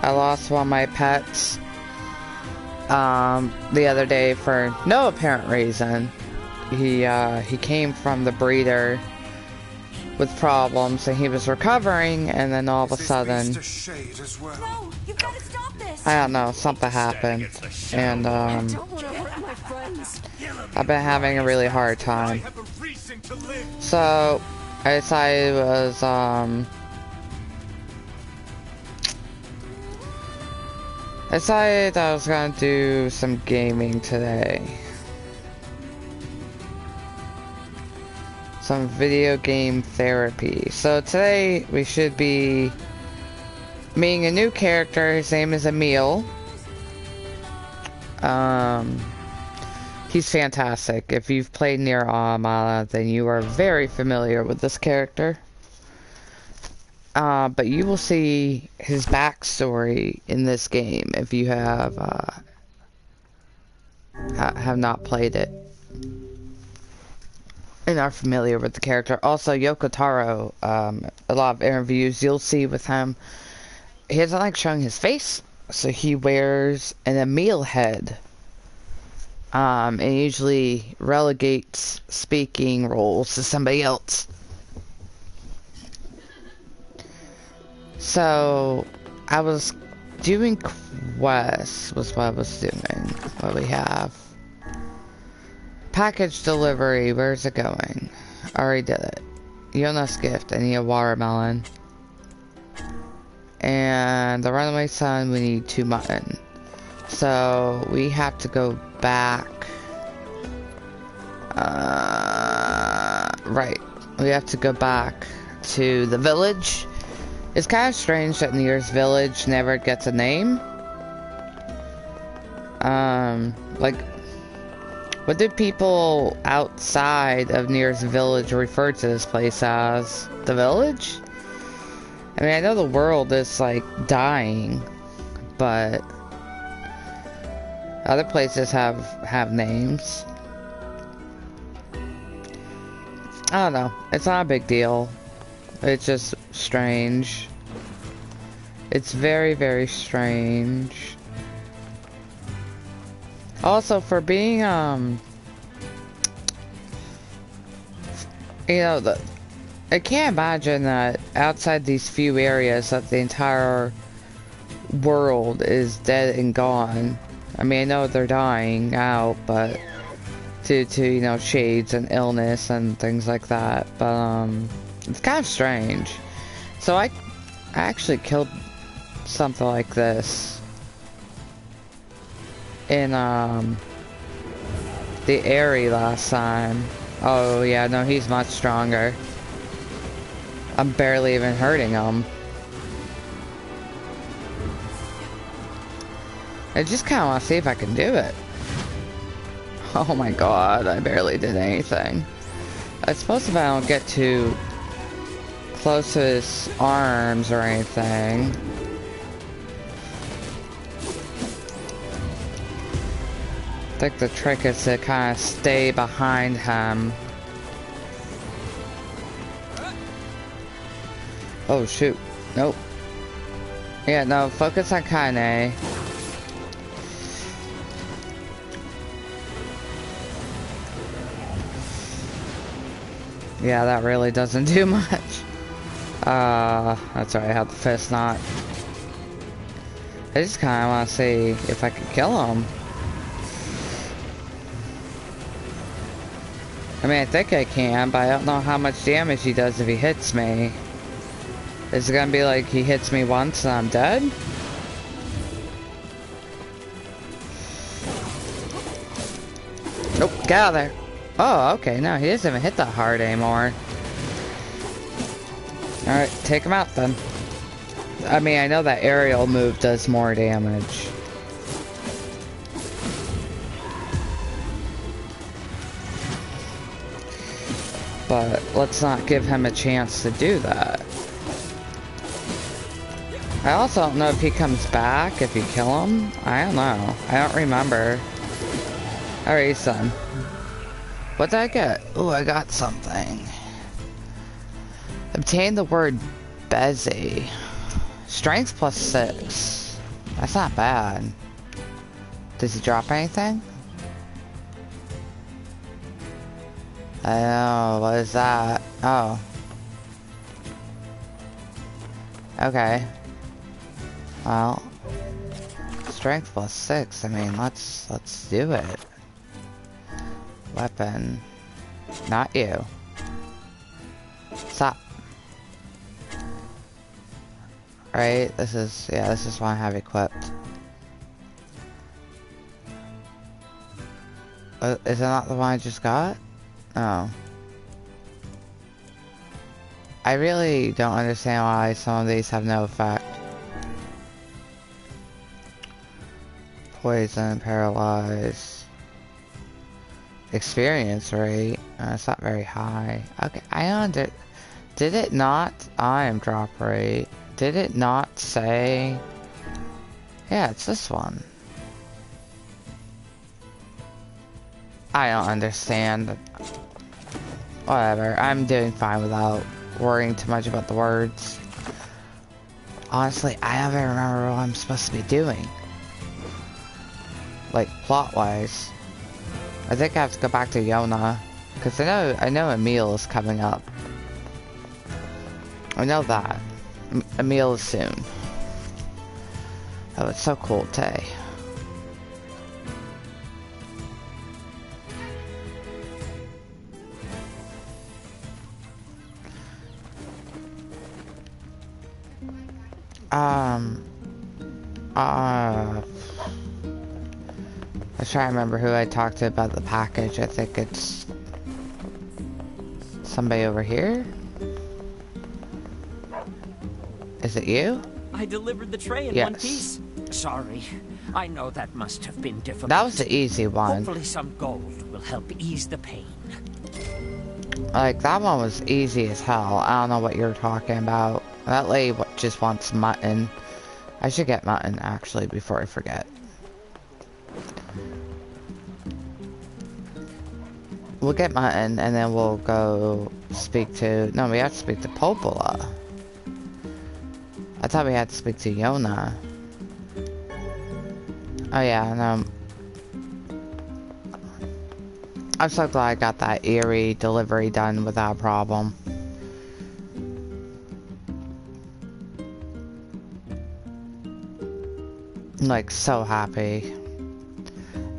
I lost one of my pets the other day for no apparent reason. He came from the breeder with problems and he was recovering, and then all of a sudden, No, you gotta stop this. I don't know, something happened, and I don't want to hurt my friends. I've been having a really hard time. So I decided I was gonna do some gaming today. Some video game therapy. So today we should be meeting a new character. His name is Emil. He's fantastic. If you've played Nier Automata, then you are very familiar with this character. But you will see his backstory in this game if you have not played it and are familiar with the character. Also, Yoko Taro, a lot of interviews you'll see with him, he doesn't like showing his face, so he wears an Emil head, and usually relegates speaking roles to somebody else. So I was doing quests, was what I was doing. What we have. Package delivery, where's it going? I already did it. Jonas gift, I need a watermelon. And the runaway son, we need 2 mutton. So we have to go back. Right. We have to go back to the village. It's kind of strange that Nier's village never gets a name. Like, what do people outside of Nier's village refer to this place as? The village? I mean, I know the world is, like, dying, but other places have names. I don't know. It's not a big deal. It's just strange. It's very, very strange. Also, for being, you know, I can't imagine that outside these few areas that the entire world is dead and gone. I mean, I know they're dying out, but due to, you know, shades and illness and things like that. But, it's kind of strange. So I actually killed something like this in, the Airy last time. Oh, yeah, no, he's much stronger. I'm barely even hurting him. I just kind of want to see if I can do it. Oh my god, I barely did anything. I suppose if I don't get too close to his arms or anything. I think the trick is to kind of stay behind him. Oh shoot, nope. Yeah, no, focus on Kaine. Yeah, that really doesn't do much. That's right, I have the fist knot. I just kinda wanna see if I can kill him. I mean, I think I can, but I don't know how much damage he does if he hits me. Is it gonna be like he hits me once and I'm dead? Nope, get out of there. Oh, okay, no, he doesn't even hit that hard anymore. Alright, take him out then. I mean, I know that aerial move does more damage. But let's not give him a chance to do that. I also don't know if he comes back if you kill him. I don't know. I don't remember. Alright, he's done. What did I get? Oh, I got something. Obtain the word Beze. Strength +6. That's not bad. Does he drop anything? Oh, what is that? Oh. Okay. Well, strength plus 6. I mean, let's do it. Weapon. Not you. Stop. Right? This is what I have equipped. Is it not the one I just got? Oh. I really don't understand why some of these have no effect. Poison, paralyze. Experience rate. It's not very high. Okay, did it not? Item drop rate. Did it not say? Yeah, it's this one. I don't understand. Whatever, I'm doing fine without worrying too much about the words. Honestly, I don't even remember what I'm supposed to be doing. Like, plot-wise. I think I have to go back to Yona. Because I know Emil is coming up. I know that. Emil is soon. Oh, it's so cool, Tay. I was trying to remember who I talked to about the package. I think it's somebody over here. Is it you? I delivered the tray in one piece. Sorry, I know that must have been difficult. That was the easy one. Hopefully some gold will help ease the pain. Like, that one was easy as hell. I don't know what you're talking about. That lady just wants mutton. I should get mutton, actually, before I forget. We'll get mutton, and then we'll go speak to... No, we have to speak to Popola. I thought we had to speak to Yona. Oh, yeah, no. I'm so glad I got that eerie delivery done without a problem. I'm, like, so happy.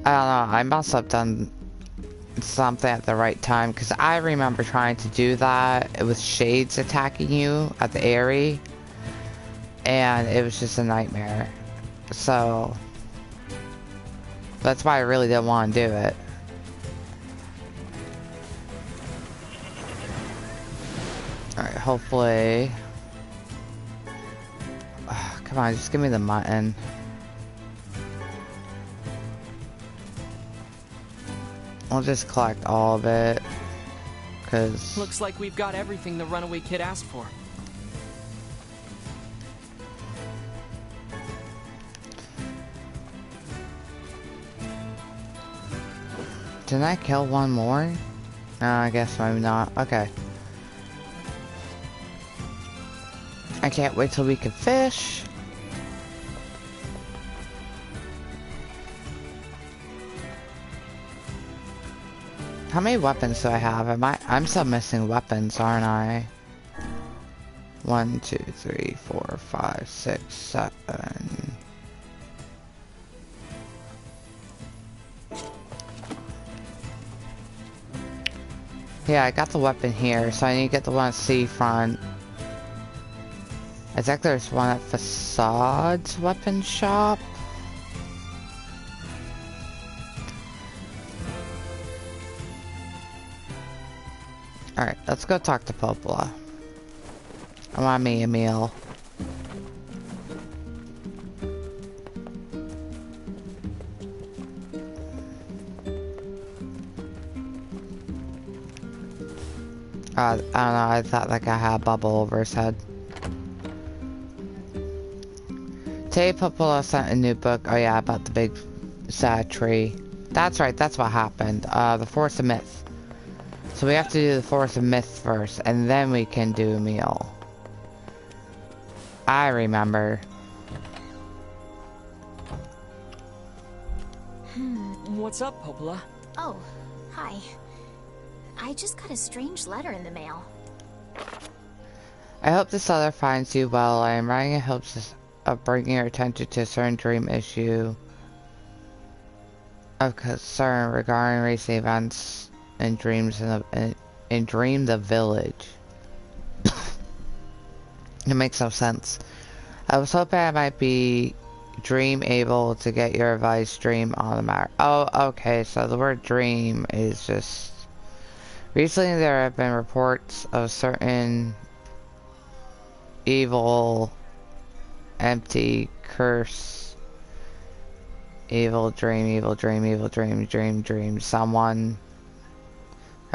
I don't know, I must have done something at the right time, because I remember trying to do that. It was shades attacking you at the Airy, and it was just a nightmare. So that's why I really didn't want to do it. Alright, hopefully. Come on, just give me the mutton. I'll just collect all of it, cause looks like we've got everything the runaway kid asked for. Didn't I kill one more? No, I guess maybe not. Okay. I can't wait till we can fish. How many weapons do I have? I'm still missing weapons, aren't I? 1, 2, 3, 4, 5, 6, 7. Yeah, I got the weapon here, so I need to get the one at Seafront. I think there's one at Facade's weapon shop. Alright, let's go talk to Popola. I want me a meal. I don't know, I thought like I had a bubble over his head. Today Popola sent a new book. Oh yeah, about the big sad tree. That's right, that's what happened. The Force of Myth. So we have to do the Force of Myth first, and then we can do a meal. I remember. What's up, Popola? Oh, hi. I just got a strange letter in the mail. I hope this letter finds you well. I am writing in hopes of bringing your attention to a certain dream issue of concern regarding recent events and dreams in Dream the Village. It makes no sense. I was hoping I might be able to get your advice. Dream on the matter. Oh, okay, so the word dream is just... Recently there have been reports of certain evil, empty, curse, evil dream, someone.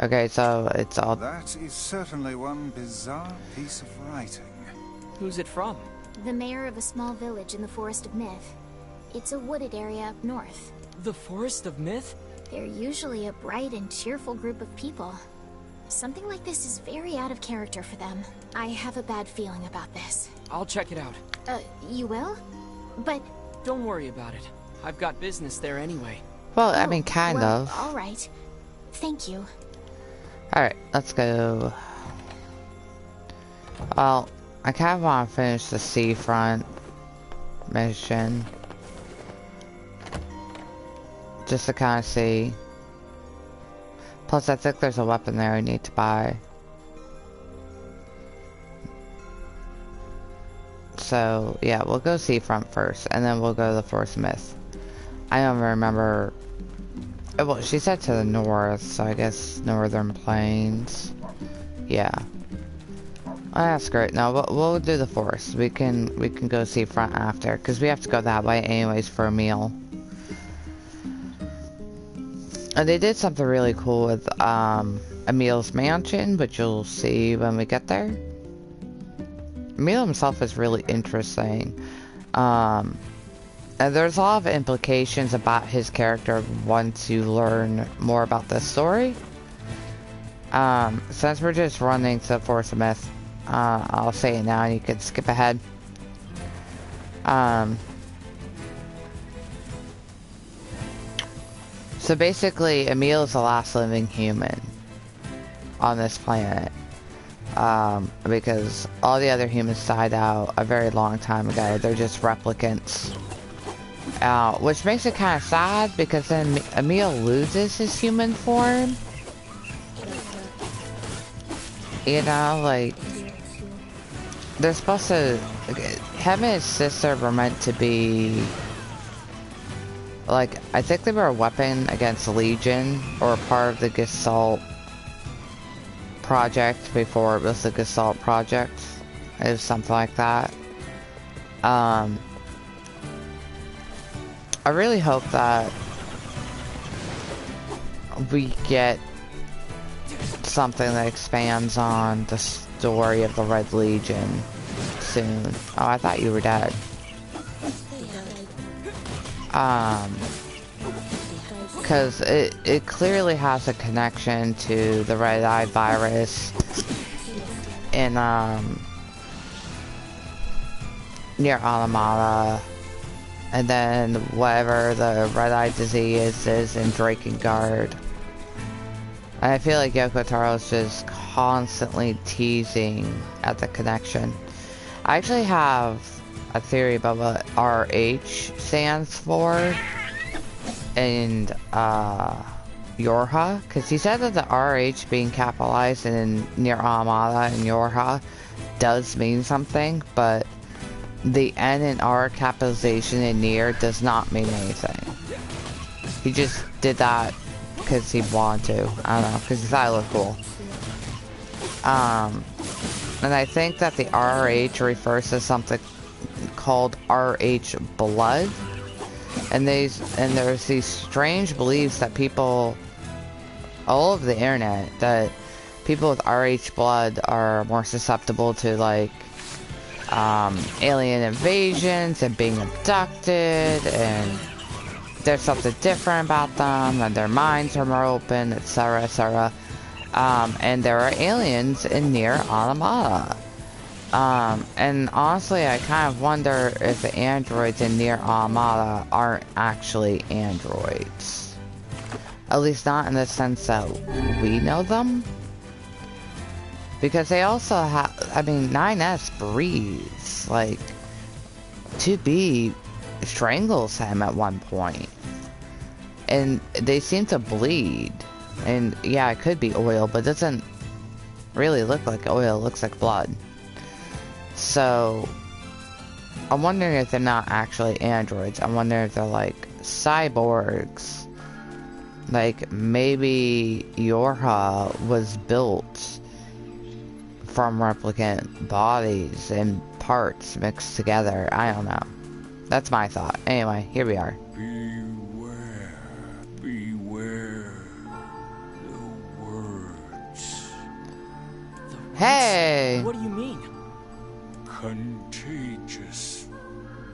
Okay, so it's all... That is certainly one bizarre piece of writing. Who's it from? The mayor of a small village in the Forest of Myth. It's a wooded area up north. The Forest of Myth? They're usually a bright and cheerful group of people. Something like this is very out of character for them. I have a bad feeling about this. I'll check it out. You will? But... Don't worry about it. I've got business there anyway. Well, I mean, kind of. Alright. Thank you. Alright, let's go. Well, I kind of want to finish the seafront mission. Just to kind of see. Plus, I think there's a weapon there I need to buy. So, yeah, we'll go seafront first, and then we'll go to the Forest Myth. I don't remember... Well, she said to the north, so I guess Northern Plains. Yeah. Well, that's great. No, we'll do the forest. We can go seafront after, because we have to go that way anyways for a meal. And they did something really cool with Emil's mansion, but you'll see when we get there. Emil himself is really interesting. And there's a lot of implications about his character once you learn more about this story. Since we're just running to the Forest of Myth, I'll say it now and you can skip ahead. So basically, Emil is the last living human on this planet. Because all the other humans died out a very long time ago. They're just replicants. Which makes it kind of sad, because then Emil loses his human form. You know, like... They're supposed to... Him and his sister were meant to be... Like, I think they were a weapon against Legion, or a part of the Gestalt project before it was the Gestalt project. It was something like that. I really hope that we get something that expands on the story of the Red Legion soon. Oh, I thought you were dead. Because it clearly has a connection to the red-eye virus in near Automata, and then whatever the red-eye disease is in Drakengard. And I feel like Yoko Taro's just constantly teasing at the connection. I actually have a theory about what RH stands for in Yorha, because he said that the RH being capitalized in near Automata and Yorha does mean something, but the N and R capitalization in Nier does not mean anything. He just did that because he wanted to. I don't know, because he thought it looked cool. And I think that the RH refers to something called RH blood. And there's these strange beliefs that people all over the internet that people with RH blood are more susceptible to like alien invasions and being abducted, and there's something different about them, and their minds are more open, etc., etc. And there are aliens in Nier Automata. And honestly, I kind of wonder if the androids in Nier Automata aren't actually androids. At least not in the sense that we know them. Because they also have, I mean, 9S breathes. Like, 2B strangles him at one point. And they seem to bleed. And yeah, it could be oil, but it doesn't really look like oil, it looks like blood. So, I'm wondering if they're not actually androids. I'm wondering if they're like cyborgs. Like, maybe Yorha was built from replicant bodies and parts mixed together. I don't know. That's my thought. Anyway, here we are. Beware, beware the words. Hey! What do you mean? Contagious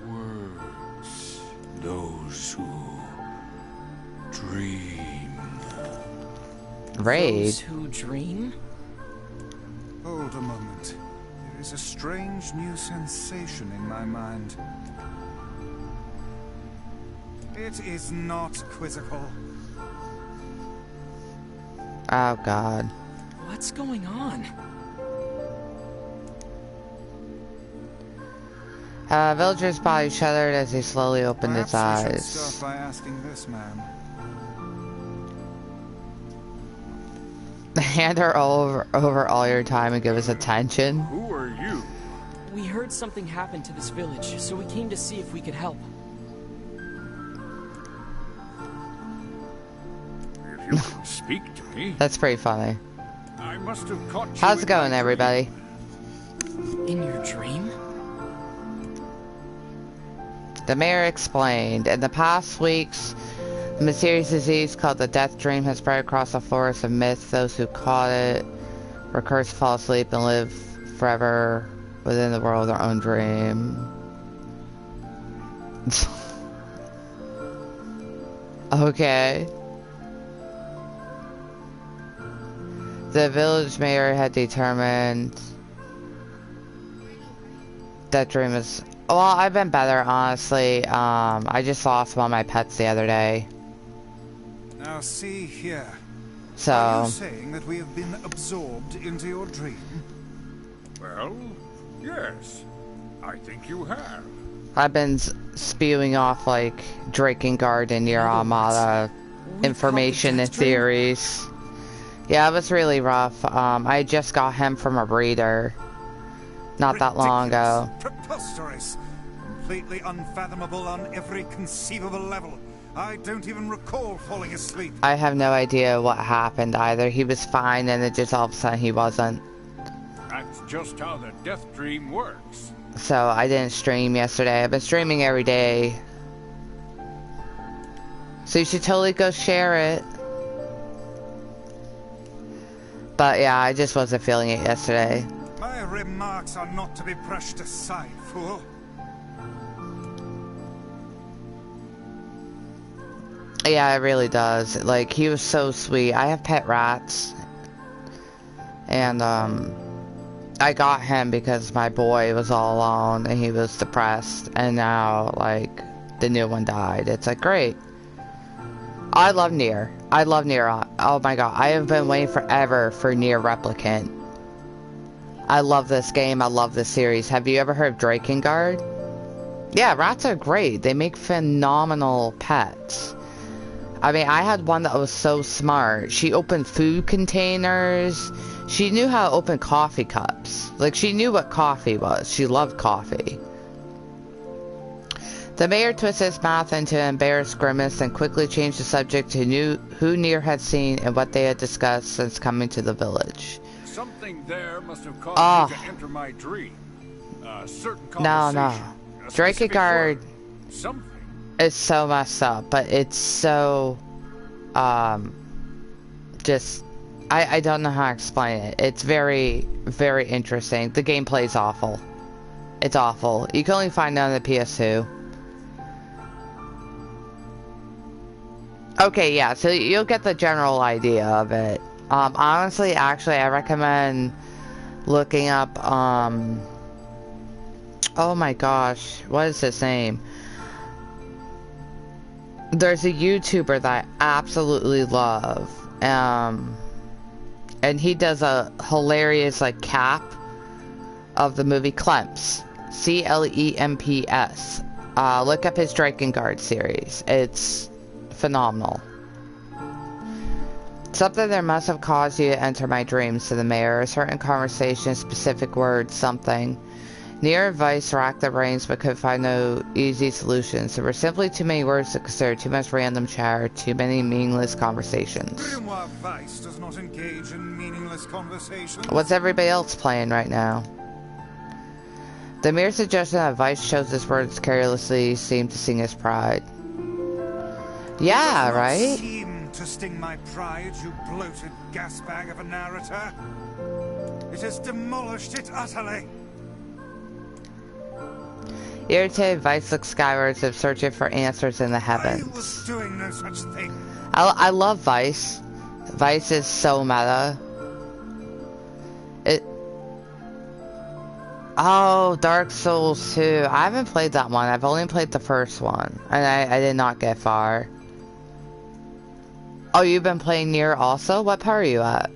words. Those who dream. Raid. Those who dream? Hold a moment. There is a strange new sensation in my mind. It is not quizzical. Oh god. What's going on? Villager's body shuddered as he slowly opened its Perhaps we should eyes. start by asking this man. Hand her over all your time and give us attention. Who are you? We heard something happened to this village, so we came to see if we could help. If you can speak to me, That's pretty funny. I must have caught you. How's it in going, my everybody? In your dream? The mayor explained, in the past weeks, a mysterious disease called the Death Dream has spread across the forest of myths. Those who caught it were cursed to fall asleep and live forever within the world of their own dream. Okay. The village mayor had determined that dream is... Well, I've been better, honestly. I just lost one of my pets the other day. Now see here. So... Are you saying that we have been absorbed into your dream? Well, yes. I think you have. I've been spewing off, like, Drakengard and Nier Automata information and theories. Yeah, it was really rough. I just got him from a breeder not that long ago. Preposterous. Completely unfathomable on every conceivable level. I don't even recall falling asleep. I have no idea what happened either. He was fine and it just all of a sudden he wasn't. That's just how the death dream works. So I didn't stream yesterday. I've been streaming every day. So you should totally go share it. But yeah, I just wasn't feeling it yesterday. My remarks are not to be brushed aside, fool. Yeah, it really does. Like, he was so sweet. I have pet rats. And, I got him because my boy was all alone and he was depressed. And now, like, the new one died. It's like, great. I love Nier. I love Nier. Oh my god. I have been waiting forever for Nier Replicant. I love this game. I love this series. Have you ever heard of Drakengard? Yeah, rats are great. They make phenomenal pets. I mean, I had one that was so smart. She opened food containers. She knew how to open coffee cups. Like, she knew what coffee was. She loved coffee. The mayor twisted his mouth into an embarrassed grimace and quickly changed the subject to who Nier had seen and what they had discussed since coming to the village. Something there must have caused you to enter my dream. A certain conversation. No. Drakengard Something. is so messed up, but it's so, just, I don't know how to explain it. It's very, very interesting. The gameplay's awful. It's awful. You can only find it on the PS2. Okay, yeah, so you'll get the general idea of it. Honestly, actually, I recommend looking up, Oh my gosh, what is his name? There's a YouTuber that I absolutely love. And he does a hilarious like cap of the movie Clemps. Clemps. Look up his Drakengard series. It's phenomenal. Something there must have caused you to enter my dreams, said the mayor. A certain conversation, specific words, something. Nier and Vice racked their brains but could find no easy solutions. There were simply too many words to consider, too much random chatter, too many meaningless conversations. Grimoire Vice does not engage in meaningless conversations. What's everybody else playing right now? The mere suggestion that Vice chose his words carelessly seemed to sting his pride. Yeah, right? Seem to sting my pride, you bloated gasbag of a narrator. It has demolished it utterly. Irritated, Vice looked skyward as if searching for answers in the heavens. I was doing no such thing. I love Vice. Vice is so meta. Oh, Dark Souls 2. I haven't played that one. I've only played the first one. And I did not get far. Oh, you've been playing Nier also? What part are you at?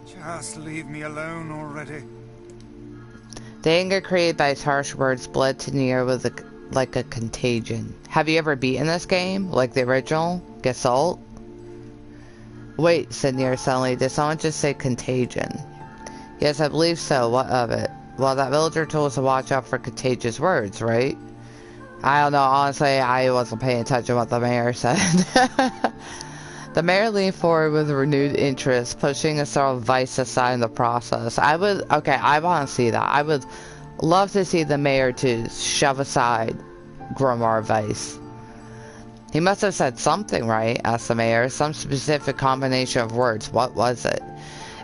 Just leave me alone already. The anger created by his harsh words bled to Nier with like a contagion. Have you ever beaten this game? Like the original? Gesalt? Wait, said Nier suddenly. Did someone just say contagion? Yes, I believe so. What of it? Well, that villager told us to watch out for contagious words, right? I don't know. Honestly, I wasn't paying attention to what the mayor said. The mayor leaned forward with renewed interest, pushing a sort of Vice aside in the process. I want to see that. I would love to see the mayor to shove aside Grimoire Vice. He must have said something, right? Asked the mayor. Some specific combination of words. What was it?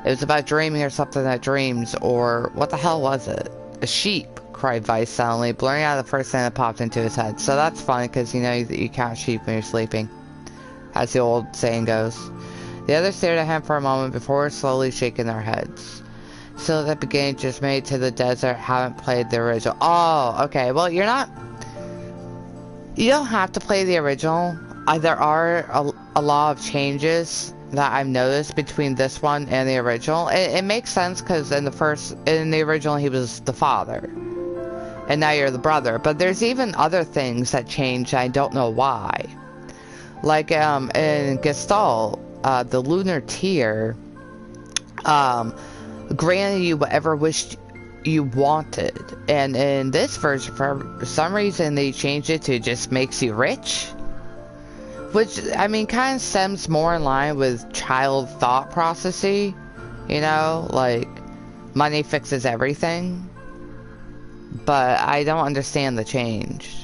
It was about dreaming or something that dreams, or what the hell was it? A sheep, cried Vice suddenly, blurring out the first thing that popped into his head. So that's funny, because you know you count sheep when you're sleeping, as the old saying goes. The others stared at him for a moment before slowly shaking their heads. Still at the beginning, just made it to the desert, haven't played the original. Oh, okay, well you don't have to play the original. There are a lot of changes that I've noticed between this one and the original. It makes sense because in the original he was the father, and now you're the brother. But there's even other things that change. I don't know why. Like in Gestalt, the lunar tier granted you whatever wish you wanted, and in this version, for some reason, they changed it to just makes you rich. Which, I mean, kind of stems more in line with child thought processy, you know, like, money fixes everything. But I don't understand the change.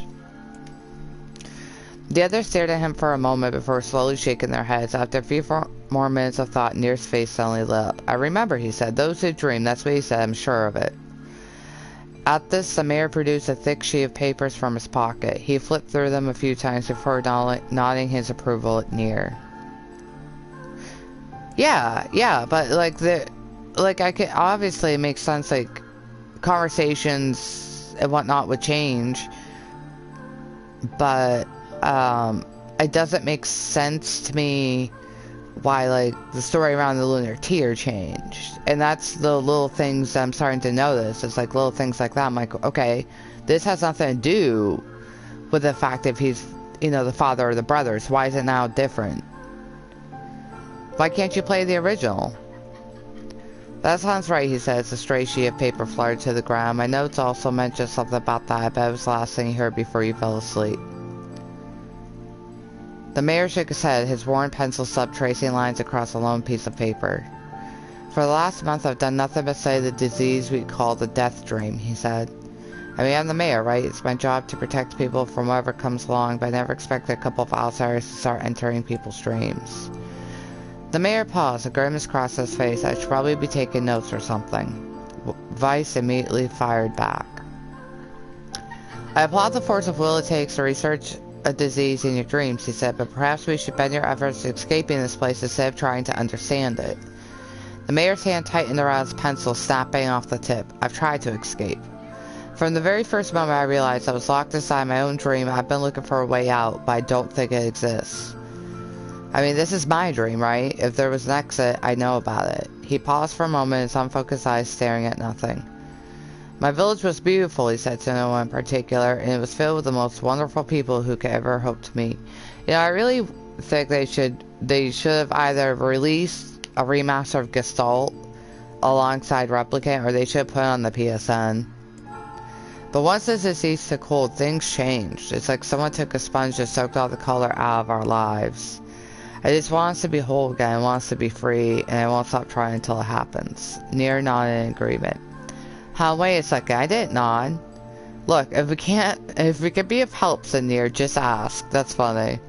The others stared at him for a moment before slowly shaking their heads. After a few more minutes of thought, Nier's face suddenly lit up. I remember, he said. Those who dream, that's what he said, I'm sure of it. At this, the mayor produced a thick sheet of papers from his pocket. He flipped through them a few times before nodding his approval at Nier. Yeah, but I could obviously it makes sense. Like conversations and whatnot would change, but it doesn't make sense to me why like the story around the lunar tier changed. And that's the little things I'm starting to notice. It's like little things like that. I'm like, okay, this has nothing to do with the fact if he's, you know, the father or the brothers. Why is it now different? Why can't you play the original? That sounds right, he says. A stray sheet of paper fluttered to the ground. My notes also mentioned something about that, but it was the last thing he heard before you fell asleep. The mayor shook his head, his worn pencil stub tracing lines across a lone piece of paper. For the last month, I've done nothing but study the disease we call the death dream, he said. I mean, I'm the mayor, right? It's my job to protect people from whatever comes along, but I never expected a couple of outsiders to start entering people's dreams. The mayor paused, a grimace crossed his face. I should probably be taking notes or something. Vice immediately fired back. I applaud the force of will it takes to research a disease in your dreams, he said, but perhaps we should bend your efforts to escaping this place instead of trying to understand it. The mayor's hand tightened around his pencil, snapping off the tip. I've tried to escape. From the very first moment I realized I was locked inside my own dream, I've been looking for a way out, but I don't think it exists. I mean, this is my dream, right? If there was an exit, I know about it. He paused for a moment, his unfocused eyes staring at nothing. My village was beautiful, he said to no one in particular, and it was filled with the most wonderful people who could ever hope to meet. You know, I really think they should have either released a remaster of Gestalt alongside Replicant, or they should put it on the PSN. But once the disease took hold, things changed. It's like someone took a sponge and soaked all the color out of our lives. I just want us to be whole again, I want us to be free, and I won't stop trying until it happens. Nier nodded in agreement. Huh, wait a second, I didn't nod. Look, if we can be of help, said Nier, just ask. That's funny.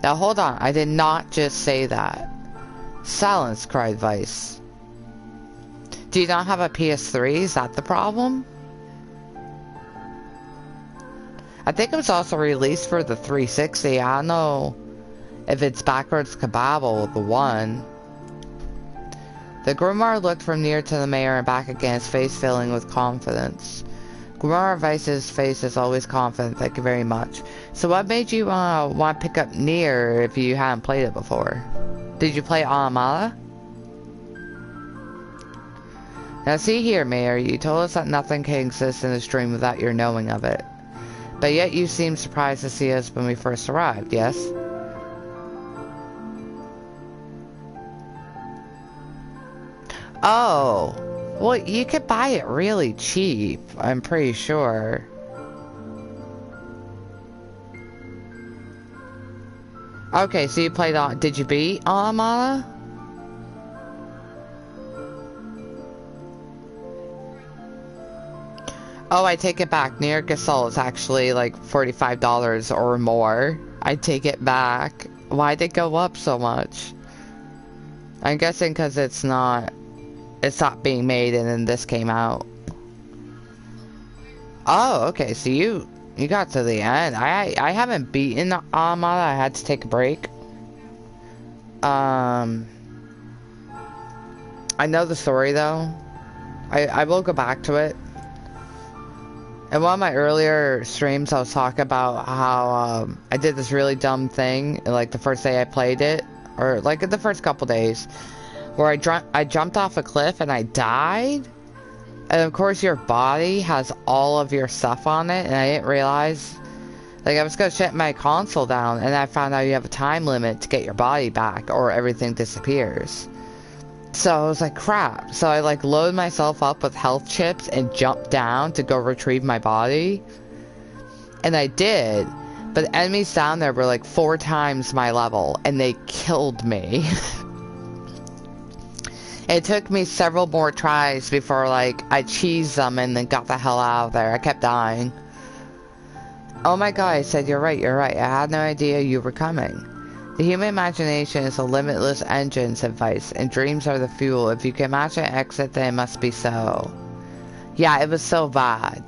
Now hold on, I did not just say that. Silence, cried Vice. Do you not have a PS3? Is that the problem? I think it was also released for the 360. I don't know if it's backwards compatible with the one. The Grimoire looked from Nier to the mayor and back again, his face filling with confidence. Grimoire Vice's face is always confident, thank you very much. So what made you want to pick up Nier if you hadn't played it before? Did you play Automata? Now see here, Mayor, you told us that nothing can exist in this dream without your knowing of it. But yet you seemed surprised to see us when we first arrived, yes? Oh, well, you could buy it really cheap, I'm pretty sure. Okay, so you played on, did you beat Automata? Oh, I take it back. Nier Gestalt is actually like $45 or more. I take it back. Why'd it go up so much? I'm guessing because it's not being made and then this came out. Oh, okay, so you got to the end. I haven't beaten Automata. I had to take a break. I know the story though. I will go back to it. In one of my earlier streams, I was talking about how I did this really dumb thing, like the first day I played it, or like the first couple days, where I jumped off a cliff and I died. And of course your body has all of your stuff on it, and I didn't realize, like I was gonna shut my console down, and I found out you have a time limit to get your body back, or everything disappears. So I was like, crap. So I like loaded myself up with health chips and jumped down to go retrieve my body. And I did. But the enemies down there were like 4 times my level, and they killed me. It took me several more tries before like I cheesed them and then got the hell out of there. I kept dying. Oh my god, I said, you're right. I had no idea you were coming. The human imagination is a limitless engine, said Vice, and dreams are the fuel. If you can imagine an exit, then it must be so. Yeah, it was so bad.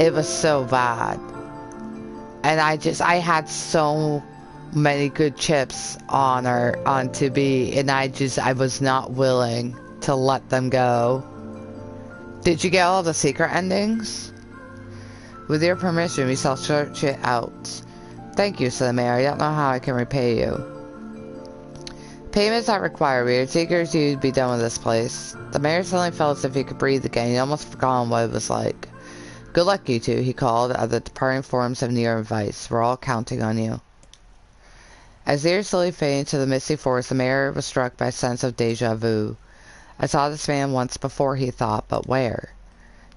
It was so bad. And I had so many good chips on 2B, and I was not willing to let them go. Did you get all the secret endings? With your permission, we shall search it out. Thank you, said the mayor. I don't know how I can repay you. Payment's not required. We are eager you'd be done with this place. The mayor suddenly felt as if he could breathe again. He almost forgotten what it was like. Good luck, you two, he called at the departing forms of Nier and Vice. We're all counting on you. As Nier slowly faded into the misty forest, the mayor was struck by a sense of deja vu. I saw this man once before, he thought, but where?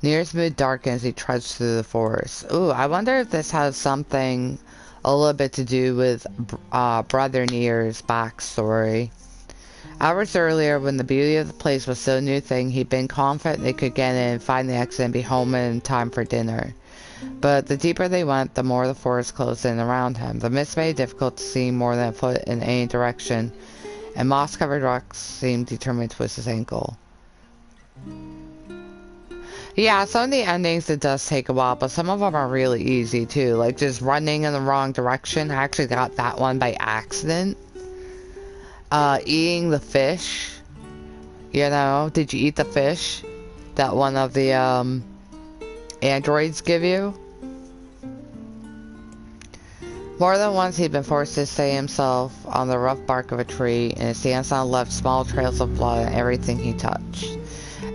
Nier's mood darkened as he trudged through the forest. Ooh, I wonder if this has something a little bit to do with Brother Nier's backstory. Hours earlier, when the beauty of the place was so new thing, he'd been confident they could get in, find the exit, and be home in time for dinner. But the deeper they went, the more the forest closed in around him. The mist made it difficult to see more than a foot in any direction, and moss-covered rocks seemed determined to twist his ankle. Yeah, some of the endings, it does take a while, but some of them are really easy, too. Like, just running in the wrong direction. I actually got that one by accident. Eating the fish. You know, did you eat the fish? That one of the, androids give you. More than once he'd been forced to stay himself on the rough bark of a tree, and his sandstone left small trails of blood on everything he touched.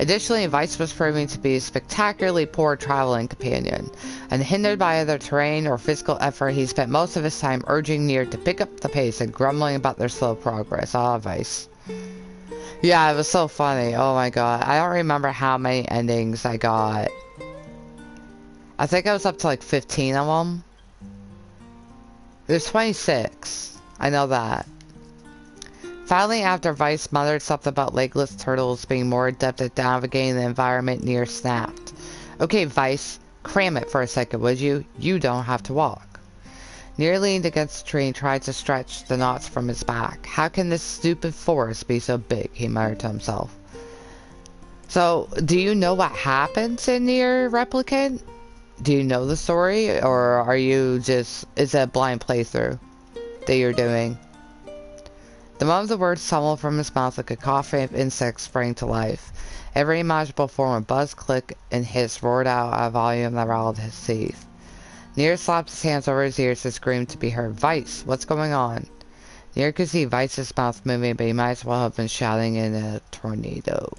Additionally, Vice was proving to be a spectacularly poor traveling companion. Unhindered by either terrain or physical effort, he spent most of his time urging Nier to pick up the pace and grumbling about their slow progress. Ah, Vice. Yeah, it was so funny. Oh my god. I don't remember how many endings I got. I think I was up to like 15 of them. There's 26. I know that. Finally, after Vice muttered something about legless turtles being more adept at navigating the environment, Nier snapped. Okay, Vice, cram it for a second, would you? You don't have to walk. Nier leaned against the tree and tried to stretch the knots from his back. How can this stupid forest be so big? He muttered to himself. So, do you know what happens in Nier, Replicant? Do you know the story, or are you just... is it a blind playthrough that you're doing? The moment the words tumbled from his mouth, like a cacophony of insects sprang to life. Every imaginable form of buzz, click, and hiss roared out at a volume that rattled his teeth. Nier slapped his hands over his ears and screamed to be heard. Vice, what's going on? Nier could see Vice's mouth moving, but he might as well have been shouting in a tornado.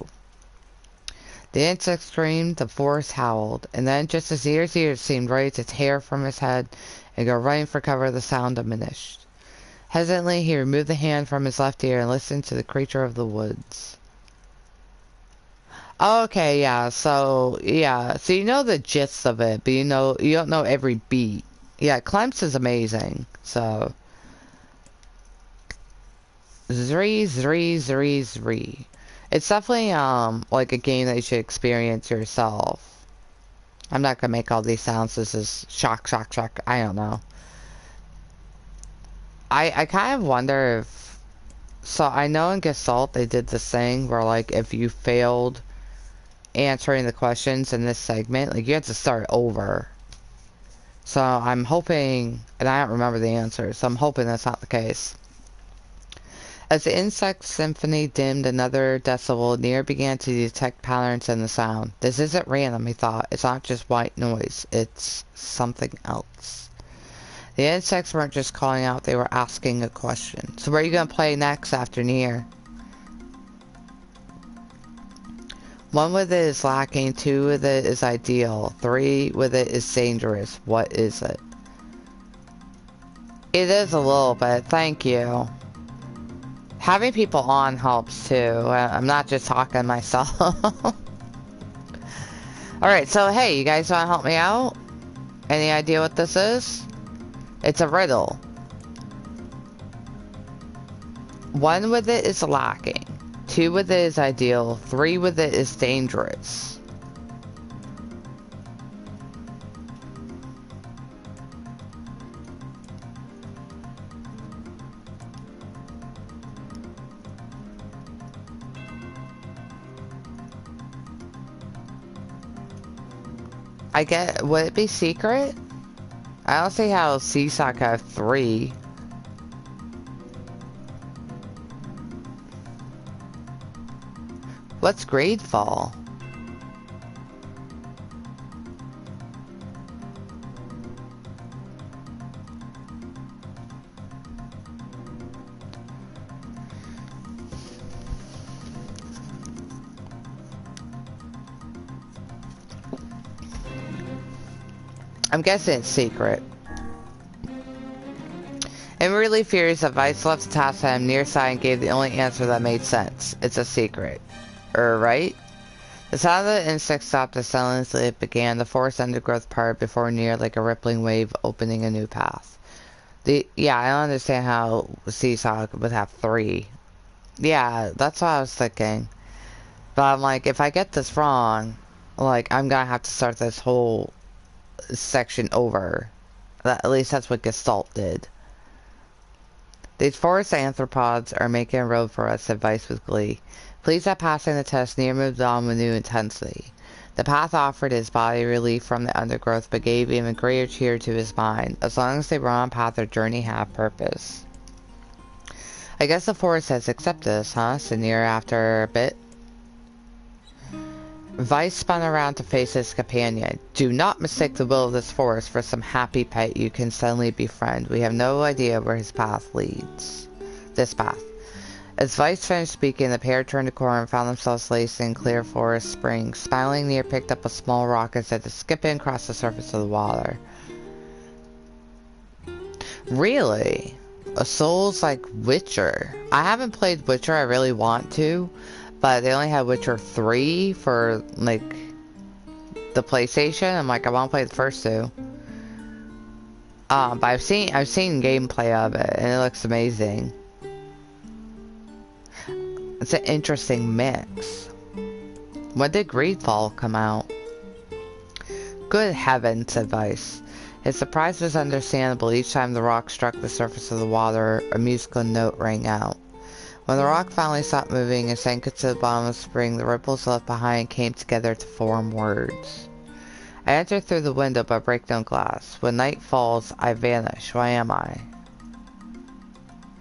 The insect screamed, the forest howled, and then, just as Nier's ears seemed ready to tear from his head and go running for cover, the sound diminished. Hesitantly, he removed the hand from his left ear and listened to the creature of the woods. Okay, yeah, so you know the gist of it, but you don't know every beat. Yeah, Clemps is amazing, so... Zree, zree, zree, zree. It's definitely, like a game that you should experience yourself. I'm not gonna make all these sounds, this is shock, shock, shock, I don't know. I kind of wonder if... So, I know in Gestalt they did this thing where, like, if you failed answering the questions in this segment, like, you had to start over. So, I'm hoping... And I don't remember the answer, so I'm hoping that's not the case. As the insect symphony dimmed another decibel, Nier began to detect patterns in the sound. This isn't random, he thought. It's not just white noise. It's something else. The insects weren't just calling out, they were asking a question. So where are you going to play next after Nier? 1 with it is lacking, 2 with it is ideal, 3 with it is dangerous. What is it? It is a little bit, thank you. Having people on helps too. I'm not just talking myself. Alright, so hey, you guys want to help me out? Any idea what this is? It's a riddle. 1 with it is lacking. 2 with it is ideal. 3 with it is dangerous. Would it be secret? I don't see how Seesaw could have 3. What's Gradefall? I'm guessing it's secret. I'm really furious that Vice left the task to him near side and gave the only answer that made sense. It's a secret. Right? The sound of the insect stopped as silently it began. The forest undergrowth parted before Nier like a rippling wave opening a new path. Yeah, I don't understand how Seesaw would have 3. Yeah, that's what I was thinking. But I'm like, if I get this wrong, like, I'm gonna have to start this whole section over. At least that's what Gestalt did. These forest anthropods are making a road for us, said Vice with glee. Pleased at passing the test, Nier moved on with new intensity. The path offered his body relief from the undergrowth, but gave even greater cheer to his mind. As long as they were on path, their journey had purpose. I guess the forest has accepted us, huh? said Nier after a bit. Vice spun around to face his companion. Do not mistake the will of this forest for some happy pet you can suddenly befriend. We have no idea where his path leads. This path. As Vice finished speaking, the pair turned a corner and found themselves laced in clear forest springs. Smiling, Nier picked up a small rock and said to skip in across the surface of the water. Really? A Souls like Witcher. I haven't played Witcher, I really want to. But they only had Witcher 3 for, like, the PlayStation. I'm like, I want to play the first two. But I've seen gameplay of it, and it looks amazing. It's an interesting mix. When did Greedfall come out? Good heavens, said Vice. His surprise was understandable. Each time the rock struck the surface of the water, a musical note rang out. When the rock finally stopped moving and sank into the bottom of the spring, the ripples left behind came together to form words. I entered through the window but break no glass. When night falls, I vanish. Why am I?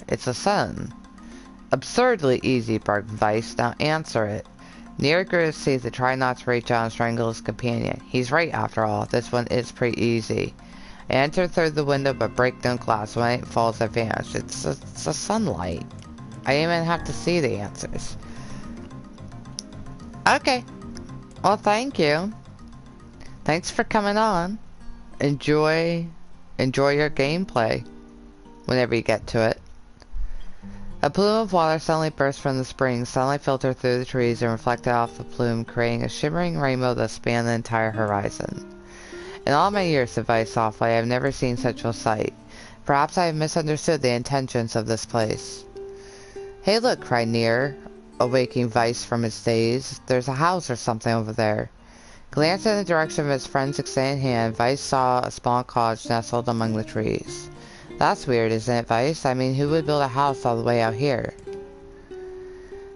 It's the sun. Absurdly easy, barked Vice. Now answer it. Nier grew his teeth to try not to reach out and strangle his companion. He's right after all. This one is pretty easy. I entered through the window but break no glass. When night falls, I vanish. It's the sunlight. I didn't even have to see the answers. Okay. Well, thank you. Thanks for coming on. Enjoy your gameplay. Whenever you get to it. A plume of water suddenly burst from the spring. Sunlight filtered through the trees and reflected off the plume, creating a shimmering rainbow that spanned the entire horizon. In all my years, said Vice softly, I have never seen such a sight. Perhaps I have misunderstood the intentions of this place. Hey look, cried Nier, awaking Vice from his daze. There's a house or something over there. Glancing in the direction of his friend's extended hand, Vice saw a small cottage nestled among the trees. That's weird, isn't it, Vice? I mean, who would build a house all the way out here?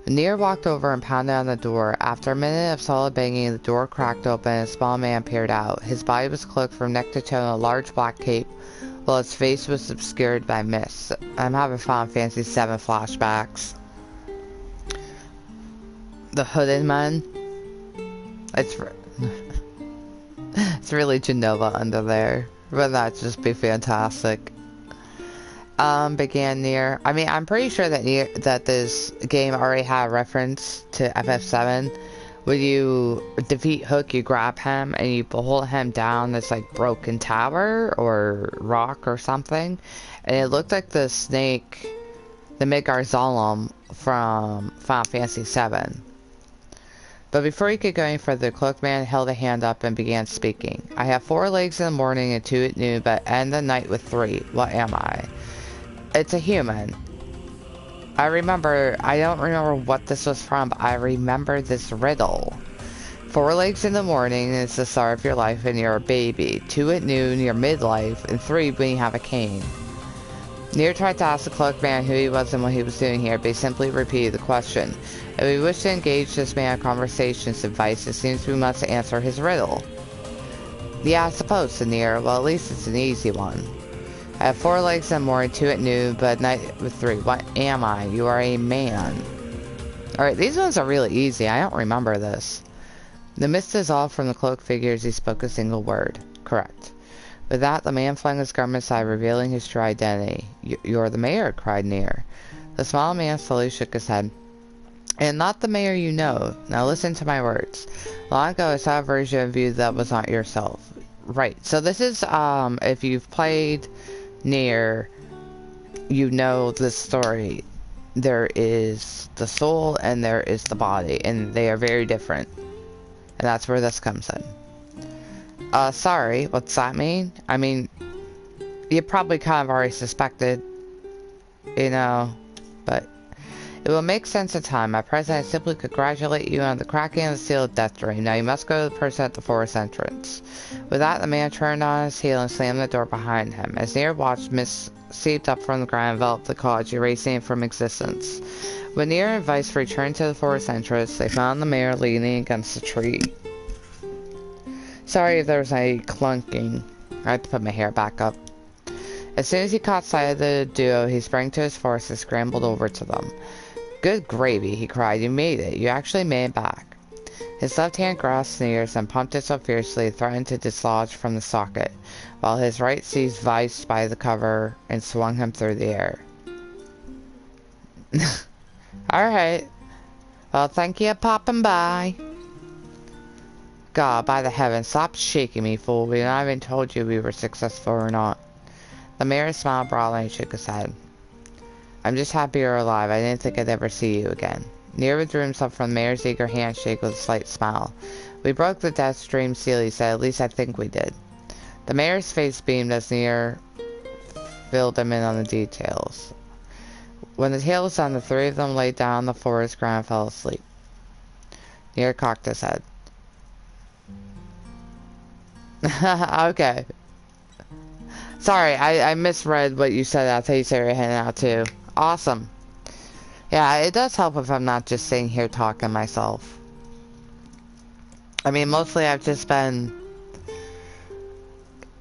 Nier walked over and pounded on the door. After a minute of solid banging, the door cracked open and a small man peered out. His body was cloaked from neck to toe in a large black cape, while his face was obscured by mist. I'm having Final Fantasy VII flashbacks. The hooded man. It's really Genova under there. Wouldn't that just be fantastic? Began Nier. I mean, I'm pretty sure that this game already had a reference to FF7. When you defeat Hook, you grab him and you pull him down this like broken tower or rock or something, and it looked like the snake, the Midgar Zalem from Final Fantasy VII. But before he could go any further, the cloaked man held a hand up and began speaking. I have 4 legs in the morning and 2 at noon, but end the night with 3. What am I? It's a human. I don't remember what this was from, but I remember this riddle. 4 legs in the morning is the start of your life and you're a baby. 2 at noon, you're midlife, and 3 when you have a cane. Nier tried to ask the cloaked man who he was and what he was doing here, but he simply repeated the question. If we wish to engage this man in conversation, said Vice, it seems we must answer his riddle. Yeah, I suppose, said Nier. Well, at least it's an easy one. I have 4 legs in the morning, 2 at noon, but at night with 3. What am I? You are a man. Alright, these ones are really easy. I don't remember this. The mist dissolved from the cloaked figure as he spoke a single word. Correct. With that, the man flung his garment aside, revealing his true identity. You're the mayor, cried Nier. The small man slowly shook his head. And not the mayor you know. Now listen to my words. Long ago, I saw a version of you that was not yourself. Right. So this is, if you've played Nier, you know this story. There is the soul and there is the body, and they are very different. And that's where this comes in. Sorry, what's that mean? I mean, you probably kind of already suspected, you know, but it will make sense in time. At present, I simply congratulate you on the cracking of the seal of Death Dream. Now you must go to the person at the forest entrance. With that, the man turned on his heel and slammed the door behind him. As Nier watched, mist seeped up from the ground and enveloped the cottage, erasing it from existence. When Nier and Vice returned to the forest entrance, they found the mayor leaning against a tree. Sorry if there was any clunking. I had to put my hair back up. As soon as he caught sight of the duo, he sprang to his horse and scrambled over to them. Good gravy, he cried. You made it. You actually made it back. His left hand grasped Nier's and pumped it so fiercely it threatened to dislodge from the socket, while his right seized Vice by the cover and swung him through the air. Alright. Well, thank you for popping by. God, by the heavens, stop shaking me, fool. We not even told you we were successful or not. The mayor smiled broadly and shook his head. I'm just happy you're alive. I didn't think I'd ever see you again. Nier withdrew himself from the mayor's eager handshake with a slight smile. We broke the death stream seal, he said. At least I think we did. The mayor's face beamed as Nier filled him in on the details. When the tale was done, the three of them lay down on the forest ground and fell asleep. Nier cocked his head. Okay. Sorry, I misread what you said. I thought you said you were heading out too. Awesome. Yeah, it does help if I'm not just sitting here talking myself. I mean, mostly I've just been,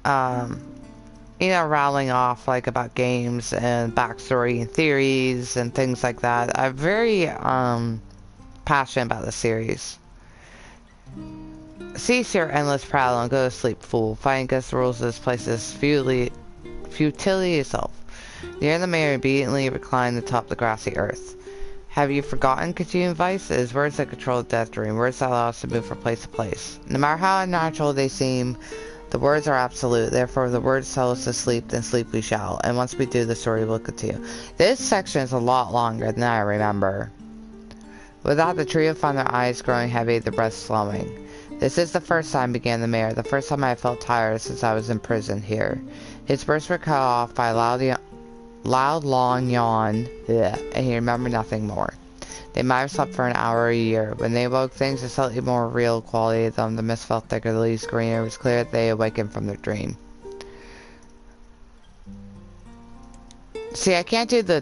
you know, rattling off like about games and backstory and theories and things like that. I'm very, passionate about the series. Cease your endless prattle and go to sleep, fool. Fighting against the rules of this place is futility itself. Nier and the mayor obediently reclined atop the grassy earth. Have you forgotten, continued Vice? It is words that control the death dream, words that allow us to move from place to place. No matter how unnatural they seem, the words are absolute. Therefore, if the words tell us to sleep, then sleep we shall. And once we do, the story will continue. This section is a lot longer than I remember. With that, the trio found their eyes growing heavy, their breath slowing. This is the first time, began the mayor, the first time I felt tired since I was in prison here. His bursts were cut off by a loud, long yawn, and he remembered nothing more. They might have slept for an hour or a year. When they woke, things a slightly more real quality of them. The mist felt thicker, the leaves greener. It was clear that they awakened from their dream. See, I can't do the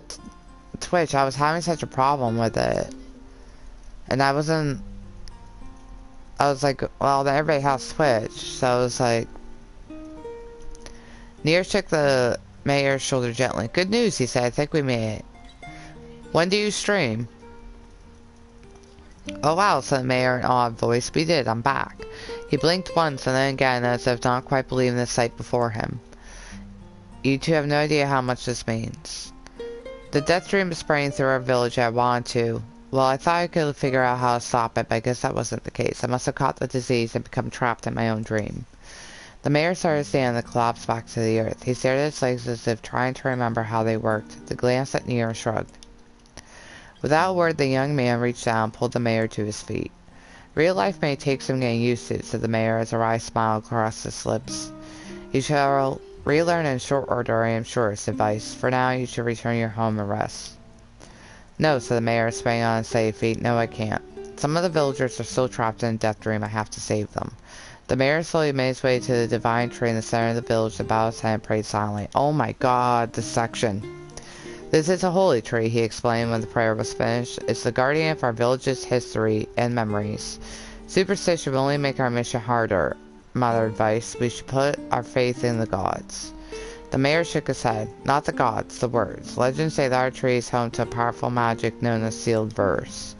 Twitch. I was having such a problem with it. And I was like, well, everybody has Twitch, so I was like... Nier shook the mayor's shoulder gently. Good news, he said. I think we made it. When do you stream? Oh wow, said the mayor in an odd voice. We did, I'm back. He blinked once and then again as if not quite believing the sight before him. You two have no idea how much this means. The death dream is spreading through our village. I wanted to. Well, I thought I could figure out how to stop it, but I guess that wasn't the case. I must have caught the disease and become trapped in my own dream. The mayor started to stand and collapsed back to the earth. He stared at his legs as if trying to remember how they worked. The glance at Nier shrugged. Without a word, the young man reached down and pulled the mayor to his feet. Real life may take some getting used to, said the mayor as a wry smile crossed his lips. You shall relearn in short order, I am sure, said Vice. For now, you should return to your home and rest. No, said the mayor, swaying on his steady feet. No, I can't. Some of the villagers are still trapped in a death dream. I have to save them. The mayor slowly made his way to the divine tree in the center of the village and bowed his head and prayed silently. Oh my god, this section. This is a holy tree, he explained when the prayer was finished. It's the guardian of our village's history and memories. Superstition will only make our mission harder, Mother advised. We should put our faith in the gods. The mayor shook his head. Not the gods, the words. Legends say that our tree is home to a powerful magic known as sealed verse.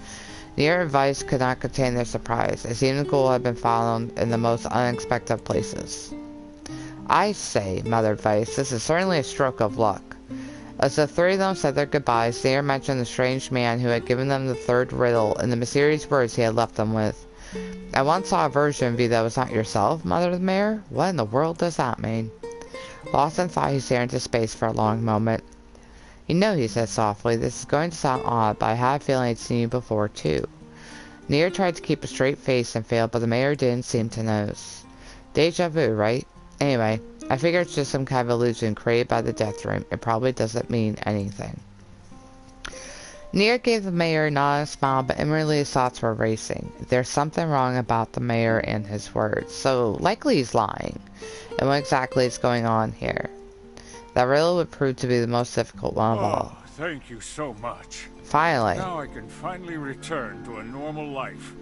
Nier and Vice could not contain their surprise. It seemed the ghoul had been found in the most unexpected places. I say, Mother Vice, this is certainly a stroke of luck. As the three of them said their goodbyes, Nier mentioned the strange man who had given them the third riddle and the mysterious words he had left them with. I once saw a version of you that was not yourself, Mother the Mayor? What in the world does that mean? Lost in thought, he stared into space for a long moment. You know, he said softly, this is going to sound odd, but I had a feeling I'd seen you before, too. Nier tried to keep a straight face and failed, but the mayor didn't seem to notice. Deja vu, right? Anyway, I figure it's just some kind of illusion created by the death dream. It probably doesn't mean anything. Nier gave the mayor a nod and smile, but inwardly his thoughts were racing. There's something wrong about the mayor and his words, so likely he's lying. And what exactly is going on here? That riddle would prove to be the most difficult one of all. Thank you so much. Finally. Now I can finally return to a normal life.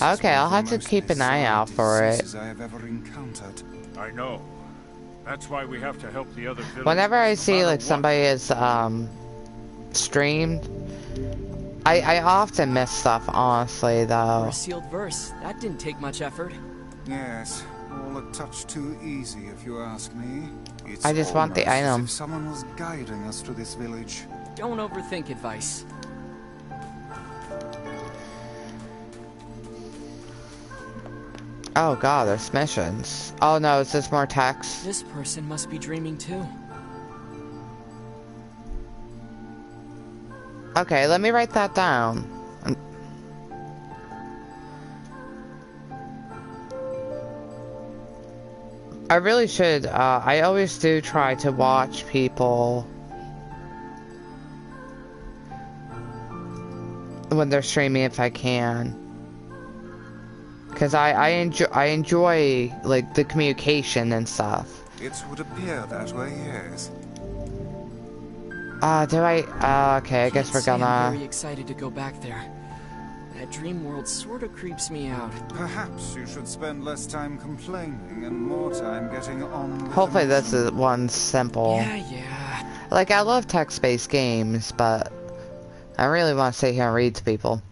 Okay, I'll have to keep an eye out for it. I know. That's why we have to help the other villagers. Whenever I see like somebody is streamed, I often miss stuff, honestly, For though. a sealed verse, that didn't take much effort. Yes, all a touch too easy, if you ask me. It's I just want the almost item. as if someone was guiding us to this village. Don't overthink advice. Oh god, there's missions. Oh no, is this more text? This person must be dreaming too. Okay, let me write that down. I really should, I always do try to watch people when they're streaming if I can. Cause I enjoy like the communication and stuff. It would appear that way, yes. Okay, I guess we're I'm gonna... very excited to go back there. That dream world sort of creeps me out. Perhaps you should spend less time complaining and more time getting on with Hopefully the this is one simple. Yeah. Like, I love text-based games, but I really want to sit here and read to people.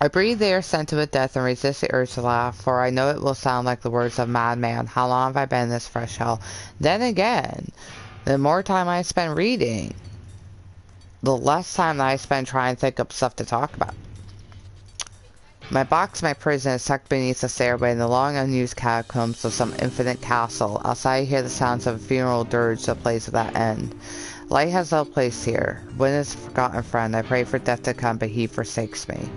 I breathe the air scented with death and resist the urge to laugh, for I know it will sound like the words of a madman. How long have I been in this fresh hell? Then again, the more time I spend reading, the less time that I spend trying to think up stuff to talk about. My box, my prison, is tucked beneath the stairway in the long unused catacombs of some infinite castle. Outside I hear the sounds of a funeral dirge that plays at that end. Light has no place here. When is a forgotten friend? I pray for death to come, but he forsakes me.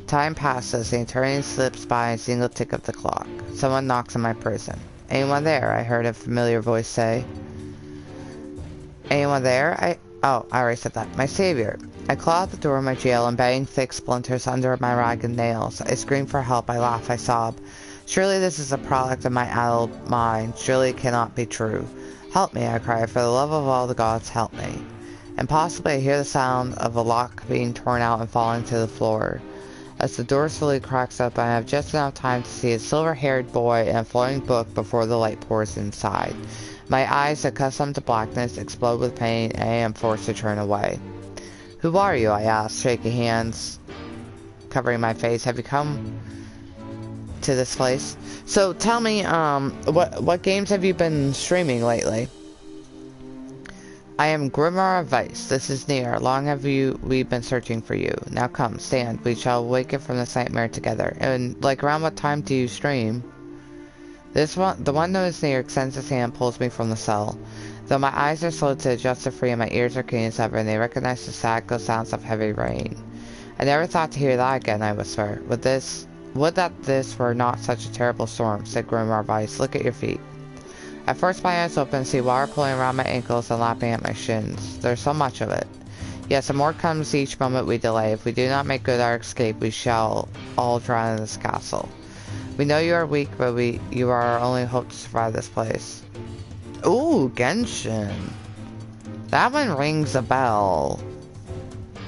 Time passes, the eternity slips by in a single tick of the clock. Someone knocks on my prison. Anyone there? I heard a familiar voice say. Anyone there? Oh, I already said that. My savior. I claw at the door of my jail, embedding thick splinters under my ragged nails. I scream for help, I laugh, I sob. Surely this is a product of my addled mind. Surely it cannot be true. Help me, I cry. For the love of all the gods, help me. And possibly I hear the sound of a lock being torn out and falling to the floor. As the door slowly cracks up, I have just enough time to see a silver-haired boy and a floating book before the light pours inside. My eyes, accustomed to blackness, explode with pain, and I am forced to turn away. Who are you? I ask, shaking hands, covering my face. Have you come to this place? So tell me, what games have you been streaming lately? I am Grimoire of Vice. This is Nier. Long have we been searching for you. Now come, stand. We shall awaken from this nightmare together. And like, around what time do you stream? The one known as Nier extends his hand and pulls me from the cell. Though my eyes are slow to adjust to free and my ears are keen as ever, and they recognize the sad ghost sounds of heavy rain. I never thought to hear that again, I whisper. Would that this were not such a terrible storm, said Grimoire Vice. Look at your feet. At first my eyes open and see water pulling around my ankles and lapping at my shins. There's so much of it. Yes, and more comes each moment we delay. If we do not make good our escape, we shall all drown in this castle. We know you are weak, but you are our only hope to survive this place. Ooh, Genshin. That one rings a bell.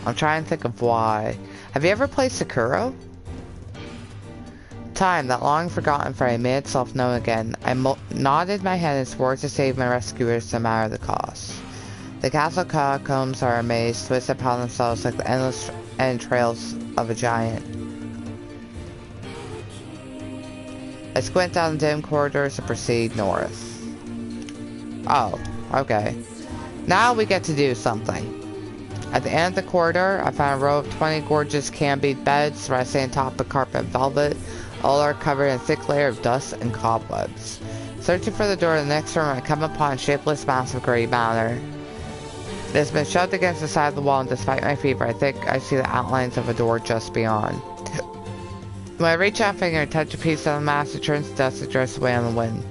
I'm trying to think of why. Have you ever played Sekiro? Time, that long-forgotten frame, made itself known again. I nodded my head and swore to save my rescuers no matter the cost. The castle catacombs are a maze, twisted upon themselves like the endless entrails of a giant. I squint down the dim corridors and proceed north. Oh, okay. Now we get to do something. At the end of the corridor, I found a row of 20 gorgeous cambied beds resting on top of carpet velvet. All are covered in a thick layer of dust and cobwebs. Searching for the door to the next room, I come upon a shapeless mass of gray matter. It has been shoved against the side of the wall, and despite my fever, I think I see the outlines of a door just beyond. When I reach out a finger and touch a piece of the mass, it turns to dust and drifts away on the wind.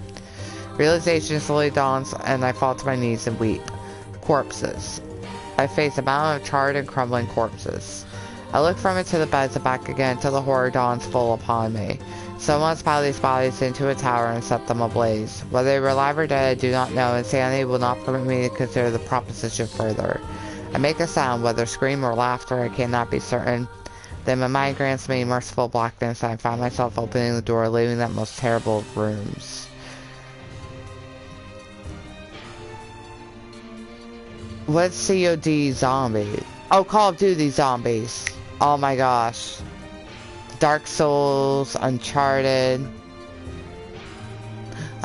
Realization slowly dawns, and I fall to my knees and weep. Corpses. I face a mountain of charred and crumbling corpses. I look from it to the beds and back again until the horror dawns full upon me. Someone's piled these bodies into a tower and set them ablaze. Whether they were alive or dead, I do not know, and sanity will not permit me to consider the proposition further. I make a sound, whether scream or laughter, I cannot be certain. Then my mind grants me merciful blackness, and I find myself opening the door, leaving that most terrible of rooms. What's COD Zombies? Oh, Call of Duty Zombies. Oh my gosh. Dark Souls, Uncharted.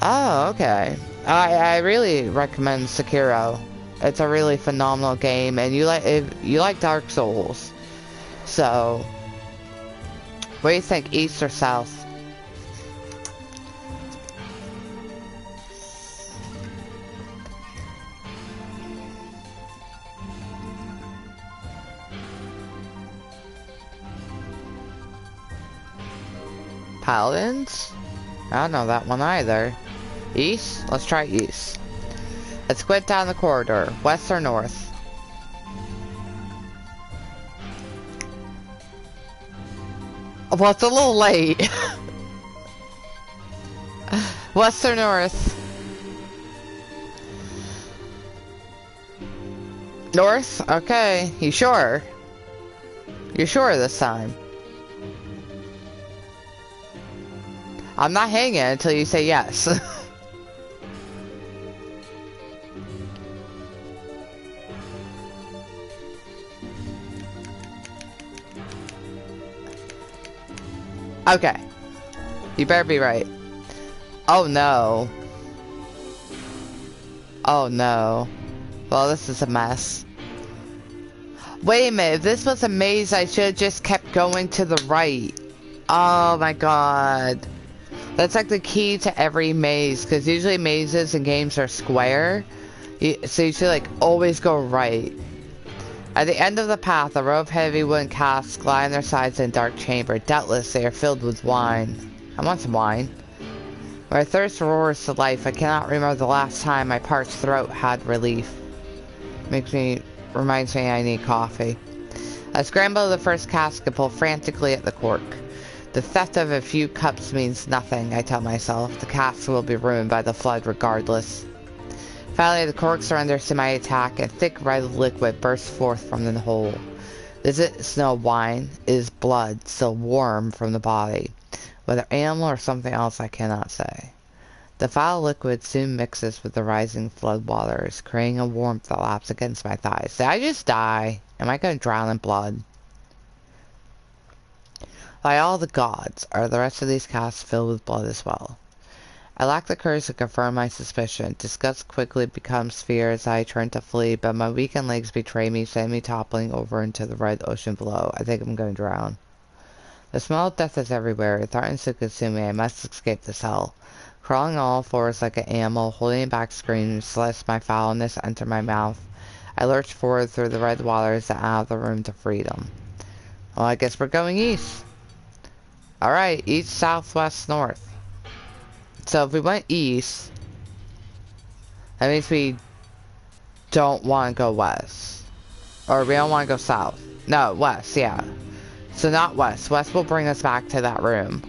Oh, okay. I really recommend Sekiro. It's a really phenomenal game, and you like Dark Souls. So, what do you think, east or south? Paladins? I don't know that one either. East? Let's try east. Let's squint down the corridor. West or north? Well, it's a little late. West or north? North? Okay. You sure? You sure this time? I'm not hanging until you say yes. Okay. You better be right. Oh no. Oh no. Well, this is a mess. Wait a minute. If this was a maze, I should have just kept going to the right. Oh my god. That's like the key to every maze, because usually mazes in games are square. So you should like always go right. At the end of the path, a row of heavy wooden casks lie on their sides in a dark chamber. Doubtless they are filled with wine. I want some wine. My thirst roars to life. I cannot remember the last time my parched throat had relief. Reminds me I need coffee. I scramble to the first cask and pull frantically at the cork. The theft of a few cups means nothing, I tell myself. The casks will be ruined by the flood regardless. Finally, the cork surrenders to my attack, and thick red liquid bursts forth from the hole. This is no wine, it is blood, still warm from the body. Whether animal or something else, I cannot say. The foul liquid soon mixes with the rising flood waters, creating a warmth that laps against my thighs. Did I just die? Am I going to drown in blood? By all the gods, are the rest of these casks filled with blood as well? I lack the courage to confirm my suspicion. Disgust quickly becomes fear as I turn to flee, but my weakened legs betray me, sending me toppling over into the red ocean below. I think I'm going to drown. The smell of death is everywhere. It threatens to consume me. I must escape this hell. Crawling on all fours like an animal, holding back screams, lest my foulness enter my mouth, I lurch forward through the red waters and out of the room to freedom. Well, I guess we're going east. Alright, east, south, west, north. So if we went east, that means we don't want to go west. Or we don't want to go south. No, west, yeah. So not west. West will bring us back to that room.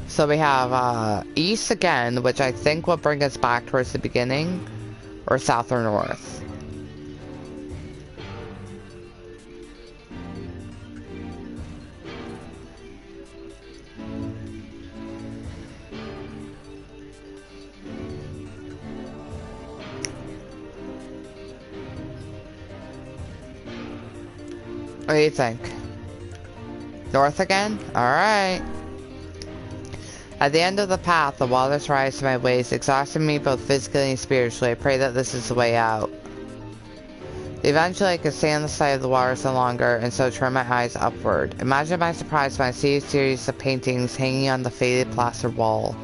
So we have east again, which I think will bring us back towards the beginning. Or south or north. What do you think? North again? Alright. At the end of the path, the waters rise to my waist, exhausting me both physically and spiritually. I pray that this is the way out. Eventually, I can stand on the side of the waters no longer, and so turn my eyes upward. Imagine my surprise when I see a series of paintings hanging on the faded plaster wall.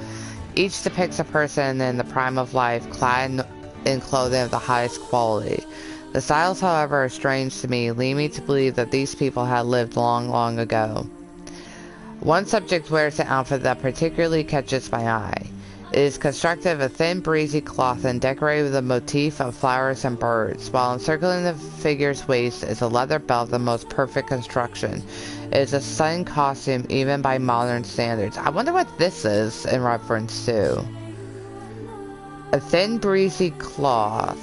Each depicts a person in the prime of life, clad in clothing of the highest quality. The styles, however, are strange to me, leading me to believe that these people had lived long, long ago. One subject wears an outfit that particularly catches my eye. It is constructed of a thin, breezy cloth and decorated with a motif of flowers and birds, while encircling the figure's waist is a leather belt of the most perfect construction. It is a stunning costume, even by modern standards. I wonder what this is in reference to. A thin, breezy cloth.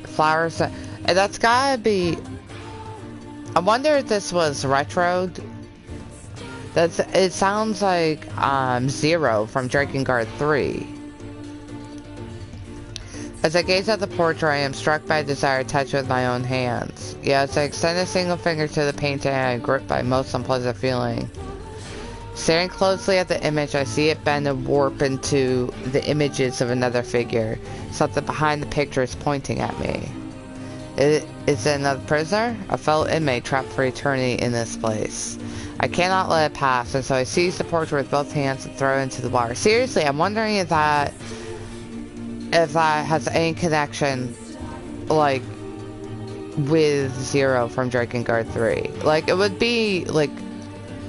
Flowers, and that's gotta be. I wonder if this was retro. It sounds like Zero from Drakengard 3. As I gaze at the portrait, I am struck by a desire to touch with my own hands. Yes, I extend a single finger to the painting and I am gripped by a most unpleasant feeling. Staring closely at the image, I see it bend and warp into the images of another figure. Something behind the picture is pointing at me. Is it another prisoner? A fellow inmate trapped for eternity in this place. I cannot let it pass, and so I seize the portrait with both hands and throw it into the water. Seriously, I'm wondering if that has any connection, like, with Zero from Drakengard 3. Like, it would be, like,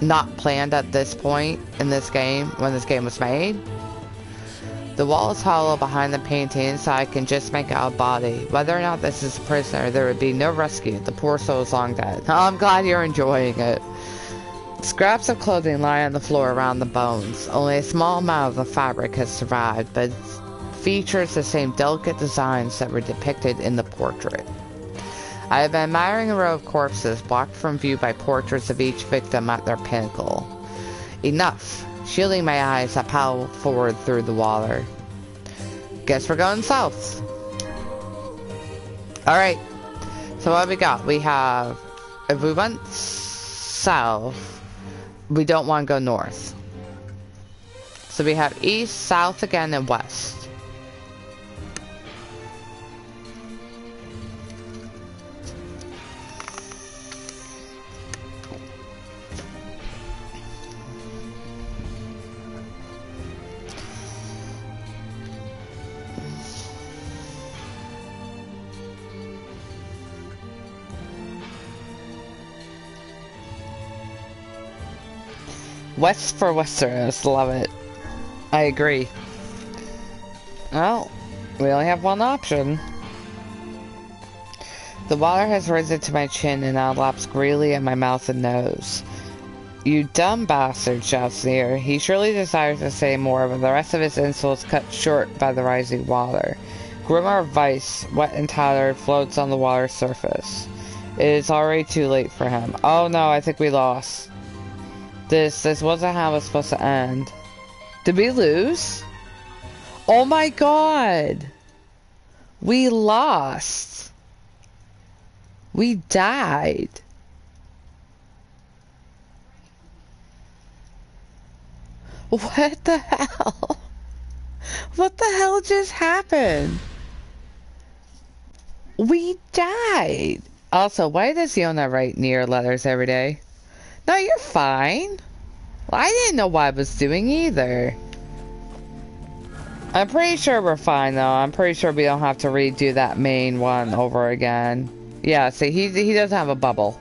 not planned at this point in this game, when this game was made. The wall is hollow behind the painting, inside I can just make out a body. Whether or not this is a prisoner, there would be no rescue. The poor soul is long dead. Oh, I'm glad you're enjoying it. Scraps of clothing lie on the floor around the bones. Only a small amount of the fabric has survived, but it features the same delicate designs that were depicted in the portrait. I have been admiring a row of corpses blocked from view by portraits of each victim at their pinnacle. Enough. Shielding my eyes, I paddle forward through the water. Guess we're going south. Alright. So what we got? We have... If we went south, we don't want to go north. So we have east, south again, and west. West for Westeros, love it. I agree. Well, we only have one option. The water has risen to my chin and now laps greedily at my mouth and nose. You dumb bastard, shouts Nier. He surely desires to say more, but the rest of his insults cut short by the rising water. Grimoire Vice, wet and tattered, floats on the water's surface. It is already too late for him. Oh no, I think we lost. This wasn't how it was supposed to end. Did we lose? Oh my god! We lost! We died! What the hell? What the hell just happened? We died! Also, why does Yona write Nier letters every day? No, you're fine. Well, I didn't know what I was doing either. I'm pretty sure we're fine though. I'm pretty sure we don't have to redo that main one over again. Yeah, see, he doesn't have a bubble.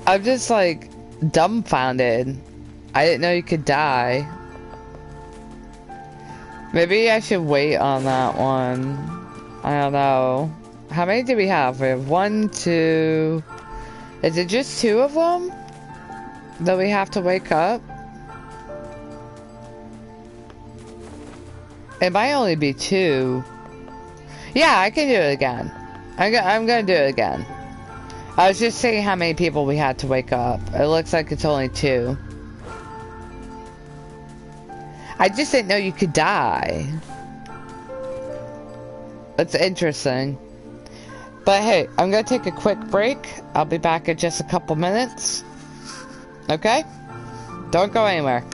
I'm just like dumbfounded. I didn't know you could die. Maybe I should wait on that one. I don't know. How many do we have? We have 1, 2... Is it just 2 of them that we have to wake up? It might only be 2. Yeah, I can do it again. I'm gonna do it again. I was just saying how many people we had to wake up. It looks like it's only 2. I just didn't know you could die. That's interesting. But hey, I'm gonna take a quick break. I'll be back in just a couple minutes. Okay? Don't go anywhere.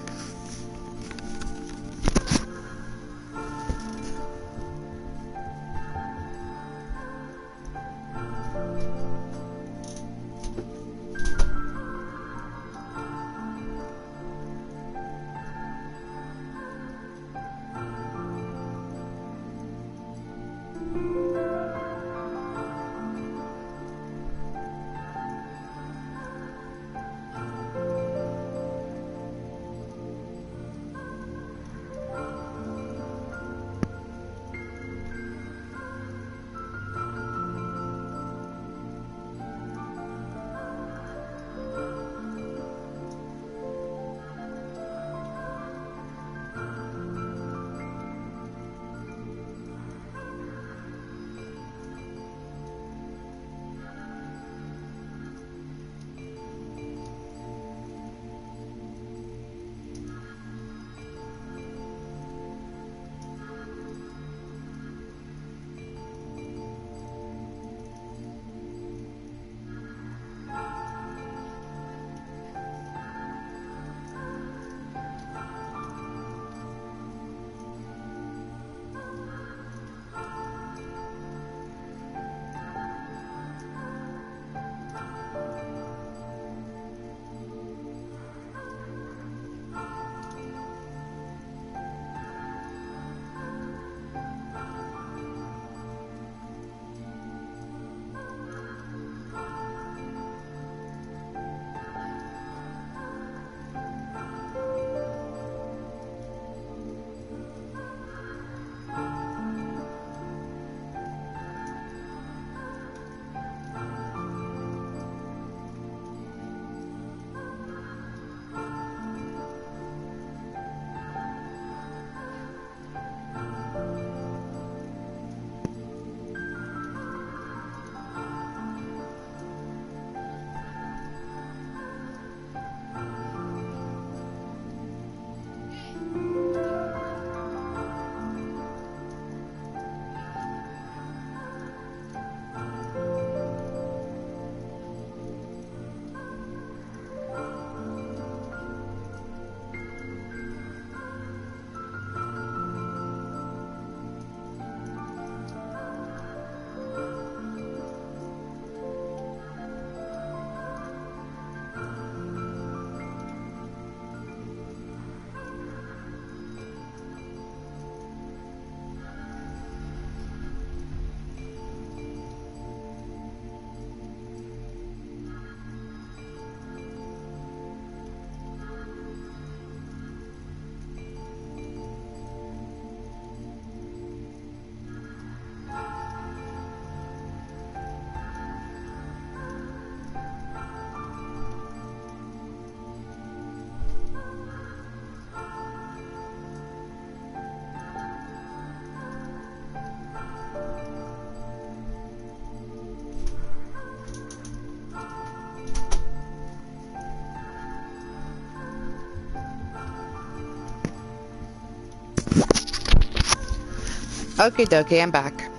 Okie dokie, I'm back.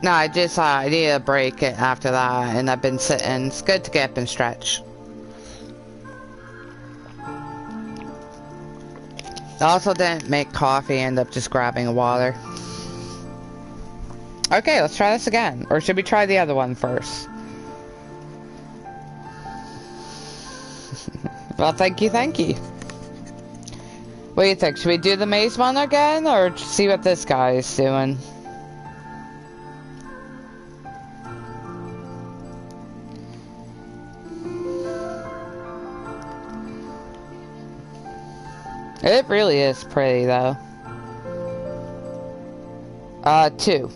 No, I just, I need a break after that, and I've been sitting. It's good to get up and stretch. I also didn't make coffee, end up just grabbing water. Okay, let's try this again. Or should we try the other one first? Well, thank you, thank you. What do you think? Should we do the maze one again, or see what this guy is doing? It really is pretty, though. 2.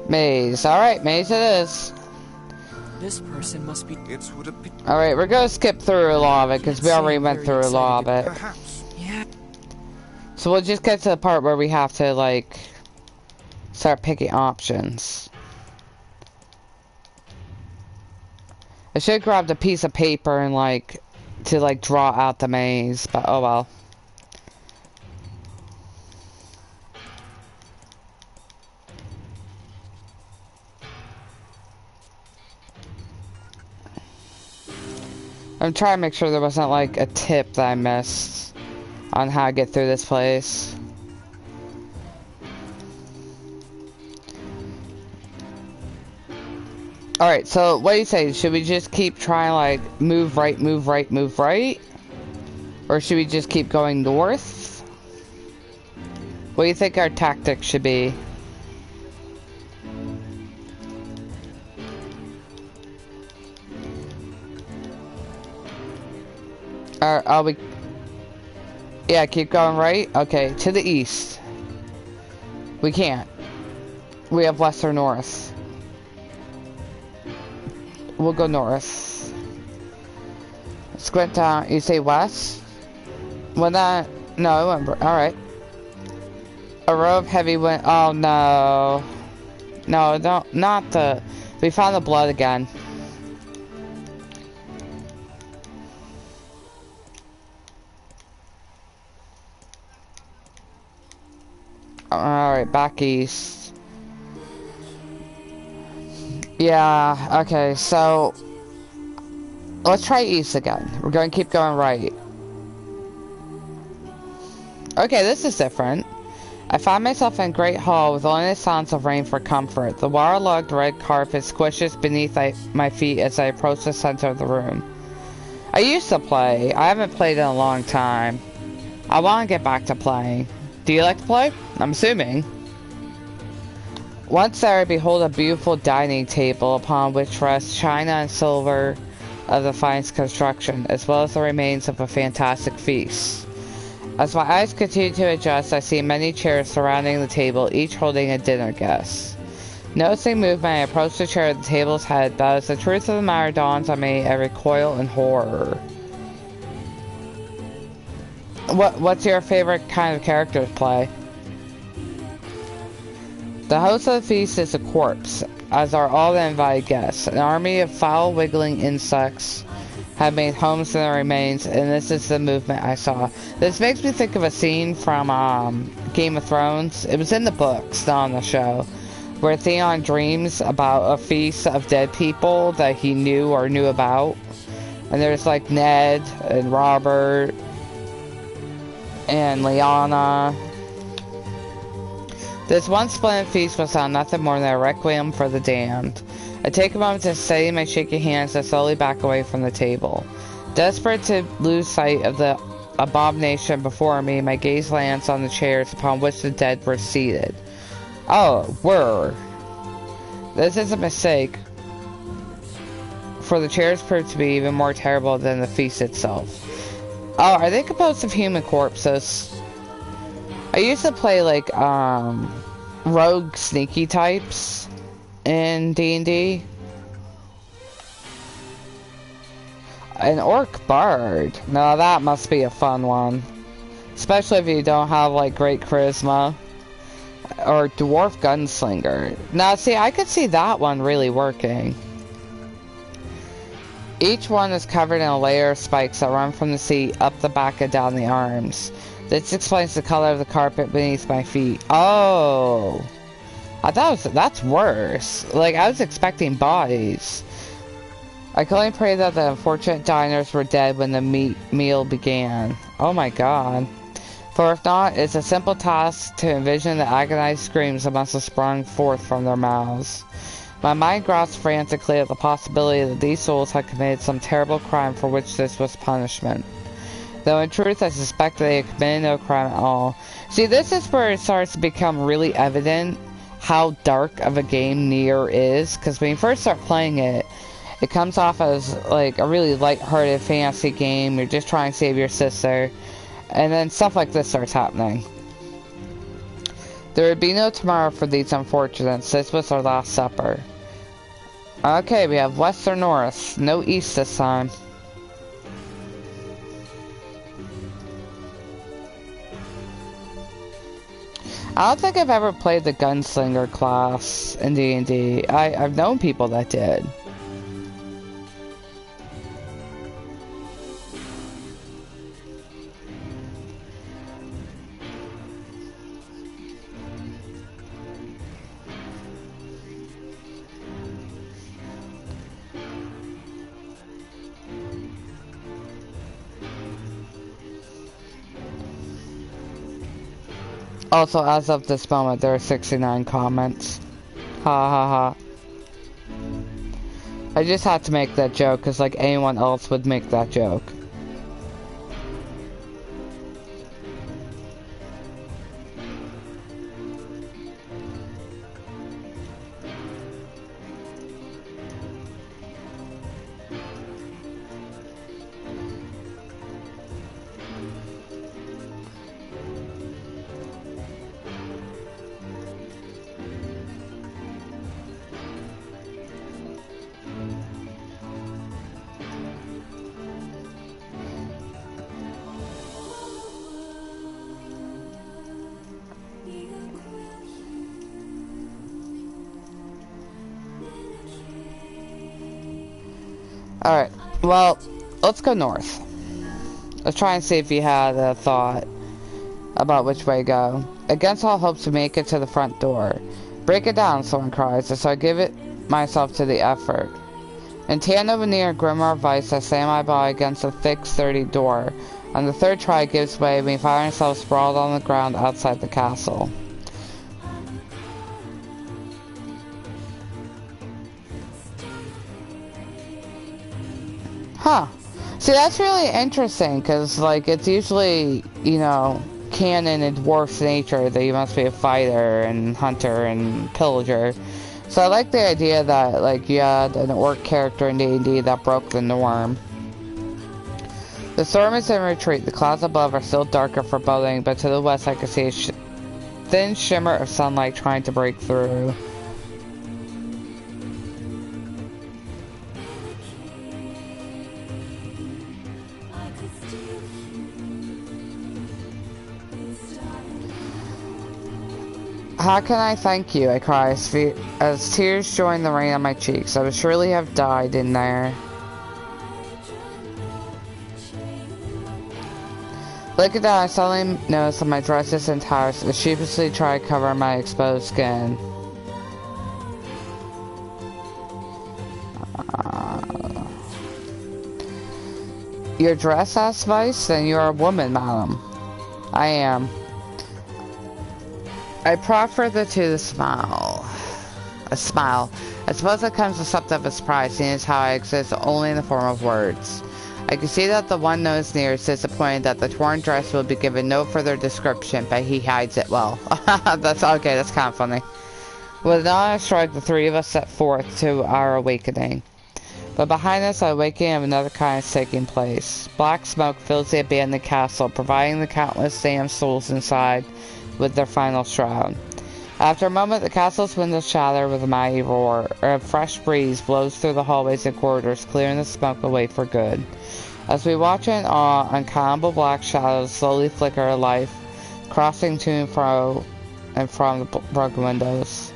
Maze. Alright, maze it is. This person must be... Alright, we're gonna skip through a lot of it, because we already went through a lot of it. Perhaps. Yeah. So we'll just get to the part where we have to, like, start picking options. I should have grabbed a piece of paper and, like, to, like, draw out the maze, but oh well. I'm trying to make sure there wasn't, like, a tip that I missed on how to get through this place. Alright, so what do you say? Should we just keep trying, like, move right, move right, move right? Or should we just keep going north? What do you think our tactic should be? Are we... Yeah, keep going right? Okay, to the east. We can't. We have west or north. We'll go north. Squint down. You say west? Well, that... No, it went... Alright. A row of heavy wind... Oh, no. No, don't... Not the... We found the blood again. Alright, back east. Yeah, okay, so... Let's try east again. We're going to keep going right. Okay, this is different. I find myself in a great hall with only the sounds of rain for comfort. The waterlogged red carpet squishes beneath my feet as I approach the center of the room. I used to play. I haven't played in a long time. I want to get back to playing. Do you like to play? I'm assuming. Once there, I behold a beautiful dining table upon which rests china and silver of the finest construction, as well as the remains of a fantastic feast. As my eyes continue to adjust, I see many chairs surrounding the table, each holding a dinner guest. Noticing movement, I approach the chair at the table's head, but as the truth of the matter dawns on me, I recoil in horror. What's your favorite kind of character to play? The host of the feast is a corpse, as are all the invited guests. An army of foul wiggling insects have made homes in the remains, and this is the movement I saw. This makes me think of a scene from Game of Thrones. It was in the books, not on the show, where Theon dreams about a feast of dead people that he knew or knew about. And there's like Ned and Robert and Lyanna. This one splendid feast was on nothing more than a requiem for the damned. I take a moment to steady my shaky hands and slowly back away from the table. Desperate to lose sight of the abomination before me, my gaze lands on the chairs upon which the dead were seated. Oh, were. This is a mistake, for the chairs proved to be even more terrible than the feast itself. Oh, are they composed of human corpses? I used to play, like, rogue sneaky types in D&D. An orc bard. Now that must be a fun one. Especially if you don't have, like, great charisma. or dwarf gunslinger. Now, see, I could see that one really working. Each one is covered in a layer of spikes that run from the seat up the back and down the arms. This explains the color of the carpet beneath my feet. Oh, I thought that's worse. Like, I was expecting bodies. I can only pray that the unfortunate diners were dead when the meal began. Oh my god. For if not, it's a simple task to envision the agonized screams that must have sprung forth from their mouths. My mind grasped frantically at the possibility that these souls had committed some terrible crime for which this was punishment. Though in truth I suspect they had committed no crime at all. See, this is where it starts to become really evident how dark of a game Nier is, because when you first start playing it, it comes off as like a really light-hearted fantasy game. You're just trying to save your sister. And then stuff like this starts happening. There would be no tomorrow for these unfortunates. This was our last supper. Okay, we have west or north. No east this time. I don't think I've ever played the gunslinger class in D&D. I've known people that did. Also, as of this moment, there are 69 comments. Ha ha ha. I just had to make that joke, because like anyone else would make that joke. Alright, well, let's go north. Let's try and see if you had a thought about which way to go. Against all hopes to make it to the front door. Break it down, someone cries, as I give it myself to the effort. In tandem with Nier Grimoire Vice, I slam my body against a thick, sturdy door. On the third try, it gives way, we find ourselves sprawled on the ground outside the castle. Huh. See, that's really interesting, because, like, it's usually, you know, canon in dwarf's nature that you must be a fighter and hunter and pillager. So I like the idea that, like, you had an orc character in D&D that broke the norm. The storm is in retreat. The clouds above are still darker foreboding, but to the west I can see a thin shimmer of sunlight trying to break through. How can I thank you? I cry as tears join the rain on my cheeks. I would surely have died in there. Looking down, I suddenly noticed that my dress isn't tired, so I sheepishly try to cover my exposed skin. Your dress, asked Vice? Then you are a woman, madam. I am. I proffer the two the smile. A smile. I suppose that comes with something of a surprise, seeing as how I exist only in the form of words. I can see that the one-nosed Nier is disappointed that the torn dress will be given no further description, but he hides it well. That's okay, that's kind of funny. With an honest shrug, the three of us set forth to our awakening. But behind us, the awakening of another kind is taking place. Black smoke fills the abandoned castle, providing the countless damned souls inside with their final shroud. After a moment, the castle's windows shatter with a mighty roar. A fresh breeze blows through the hallways and corridors, clearing the smoke away for good. As we watch in awe, uncountable black shadows slowly flicker to life, crossing to and fro in front of the broken windows.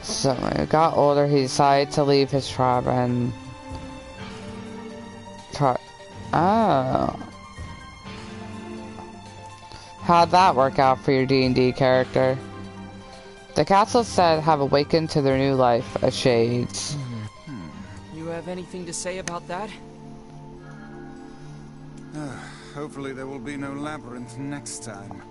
So when he got older, he decided to leave his tribe and try. Oh. How'd that work out for your D&D character? The castle said have awakened to their new life as shades. You have anything to say about that? Hopefully there will be no labyrinth next time.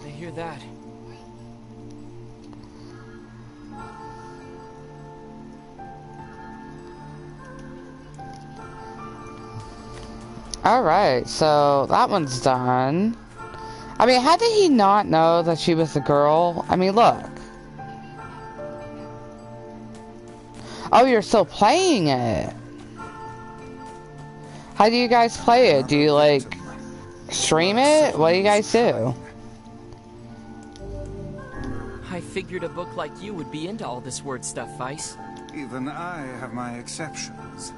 I hear that. Alright, so that one's done. I mean, how did he not know that she was a girl? I mean, look. Oh, you're still playing it. How do you guys play it? Do you, like, stream it? What do you guys do? I figured a book like you would be into all this word stuff, Vice. Even I have my exceptions.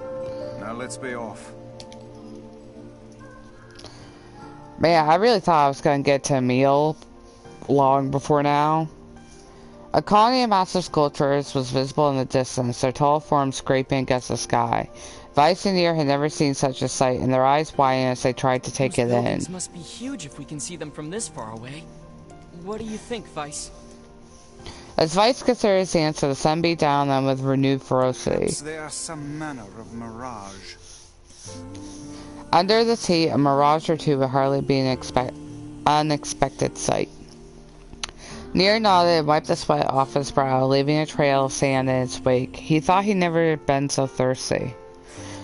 Now let's be off. Man, I really thought I was going to get to a meal long before now. A colony of massive sculptures was visible in the distance, their tall forms scraping against the sky. Vice and Nier had never seen such a sight, and their eyes widened as they tried to take it in. Those must be huge if we can see them from this far away. What do you think, Vice? As Vice considered his answer, the sun beat down on them with renewed ferocity. Perhaps they are some manner of mirage. Under this heat, a mirage or two would hardly be an unexpected sight. Nier nodded and wiped the sweat off his brow, leaving a trail of sand in its wake. He thought he'd never been so thirsty.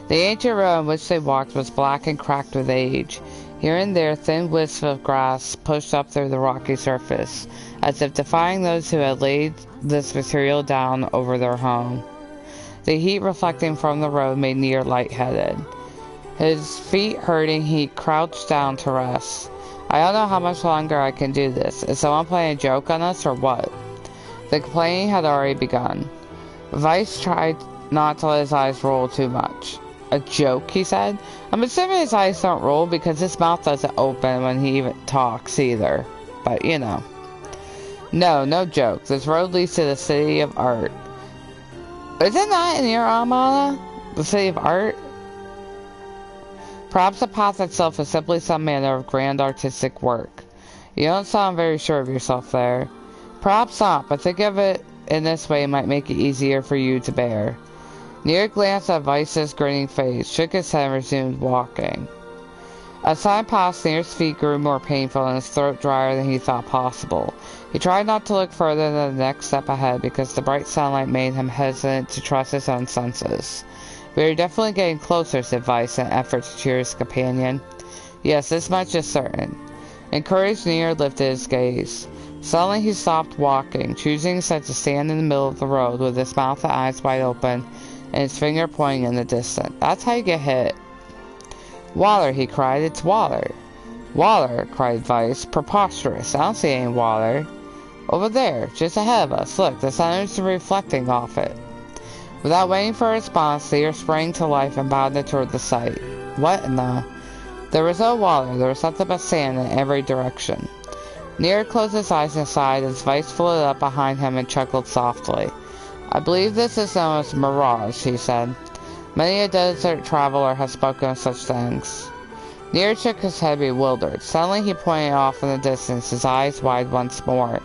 The ancient road on which they walked was black and cracked with age. Here and there, thin wisps of grass pushed up through the rocky surface, as if defying those who had laid this material down over their home. The heat reflecting from the road made Nier lightheaded. His feet hurting, he crouched down to rest. I don't know how much longer I can do this. Is someone playing a joke on us or what? The complaining had already begun. Vice tried not to let his eyes roll too much. A joke, he said? I'm assuming his eyes don't roll because his mouth doesn't open when he even talks either. But, you know. No, no joke. This road leads to the City of Art. Isn't that in your Armada? The City of Art? Perhaps the path itself is simply some manner of grand artistic work. You don't sound very sure of yourself there. Perhaps not, but think of it in this way might make it easier for you to bear. Nier glanced at Vice's grinning face, shook his head and resumed walking. As time passed, Nier's feet grew more painful and his throat drier than he thought possible. He tried not to look further than the next step ahead because the bright sunlight made him hesitant to trust his own senses. We are definitely getting closer, said Vice in an effort to cheer his companion. Yes, this much is certain. Encouraged, Nier lifted his gaze. Suddenly he stopped walking, choosing instead to stand in the middle of the road with his mouth and eyes wide open and his finger pointing in the distance. That's how you get hit. Water, he cried. It's water. Water, cried Vice. Preposterous. I don't see any water. Over there, just ahead of us. Look, the sun is reflecting off it. Without waiting for a response, Nier sprang to life and bounded toward the sight. What in the... There was no water, there was nothing but sand in every direction. Nier closed his eyes and sighed as Vice floated up behind him and chuckled softly. I believe this is known as mirage, he said. Many a desert traveler has spoken of such things. Nier shook his head bewildered. Suddenly he pointed off in the distance, his eyes wide once more.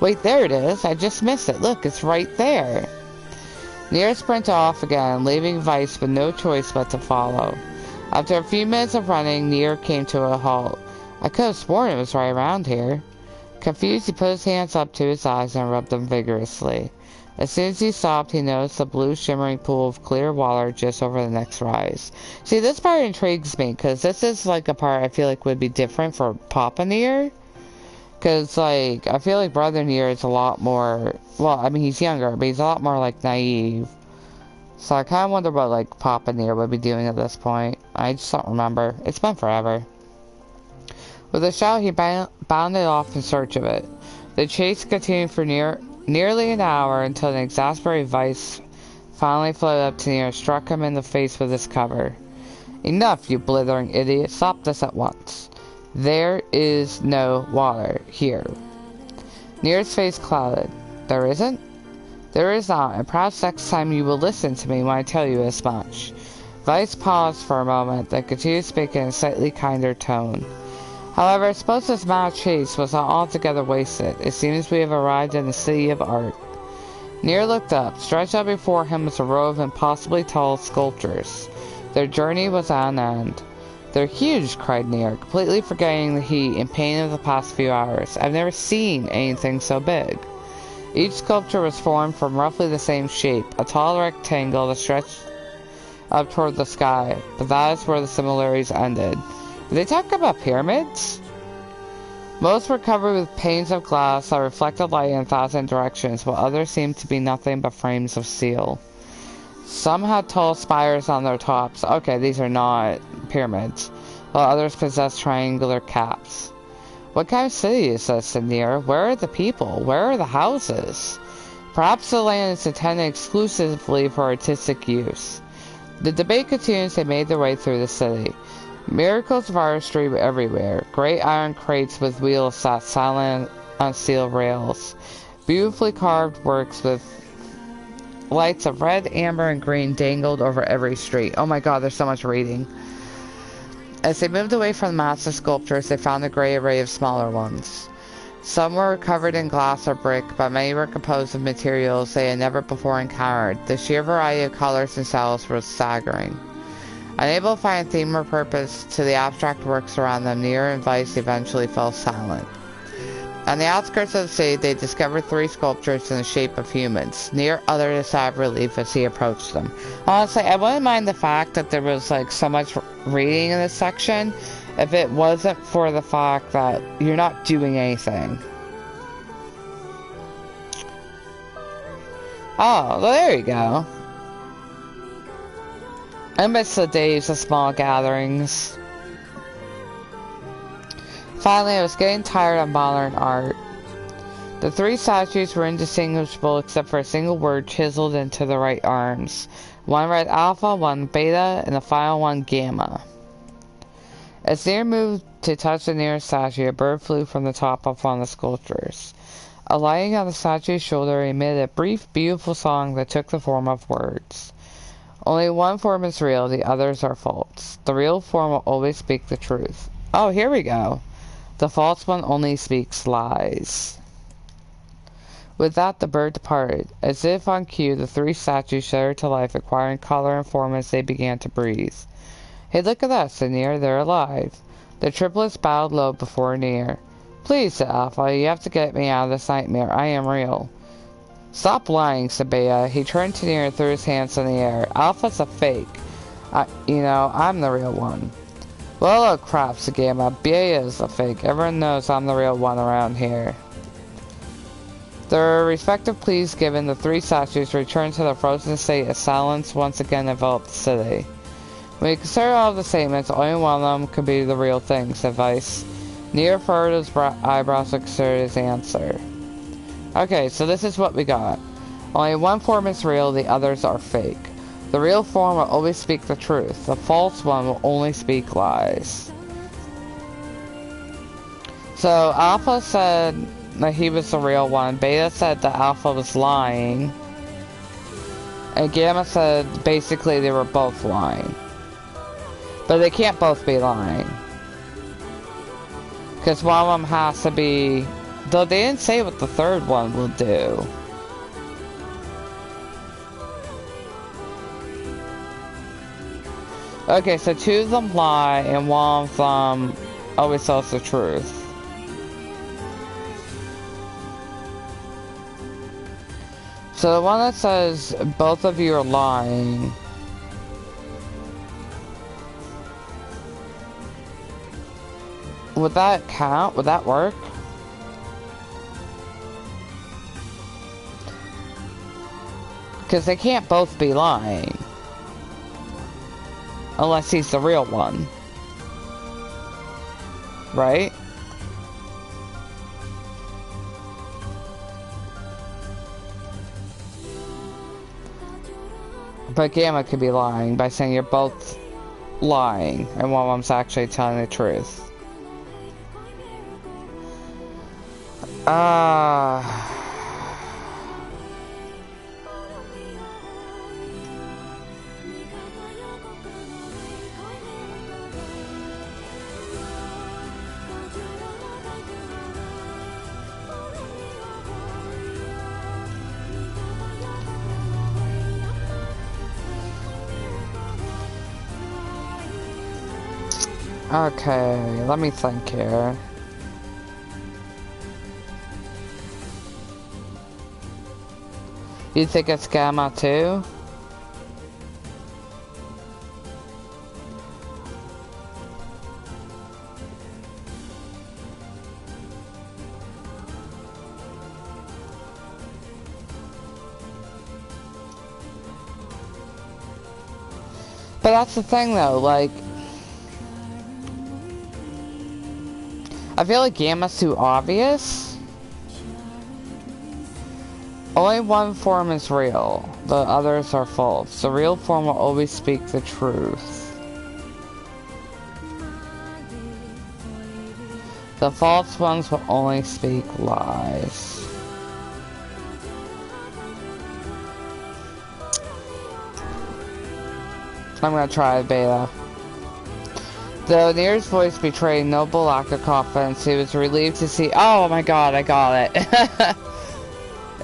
Wait, there it is! I just missed it! Look, it's right there! Nier sprinted off again, leaving Vice with no choice but to follow. After a few minutes of running, Nier came to a halt. I could have sworn it was right around here. Confused, he put his hands up to his eyes and rubbed them vigorously. As soon as he stopped, he noticed a blue shimmering pool of clear water just over the next rise. See, this part intrigues me, because this is like a part I feel like would be different for Papa Nier. Because, like, I feel like Brother Nier is a lot more... Well, I mean, he's younger, but he's a lot more, like, naive. So I kind of wonder what, like, Papa Nier would be doing at this point. I just don't remember. It's been forever. With a shout, he bounded off in search of it. The chase continued for nearly an hour until an exasperated Vice finally floated up to Nier and struck him in the face with his cover. Enough, you blithering idiot. Stop this at once. There is no water here. Nier's face clouded. There isn't? There is not, and perhaps next time you will listen to me when I tell you as much. Vice paused for a moment, then continued speaking in a slightly kinder tone. However, I suppose this mad chase was not altogether wasted. It seems we have arrived in the city of art. Nier looked up. Stretched out before him was a row of impossibly tall sculptures. Their journey was at an end. They're huge, cried Nier, completely forgetting the heat and pain of the past few hours. I've never seen anything so big. Each sculpture was formed from roughly the same shape, a tall rectangle that stretched up toward the sky, but that is where the similarities ended. Are they talking about pyramids? Most were covered with panes of glass that reflected light in 1,000 directions, while others seemed to be nothing but frames of steel. Some had tall spires on their tops. Okay, these are not pyramids, while others possessed triangular caps. What kind of city is this, said Nier? Where are the people? Where are the houses? Perhaps the land is intended exclusively for artistic use. The debate continues. They made their way through the city. Miracles of artistry were everywhere. Great iron crates with wheels sat silent on steel rails. Beautifully carved works with lights of red, amber, and green dangled over every street. Oh my god, there's so much reading. As they moved away from the massive sculptures, they found a gray array of smaller ones. Some were covered in glass or brick, but many were composed of materials they had never before encountered. The sheer variety of colors and styles was staggering. Unable to find a theme or purpose to the abstract works around them, Nier and Vice eventually fell silent. On the outskirts of the city, they discovered 3 sculptures in the shape of humans. Nier uttered a sigh of relief as he approached them. Honestly, I wouldn't mind the fact that there was like so much reading in this section if it wasn't for the fact that you're not doing anything. Oh, well, there you go. I miss the days of small gatherings. Finally, I was getting tired of modern art. The 3 statues were indistinguishable except for a single word chiseled into the right arms. One read Alpha, one Beta, and the final one Gamma. As Nier moved to touch the nearest statue, a bird flew from the top of one of the sculptures. Alighting on the statue's shoulder, he emitted a brief, beautiful song that took the form of words. Only one form is real, the others are false. The real form will always speak the truth. Oh, here we go. The false one only speaks lies. With that, the bird departed. As if on cue, the 3 statues shuddered to life, acquiring color and form as they began to breathe. Hey, look at that, said Nier. They're alive. The triplets bowed low before Nier. Please, said Alpha, you have to get me out of this nightmare. I am real. Stop lying, said Beta. He turned to Nier and threw his hands in the air. Alpha's a fake. I'm the real one. Well, oh crap, said Gamma. Beta's a fake. Everyone knows I'm the real one around here. Their respective pleas given, the 3 statues returned to their frozen state as silence once again enveloped the city. When you consider all of the statements, only one of them could be the real thing, said Vice. Nier furrowed his eyebrows and considered his answer. Okay, so this is what we got. Only one form is real, the others are fake. The real form will always speak the truth. The false one will only speak lies. So, Alpha said that he was the real one. Beta said that Alpha was lying. And Gamma said basically they were both lying. But they can't both be lying. Because one of them has to be... Though they didn't say what the third one will do. Okay, so 2 of them lie, and one of them always tells the truth. So the one that says both of you are lying... Would that count? Would that work? Because they can't both be lying. Unless he's the real one. Right? But Gamma could be lying by saying you're both lying, and one of them's actually telling the truth. Okay, let me think here. You think it's Gamma too? But that's the thing though, like, I feel like Gamma's too obvious. Only one form is real, the others are false. The real form will always speak the truth. The false ones will only speak lies. I'm gonna try beta. Though Nier's voice betrayed noble lack of confidence, he was relieved to see— oh my god, I got it.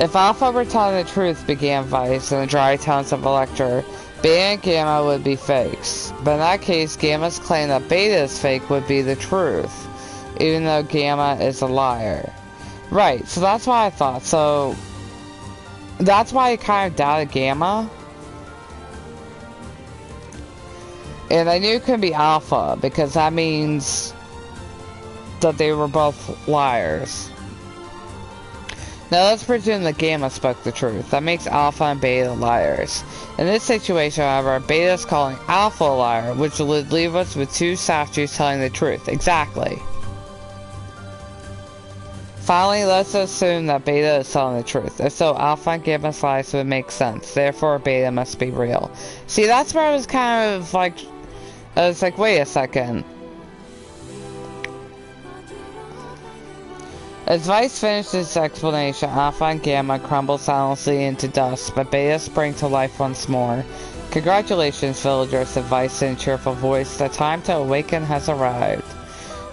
If Alpha were telling the truth, began Vice, in the dry tones of Electra, Beta and Gamma would be fakes. But in that case, Gamma's claim that Beta is fake would be the truth, even though Gamma is a liar. Right, so that's what I thought. So, that's why I kind of doubted Gamma. And I knew it couldn't be Alpha, because that means that they were both liars. Now let's presume that Gamma spoke the truth. That makes Alpha and Beta liars. In this situation, however, Beta is calling Alpha a liar, which would leave us with two statues telling the truth. Exactly. Finally, let's assume that Beta is telling the truth. If so, Alpha and Gamma's lies would make sense. Therefore, Beta must be real. See, that's where I was kind of like... I was like, wait a second. As Vice finished his explanation, Alpha and Gamma crumbled silently into dust, but Beta sprang to life once more. Congratulations, villagers, said Vice in a cheerful voice. The time to awaken has arrived.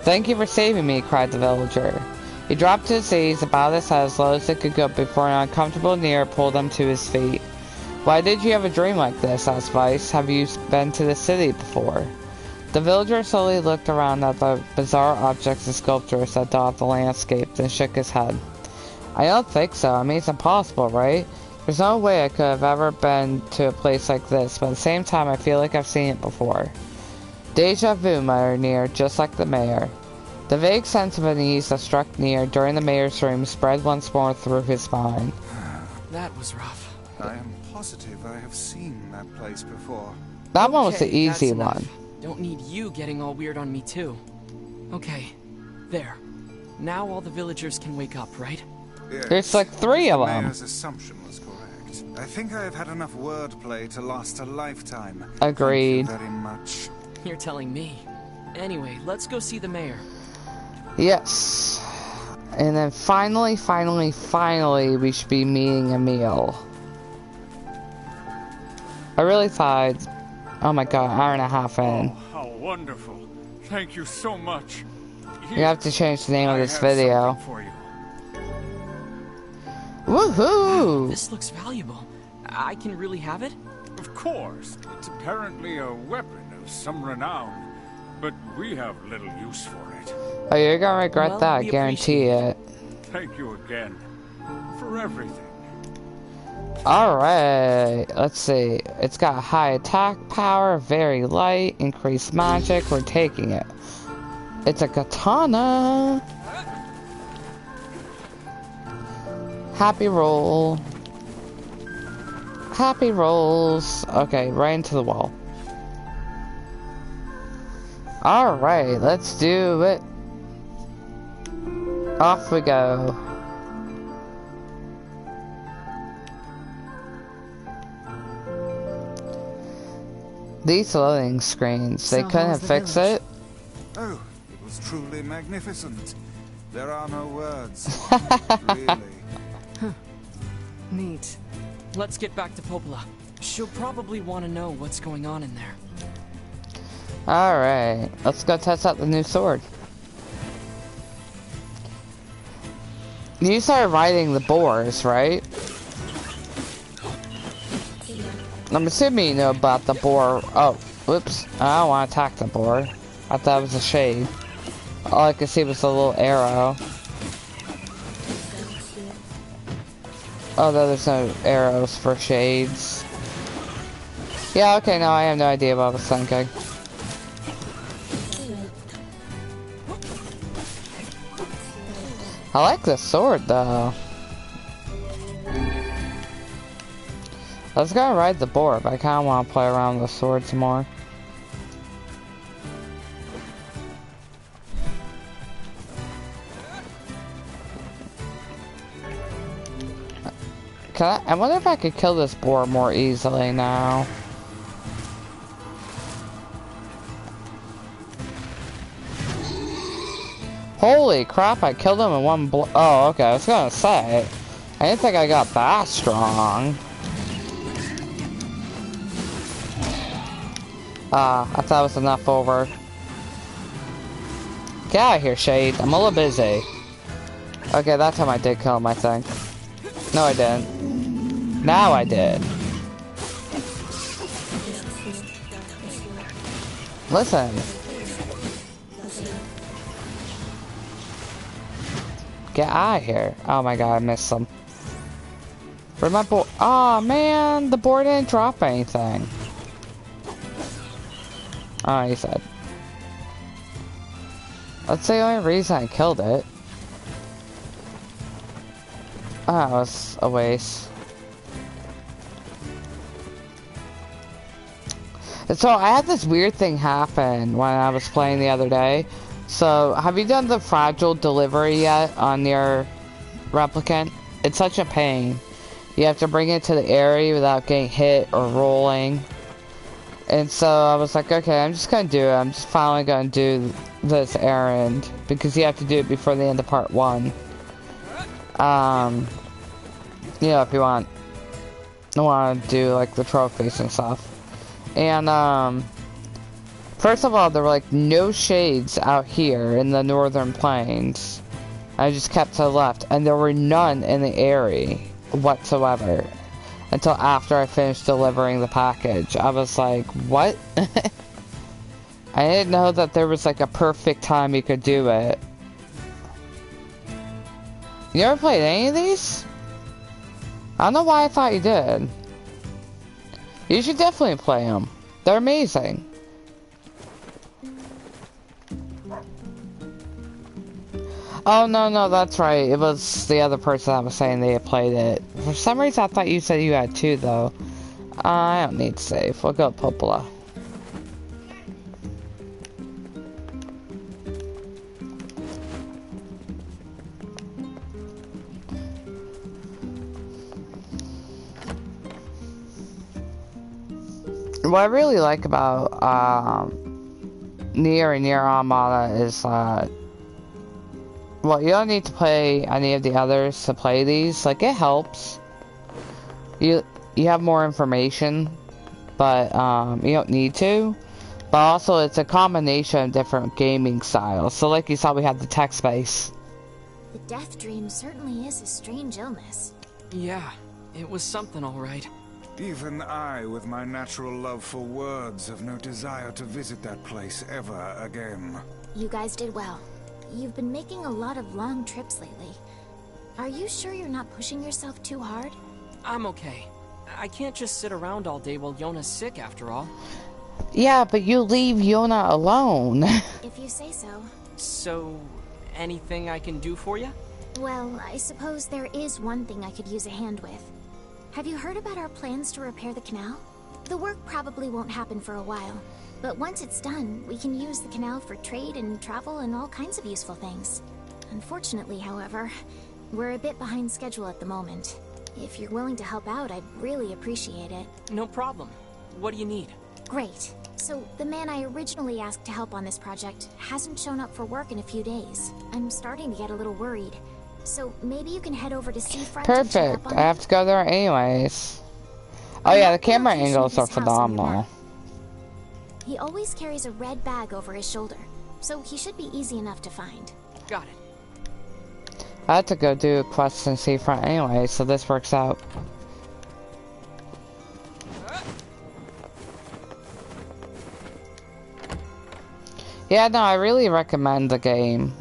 Thank you for saving me, cried the villager. He dropped to his knees, about his head as low as it could go before an uncomfortable Nier pulled him to his feet. Why did you have a dream like this? Asked Vice. Have you been to the city before? The villager slowly looked around at the bizarre objects and sculptures that dot the landscape, then shook his head. I don't think so. I mean, it's impossible, right? There's no way I could have ever been to a place like this, but at the same time, I feel like I've seen it before. Deja vu, muttered Nier, just like the mayor. The vague sense of unease that struck Nier during the mayor's dream spread once more through his mind. That was rough. I am positive I have seen that place before. That one was the Okay, easy that's enough. one. Don't need you getting all weird on me too. Okay, there. Now all the villagers can wake up, right? Yes, There's like 3 of the them. mayor's assumption was correct. I think I have had enough wordplay to last a lifetime. Agreed. Thank you very much. You're telling me. Anyway, let's go see the mayor. Yes. And then finally, we should be meeting Emil. I really thought, oh my god, hour and a half in. Oh, how wonderful. Thank you so much. You have to change the name of this I have video. something for you. Woohoo! This looks valuable. I can really have it? Of course. It's apparently a weapon of some renown. But we have little use for it. Oh, you're gonna regret Well, that, I we guarantee appreciate it. Thank you again. For everything. Alright, let's see. It's got high attack power, very light, increased magic. We're taking it. It's a katana. Happy roll. Happy rolls. Okay, right into the wall. Alright, let's do it. Off we go. These loading screens, they couldn't fix it? Oh, it was truly magnificent. There are no words. Really. Huh. Neat. Let's get back to Popola. She'll probably want to know what's going on in there. Alright, let's go test out the new sword. You started riding the boars, right? I'm assuming you know about the boar. Oh, whoops. I don't want to attack the boar. I thought it was a shade. All I could see was a little arrow. Oh, no, there's no arrows for shades. Yeah, okay, no, I have no idea what I was thinking. I like this sword, though. I was gonna ride the boar, but I kinda wanna play around with the sword some more. I wonder if I could kill this boar more easily now. Holy crap, I killed him in one blow. Oh, okay, I was gonna say. I didn't think I got that strong. I thought it was enough over. Get out of here, Shade. I'm a little busy. Okay, that time I did kill him, I think. No, I didn't. Now I did. Listen. Get out of here. Oh my god, I missed him. Where'd my board? Oh man, the board didn't drop anything. Oh, he said. That's the only reason I killed it. Oh, that was a waste. So I had this weird thing happen when I was playing the other day. So, have you done the fragile delivery yet on your Replicant? It's such a pain. You have to bring it to the area without getting hit or rolling. And so I was like, okay, I'm just gonna do it. I'm just finally gonna do this errand. Because you have to do it before the end of part 1. You know, if you want to do like the trophies and stuff. And first of all, there were like no shades out here in the northern plains. I just kept to the left, and there were none in the area whatsoever until after I finished delivering the package. I was like, what? I didn't know that there was like a perfect time you could do it. You ever played any of these? I don't know why I thought you did. You should definitely play them. They're amazing. Oh, no, that's right. It was the other person that was saying they had played it. For some reason, I thought you said you had 2, though. I don't need to save. We'll go Popola. What I really like about Nier and Nier Automata is well, you don't need to play any of the others to play these. Like, it helps. You have more information, but you don't need to. But also, it's a combination of different gaming styles. So like you saw, we had the text-based. The death dream certainly is a strange illness. Yeah, it was something all right. Even I, with my natural love for words, have no desire to visit that place ever again. You guys did well. You've been making a lot of long trips lately. Are you sure you're not pushing yourself too hard? I'm okay. I can't just sit around all day while Yona's sick, after all. Yeah, but you leave Yona alone. If you say so. So, anything I can do for you? Well, I suppose there is one thing I could use a hand with. Have you heard about our plans to repair the canal? The work probably won't happen for a while, but once it's done, we can use the canal for trade and travel and all kinds of useful things. Unfortunately, however, we're a bit behind schedule at the moment. If you're willing to help out, I'd really appreciate it. No problem. What do you need? Great. So, the man I originally asked to help on this project hasn't shown up for work in a few days. I'm starting to get a little worried. So, maybe you can head over to Seafront and check up Perfect. on I have to go there anyways. Oh yeah, the camera angles are phenomenal. He always carries a red bag over his shoulder, so he should be easy enough to find. Got it. I had to go do a quest in Seafront anyway, so this works out. Yeah, no, I really recommend the game.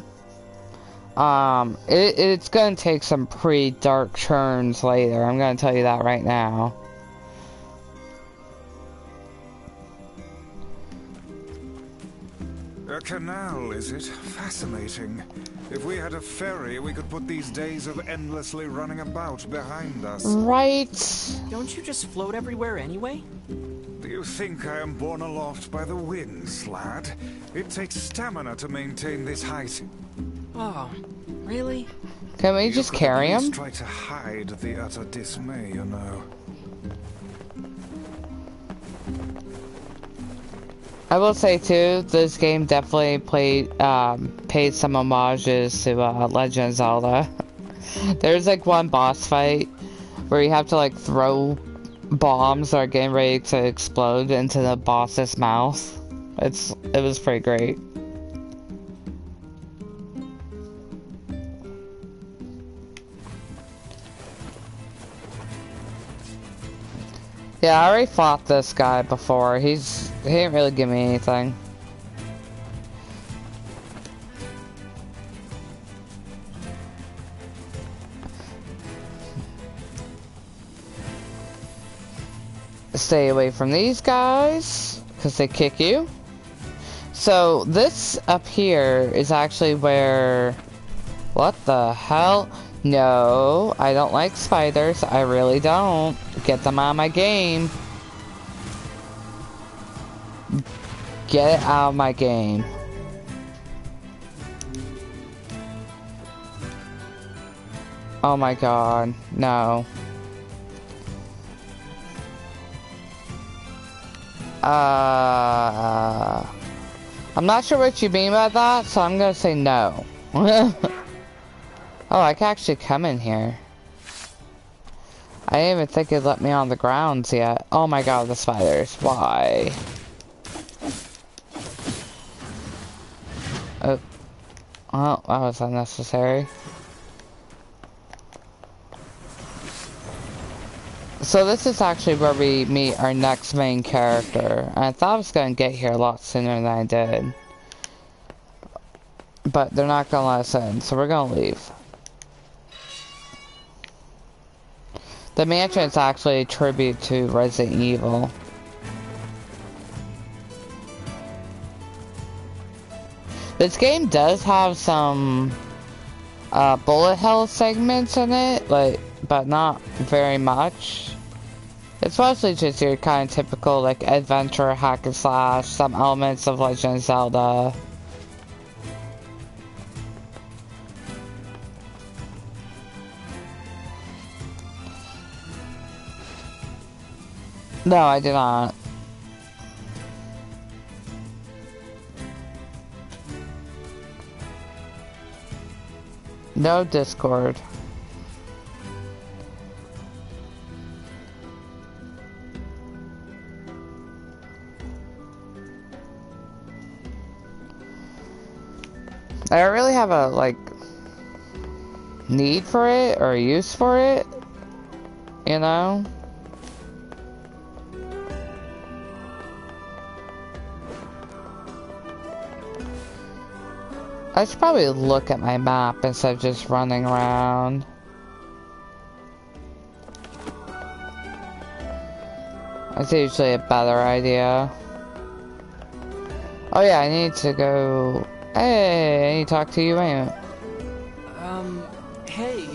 It's gonna take some pretty dark turns later. I'm gonna tell you that right now. A canal, is it? Fascinating. If we had a ferry, we could put these days of endlessly running about behind us. Right. Don't you just float everywhere anyway? Do you think I am borne aloft by the winds, lad? It takes stamina to maintain this height. Oh, really? Can we just carry him? Try to hide the utter dismay, you know. I will say too, this game definitely paid some homages to Legend of Zelda. There's like one boss fight where you have to like throw bombs that are getting ready to explode into the boss's mouth. It was pretty great. Yeah, I already fought this guy before. He didn't really give me anything. Stay away from these guys, because they kick you. So, this up here is actually where... What the hell? No, I don't like spiders. I really don't. Get them out of my game. Get it out of my game. Oh my god, no. I'm not sure what you mean by that, so I'm gonna say no. Oh, I can actually come in here. I didn't even think it let me on the grounds yet. Oh my god, the spiders. Why? Oh. Oh, that was unnecessary. So this is actually where we meet our next main character. I thought I was going to get here a lot sooner than I did. But they're not going to let us in, so we're going to leave. The mansion is actually a tribute to Resident Evil. This game does have some bullet hell segments in it, but not very much. It's mostly just your kind of typical like adventure hack and slash, some elements of Legend of Zelda. No, I did not. No Discord. I don't really have a, like, need for it or use for it, you know? I should probably look at my map instead of just running around. That's usually a better idea. Oh yeah, I need to go... Hey, I need to talk to you, anyway. Hey,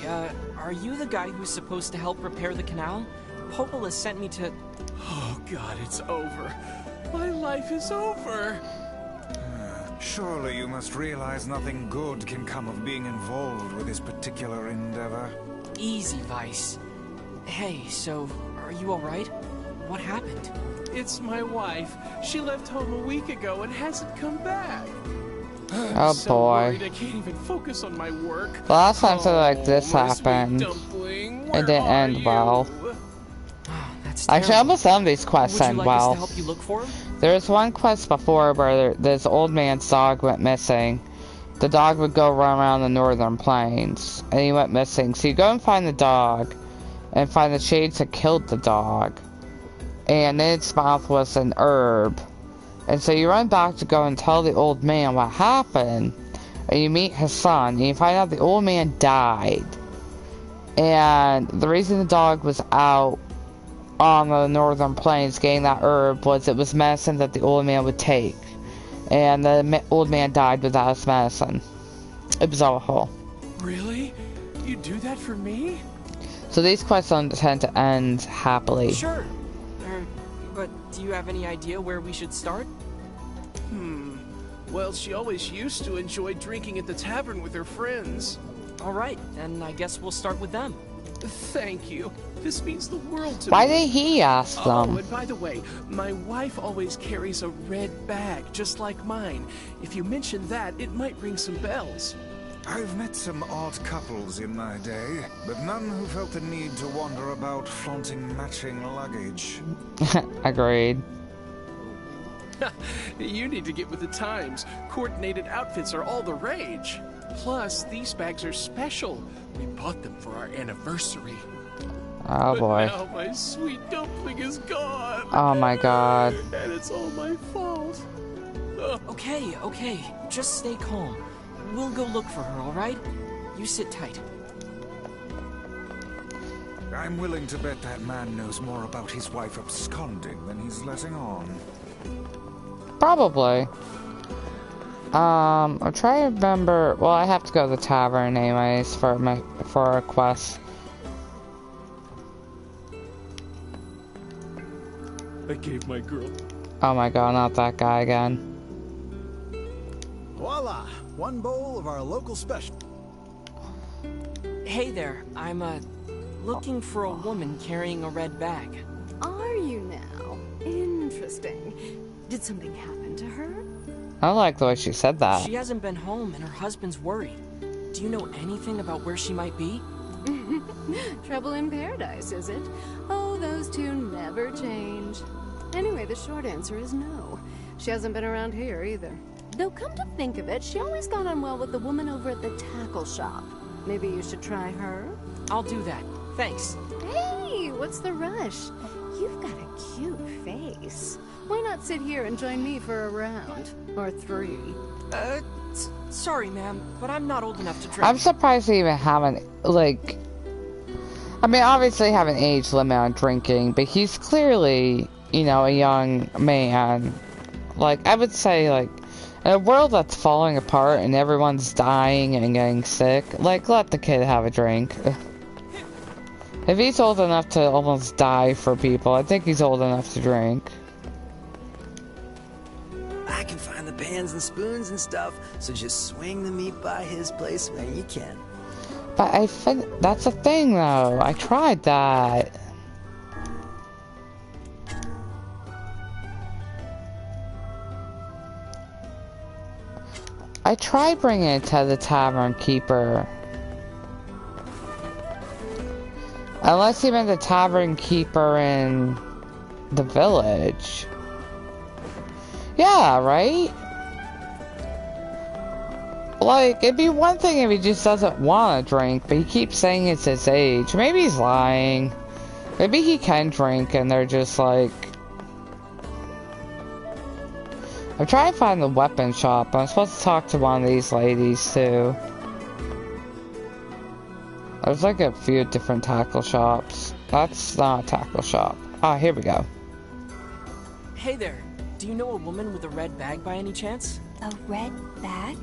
are you the guy who's supposed to help repair the canal? Popola sent me to... Oh god, it's over. My life is over. Surely you must realize nothing good can come of being involved with this particular endeavor. Easy, Vice. Hey, so, are you alright? What happened? It's my wife. She left home a week ago and hasn't come back. Oh So boy. worried I can't even focus on my work. The last time something like this my sweet happened, dumpling, it where didn't are end you? well. Oh, that's Actually, terrible. almost some of these quests Would you end like well. us to help you look for him? There was one quest before where this old man's dog went missing. The dog would go run around the northern plains, and he went missing. So you go and find the dog, and find the shades that killed the dog. And in its mouth was an herb. And so you run back to go and tell the old man what happened. And you meet his son, and you find out the old man died. And the reason the dog was out on the northern plains getting that herb was it was medicine that the old man would take. And the old man died without his medicine. It was awful. Really? You do that for me? So these quests don't tend to end happily. Sure. But do you have any idea where we should start? Well, she always used to enjoy drinking at the tavern with her friends. All right, and I guess we'll start with them. Thank you. This means the world to Why me. did he ask Oh, them? and by the way, my wife always carries a red bag, just like mine. If you mention that, it might ring some bells. I've met some odd couples in my day, but none who felt the need to wander about flaunting matching luggage. Agreed. You need to get with the times. Coordinated outfits are all the rage. Plus, these bags are special. We bought them for our anniversary. Oh boy. But now my sweet dumpling is gone. Oh my god. And it's all my fault. Okay. Just stay calm. We'll go look for her, all right? You sit tight. I'm willing to bet that man knows more about his wife absconding than he's letting on. Probably. I'm trying to remember. Well, I have to go to the tavern anyways for a quest. I gave my girl. Oh my god, not that guy again. Voila! One bowl of our local special. Hey there, I'm looking for a woman carrying a red bag. Are you now? Interesting. Did something happen to her? I like the way she said that. She hasn't been home and her husband's worried. Do you know anything about where she might be? Trouble in paradise, is it? Oh, those two never change. Anyway, the short answer is no. She hasn't been around here either. Though come to think of it, she always got on well with the woman over at the tackle shop. Maybe you should try her? I'll do that. Thanks. Hey, what's the rush? You've got a cute face. Why not sit here and join me for a round? Or 3? Sorry, ma'am, but I'm not old enough to drink. I'm surprised they even haven't, like... I mean, obviously have an age limit on drinking, but he's clearly, you know, a young man. Like, I would say, like, in a world that's falling apart and everyone's dying and getting sick, like, let the kid have a drink. If he's old enough to almost die for people, I think he's old enough to drink. I can find the pans and spoons and stuff, so just swing the meat by his place when you can. But I think that's a thing, though. I tried that. I tried bringing it to the tavern keeper. Unless he meant the tavern keeper in the village. Yeah, right? Like, it'd be one thing if he just doesn't want to drink, but he keeps saying it's his age. Maybe he's lying. Maybe he can drink and they're just like... I'm trying to find the weapon shop. I'm supposed to talk to one of these ladies too. There's like a few different tackle shops. That's not a tackle shop. Ah, here we go. Hey there, do you know a woman with a red bag by any chance? A red bag?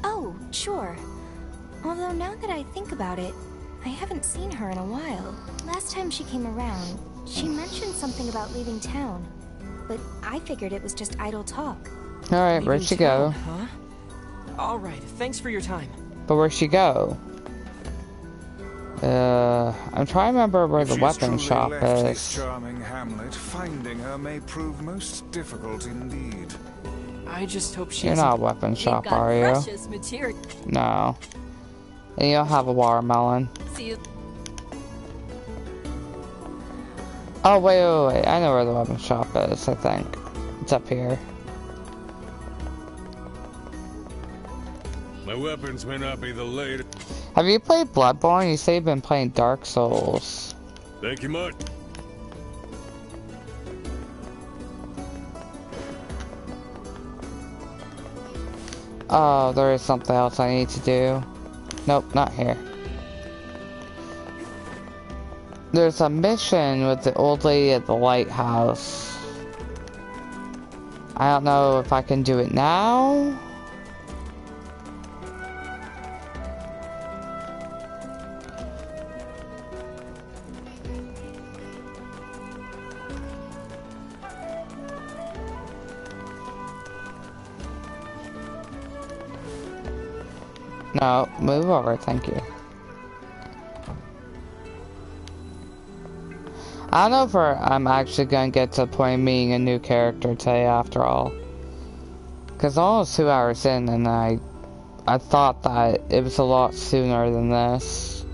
Oh, sure. Although now that I think about it, I haven't seen her in a while. Last time she came around, she mentioned something about leaving town. But I figured it was just idle talk. Alright, where'd she go? Huh? Alright, thanks for your time. But where'd she go? I'm trying to remember where the weapon shop left this is. charming hamlet, finding her may prove most difficult indeed. I just hope she You're not a weapon shop, are you? Material. No. And you don't have a watermelon. See you. Oh, wait. I know where the weapon shop is, I think. It's up here. My weapons may not be the latest. Have you played Bloodborne? You say you've been playing Dark Souls. Thank you much. Oh, there is something else I need to do. Nope, not here. There's a mission with the old lady at the lighthouse. I don't know if I can do it now. No, move over, thank you. I don't know if I'm actually gonna get to the point of meeting a new character today after all. Cause almost 2 hours in and I thought that it was a lot sooner than this.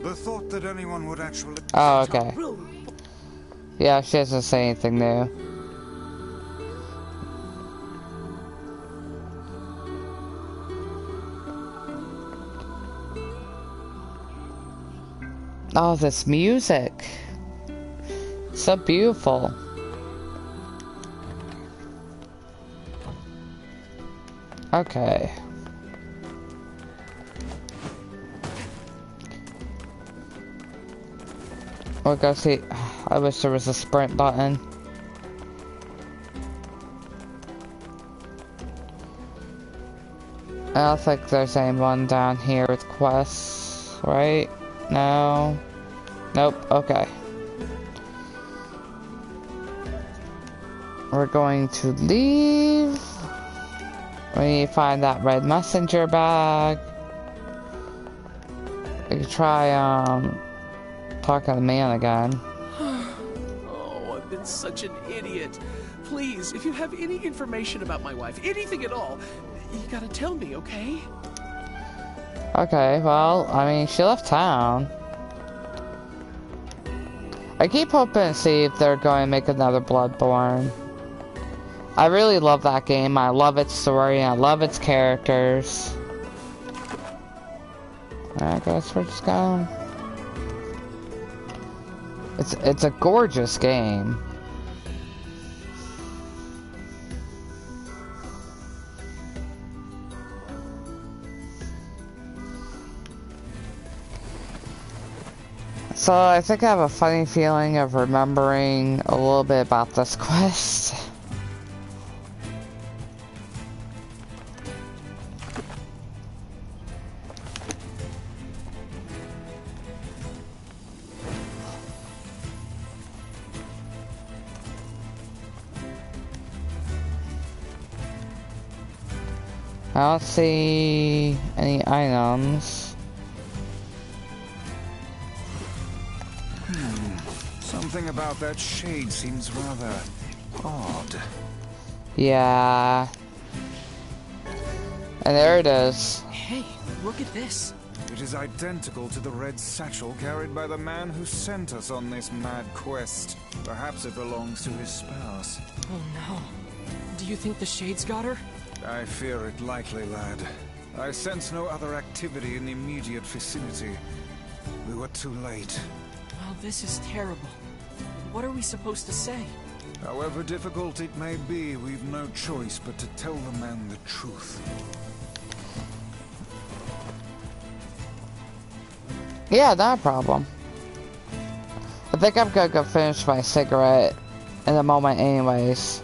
The thought that anyone would actually... Oh, okay. Yeah, she doesn't say anything new. Oh, this music. So beautiful. Okay. We'll go see. I wish there was a sprint button. I don't think there's anyone down here with quests, right? No. Nope, okay. We're going to leave. We need to find that red messenger bag. We could try, talking to the man again. Oh, I've been such an idiot. Please, if you have any information about my wife, anything at all, you gotta tell me, okay? Okay, well, I mean, she left town. I keep hoping to see if they're going to make another Bloodborne. I really love that game. I love its story and I love its characters. I guess we're just going. It's a gorgeous game. So I think I have a funny feeling of remembering a little bit about this quest. I don't see any items. Something about that shade seems rather odd. Yeah. And there it is. Hey, look at this. It is identical to the red satchel carried by the man who sent us on this mad quest. Perhaps it belongs to his spouse. Oh no. Do you think the shades got her? I fear it likely, lad. I sense no other activity in the immediate vicinity. We were too late. Well, this is terrible. What are we supposed to say? However difficult it may be, we've no choice but to tell the man the truth. Yeah, not a problem. I think I'm gonna go finish my cigarette in a moment anyways.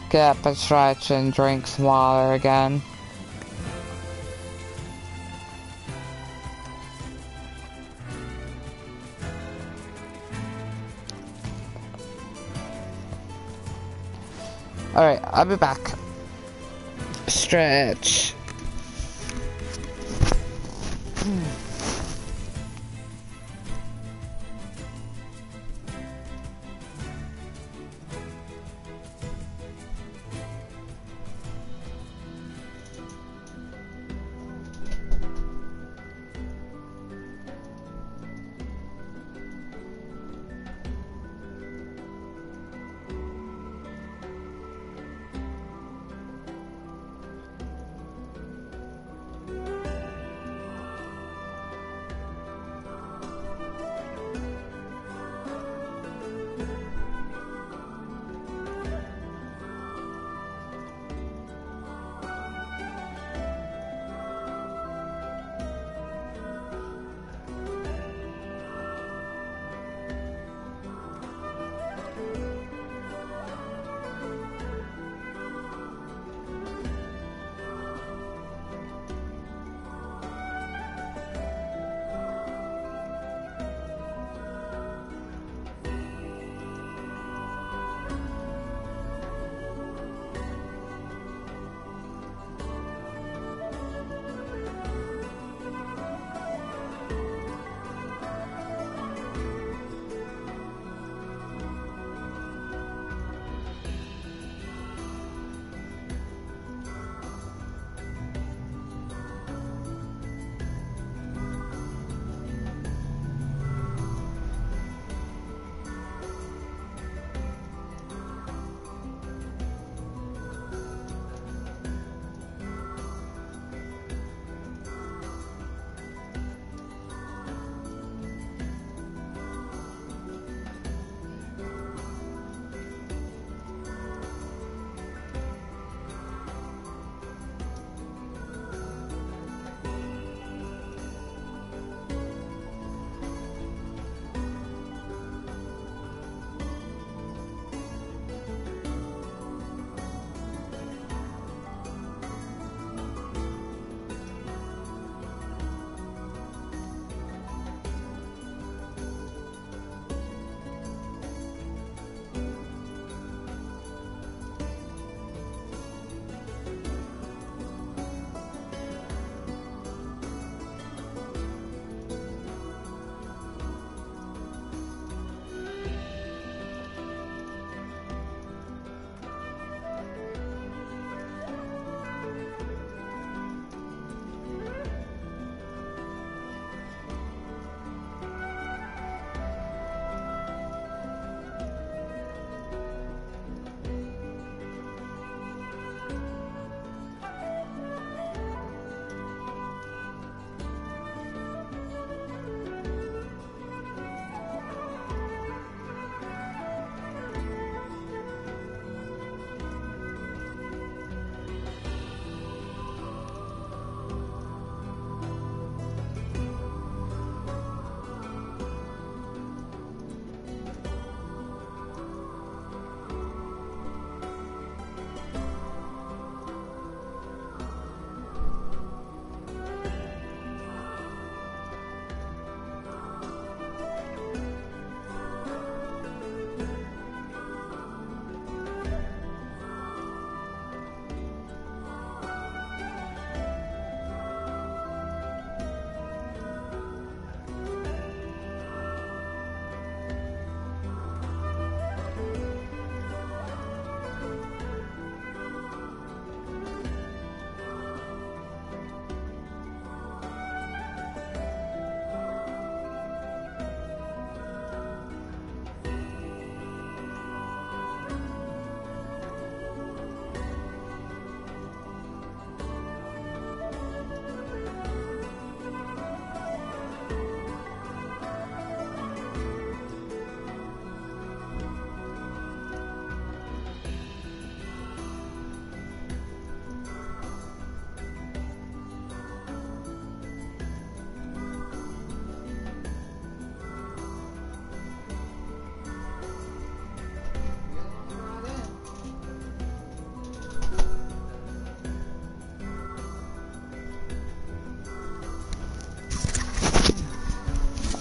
Get up and stretch and drink some water again. Alright, I'll be back. Stretch.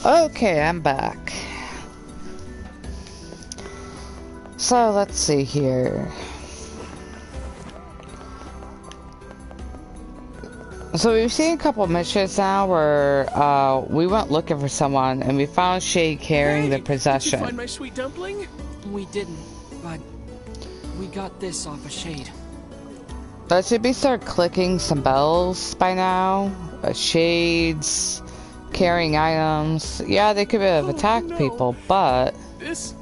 Okay, I'm back. So let's see here. So we've seen a couple missions now where we went looking for someone and we found Shade carrying the possession. Did you find my sweet dumpling? We didn't, but we got this off a Shade. But should we start clicking some bells by now? Shades, carrying items. Yeah, they could have attacked people, but This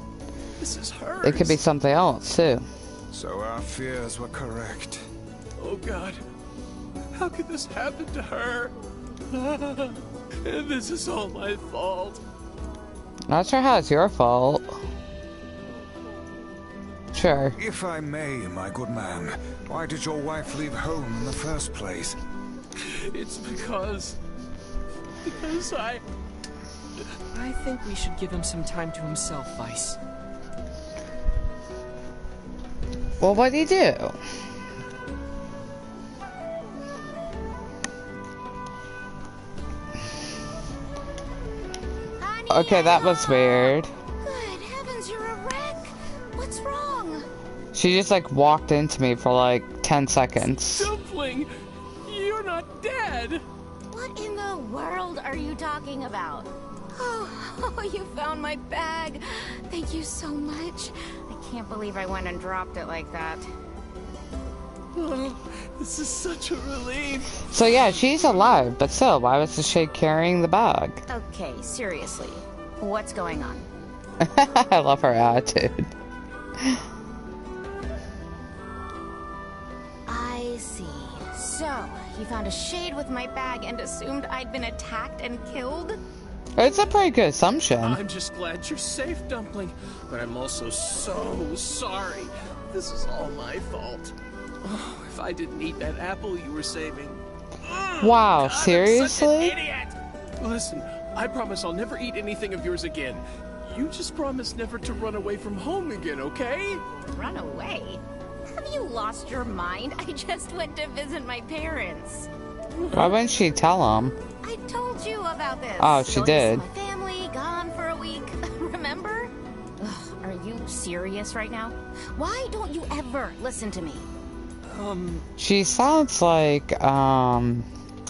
is hers. it could be something else too. So our fears were correct. Oh God, how could this happen to her? This is all my fault. Not sure how it's your fault. Sure. If I may, my good man, why did your wife leave home in the first place? It's because I think we should give him some time to himself, Vice. Well, what'd he do? Okay, that was weird. Good heavens, you're a wreck. What's wrong? She just like walked into me for like 10 seconds. Dumpling, you're not dead. What in the world are you talking about? Oh, you found my bag. Thank you so much. I can't believe I went and dropped it like that. Oh, this is such a relief. So yeah, she's alive, but still, why was the Shade carrying the bag? Okay, seriously. What's going on? I love her attitude. I see. So, you found a Shade with my bag and assumed I'd been attacked and killed? It's a pretty good assumption. I'm just glad you're safe, Dumpling. But I'm also so sorry. This is all my fault. Oh, if I didn't eat that apple you were saving. Wow, God, seriously? I'm such an idiot. Listen, I promise I'll never eat anything of yours again. You just promise never to run away from home again, okay? Run away? Have you lost your mind? I just went to visit my parents. Why wouldn't she tell him? I told you about this. Oh, she Going did. to see my family, gone for a week. Remember? Ugh, are you serious right now? Why don't you ever listen to me? She sounds like,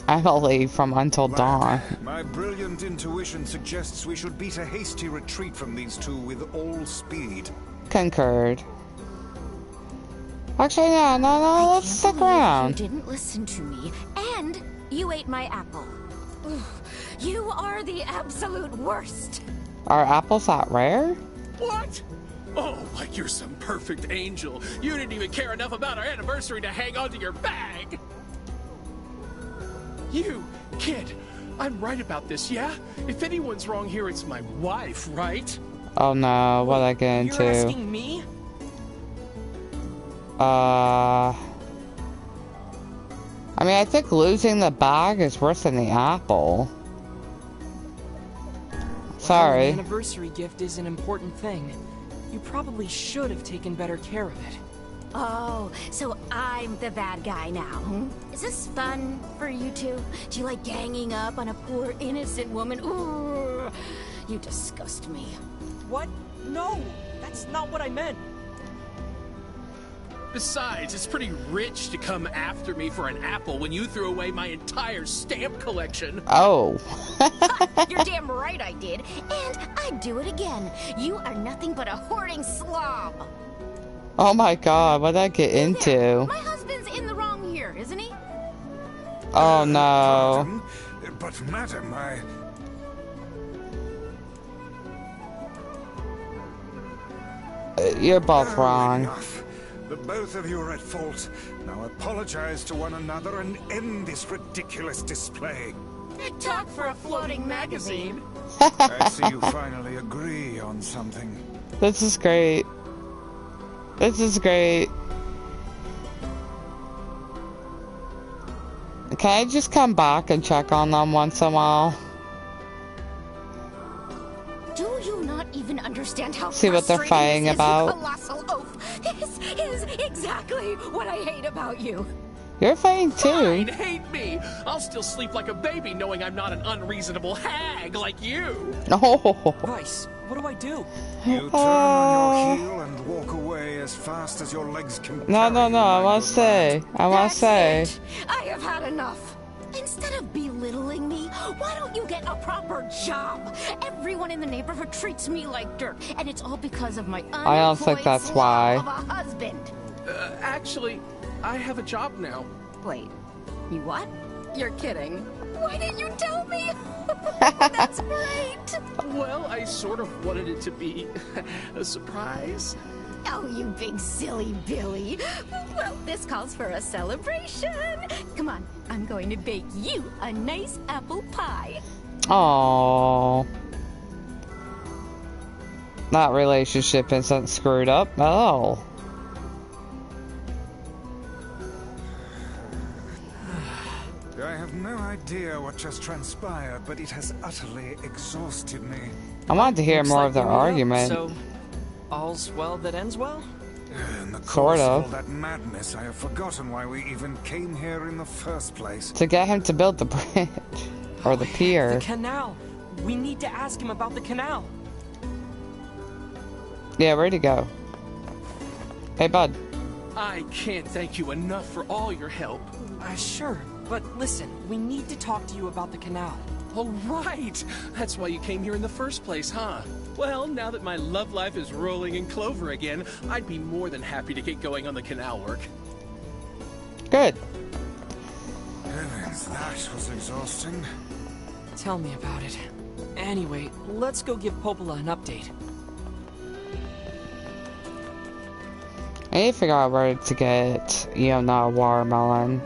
Emily from Until Dawn. My brilliant intuition suggests we should beat a hasty retreat from these two with all speed. Concurred. Actually, no, let's stick around. You didn't listen to me, and you ate my apple. Ugh, you are the absolute worst. Are apples that rare? What? Oh, like you're some perfect angel. You didn't even care enough about our anniversary to hang on to your bag. You, kid, I'm right about this, yeah? If anyone's wrong here, it's my wife, right? Oh no, what did I get into? You're asking me? I mean, I think losing the bag is worse than the apple. Sorry. An anniversary gift is an important thing. You probably should have taken better care of it. Oh, so I'm the bad guy now, hmm? Is this fun for you two? Do you like ganging up on a poor innocent woman? Ooh, you disgust me. What? No, that's not what I meant. Besides, it's pretty rich to come after me for an apple when you threw away my entire stamp collection. Oh. You're damn right I did. And I'd do it again. You are nothing but a hoarding slob. Oh my god, what did I get into? My husband's in the wrong here, isn't he? Oh no. Pardon, but madam, You're both wrong. Enough. The both of you are at fault. Now apologize to one another and end this ridiculous display. Talk for a floating magazine. I see you finally agree on something. This is great. This is great. Can I just come back and check on them once in a while? Do you not even understand how See what they're fighting about? Colossal oaf. This is exactly what I hate about you. You're fighting too. Fine, hate me. I'll still sleep like a baby knowing I'm not an unreasonable hag like you. Oh. Vice, what do I do? You turn on your heel and walk away as fast as your legs can No, carry you, I my want good to say. lad. I want to say. I have had enough. Instead of belittling me, why don't you get a proper job? Everyone in the neighborhood treats me like dirt, and it's all because of my I don't think unemployed that's slob why. of a husband. Actually, I have a job now. Wait, you what? You're kidding. Why didn't you tell me? That's great. Well, I sort of wanted it to be a surprise. Oh, you big silly Billy. Well, this calls for a celebration. Come on, I'm going to bake you a nice apple pie. Aww. That relationship isn't screwed up at all. I have no idea what just transpired, but it has utterly exhausted me. I wanted to hear Looks more like of their we meet up, argument. So, all's well that ends well? In the Sort course of of. all that madness, I have forgotten why we even came here in the first place. To get him to build the bridge. Or the pier. The canal. We need to ask him about the canal. Yeah, where'd he go? Hey, bud. I can't thank you enough for all your help. Sure, but listen, we need to talk to you about the canal. Oh, right! That's why you came here in the first place, huh? Well, now that my love life is rolling in clover again, I'd be more than happy to get going on the canal work. Good. Heavens, that was exhausting. Tell me about it. Anyway, let's go give Popola an update. I need to figure out where to get, not a watermelon.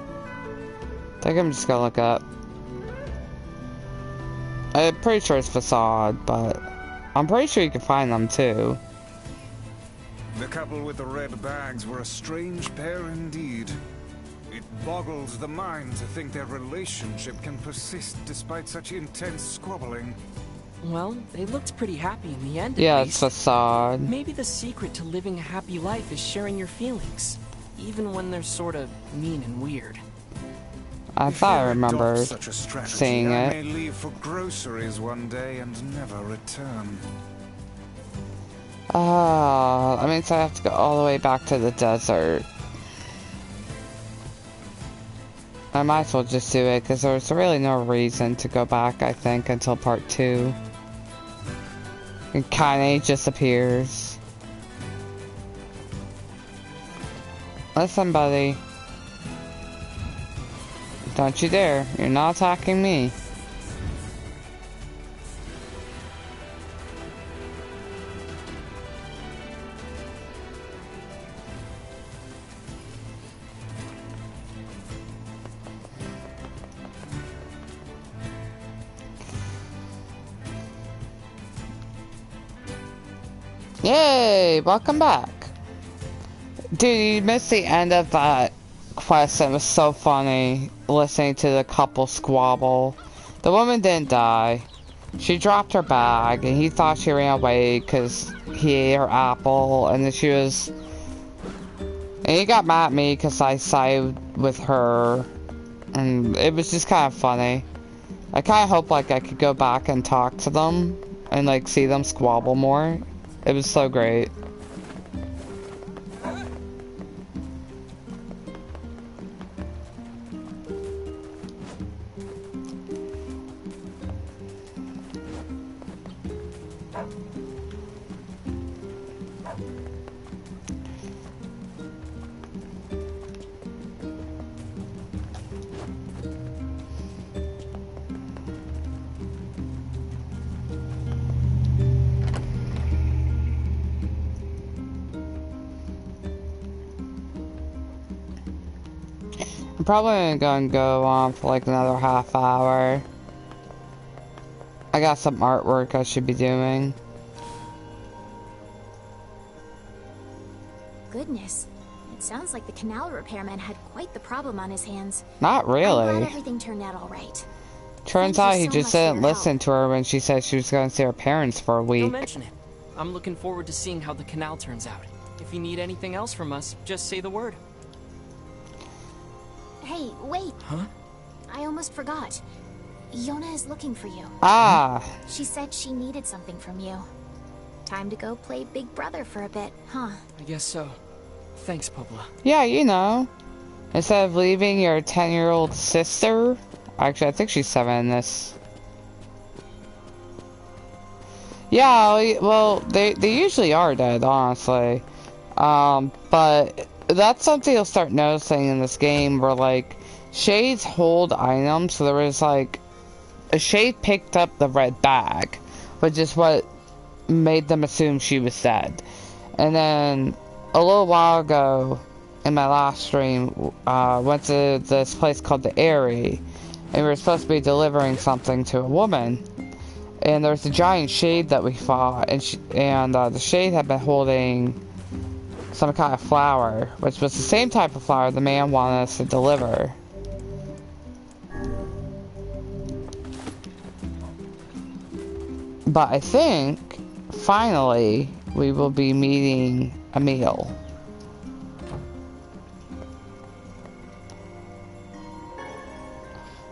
I think I'm just gonna look up. I'm pretty sure it's Facade, but I'm pretty sure you can find them too. The couple with the red bags were a strange pair indeed. It boggles the mind to think their relationship can persist despite such intense squabbling. Well, they looked pretty happy in the end. Yeah, it's Facade. Maybe the secret to living a happy life is sharing your feelings, even when they're sort of mean and weird. I thought I remembered Such a strategy, seeing I it. may leave for groceries one day and never return. I mean, so I have to go all the way back to the desert. I might as well just do it, because there's really no reason to go back, I think, until part 2. It kinda just appears. Listen, buddy. Don't you dare. You're not attacking me. Yay! Welcome back. Dude, you missed the end of that quest. It was so funny listening to the couple squabble. The woman didn't die. She dropped her bag and he thought she ran away because he ate her apple, and then she was... And he got mad at me because I sided with her. And it was just kind of funny. I kind of hope like I could go back and talk to them and like see them squabble more. It was so great. I'm probably gonna go on for like another half hour. I got some artwork I should be doing. Goodness. It sounds like the canal repairman had quite the problem on his hands. Not I'm really. glad everything turned out all right. Turns Thank you out he so just much for didn't your listen to her when she said she was going to see her parents for a Don't week. mention it. I'm looking forward to seeing how the canal turns out. If you need anything else from us, just say the word. Hey, wait. Huh? I almost forgot. Yona is looking for you. Ah. She said she needed something from you. Time to go play Big Brother for a bit, huh? I guess so. Thanks, Popola. Yeah, you know. Instead of leaving your 10-year-old sister Actually, I think she's 7 in this. Yeah, well, they usually are dead, honestly. But that's something you'll start noticing in this game where, like, Shades hold items. So there was, like, a Shade picked up the red bag, which is what made them assume she was dead. And then a little while ago in my last stream, went to this place called the Airy, and we were supposed to be delivering something to a woman. And there's a giant shade that we fought, and the shade had been holding some kind of flower, which was the same type of flower the man wanted us to deliver. But I think, finally, we will be meeting Emil.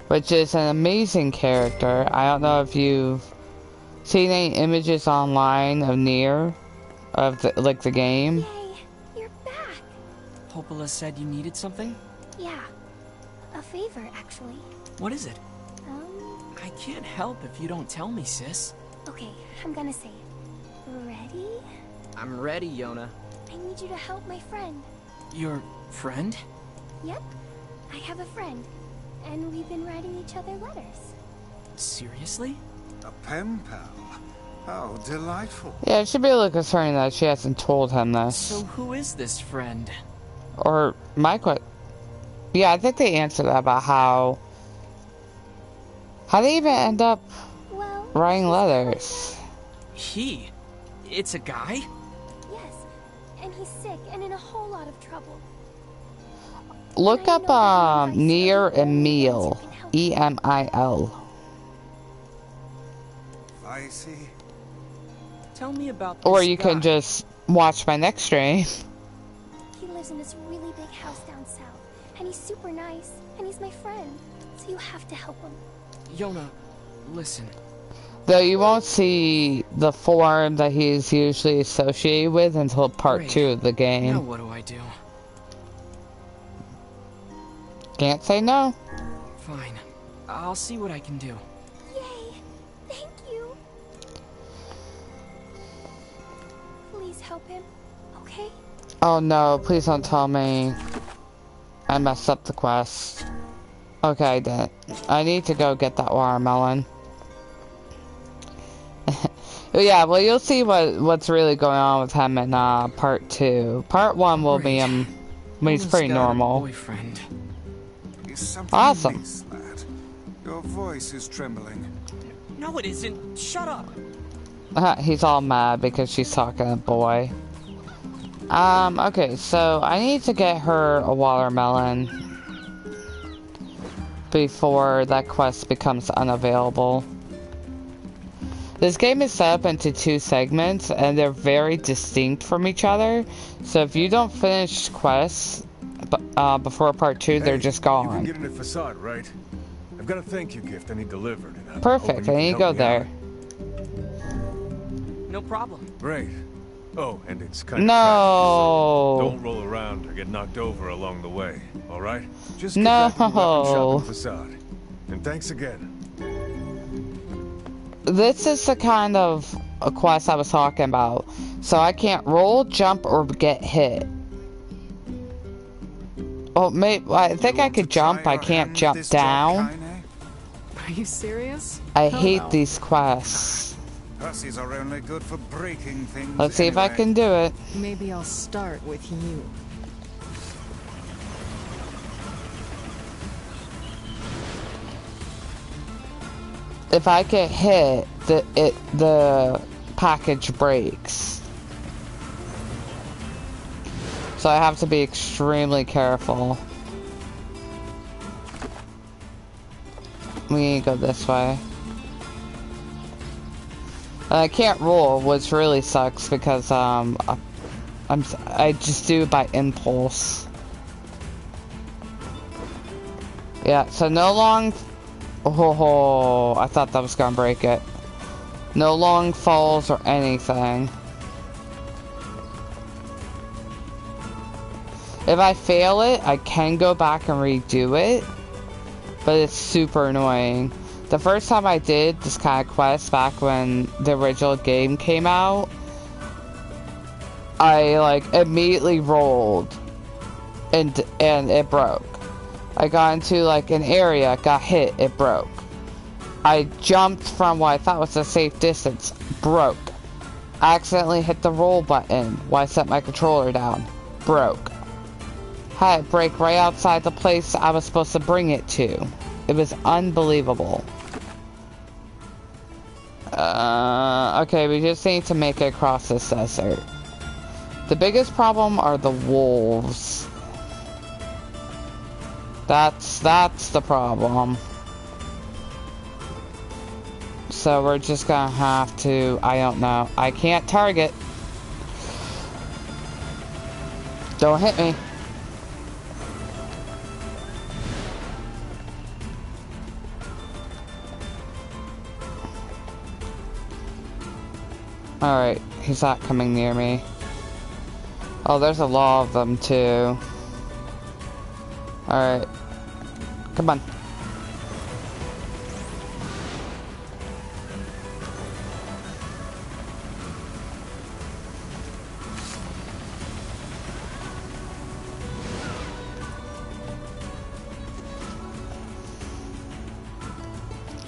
Which is an amazing character. I don't know if you've seen any images online of Nier, of the game. Yay, you're back. Popola said you needed something? Yeah, a favor, actually. What is it? I can't help if you don't tell me, sis. Okay, I'm gonna say it. Ready? I'm ready, Yona. I need you to help my friend. Your friend? Yep, I have a friend, and we've been writing each other letters. Seriously? A pen pal? How delightful. Yeah, it should be a little concerning that she hasn't told him this. So who is this friend? Or yeah, I think they answered that about how they even end up writing letters. He? It's a guy? Yes, and he's sick and in a whole lot of trouble. Look up Nier Emil. E-M-I-L. I see. Tell me about this Or you guy. can just watch my next stream. He lives in this really big house down south, and he's super nice, and he's my friend, so you have to help him. Yona, listen. Though you won't see the form that he's usually associated with until part 2 of the game. Now what do I do? Can't say no. Fine. I'll see what I can do. Yay! Thank you! Please help him, okay? Oh no, please don't tell me I messed up the quest. Okay, I didn't. I need to go get that watermelon. Yeah, well, you'll see what's really going on with him in part 2. Part 1 will be him when he's pretty normal. Boyfriend. Awesome. Amiss, lad. Your voice is trembling. No, it isn't. Shut up. He's all mad because she's talking to boy. Okay, so I need to get her a watermelon before that quest becomes unavailable. This game is set up into 2 segments, and they're very distinct from each other. So if you don't finish quests before part 2, they're just gone. You can get in a facade, right? I've got a thank you gift I need delivered. And I'm Perfect, hoping I need to go there. No problem. Great. Oh, and it's kind of No. tragic, so don't roll around or get knocked over along the way, all right? Just get No. back to the weapon shop and facade. And thanks again. This is the kind of a quest I was talking about. So I can't roll, jump, or get hit. Oh, I think I could jump. I can't jump down. Are you serious? I hate these quests. Hussies are only good for breaking things. Let's see if I can do it. Maybe I'll start with you. If I get hit, the package breaks. So I have to be extremely careful. We need to go this way. I can't roll, which really sucks because I just do it by impulse. Yeah, so no long. Oh, I thought that was gonna break it. No long falls or anything. If I fail it, I can go back and redo it. but it's super annoying. The first time I did this kind of quest back when the original game came out, I like immediately rolled and it broke. I got into like an area, got hit, it broke. I jumped from what I thought was a safe distance, broke. I accidentally hit the roll button while I set my controller down, broke. Had it break right outside the place I was supposed to bring it to. It was unbelievable. Okay, we just need to make it across this desert. The biggest problem are the wolves. That's the problem. So we're just gonna have to, I don't know. I can't target. Don't hit me. Alright, he's not coming near me. Oh, there's a lot of them too. Alright. Come on.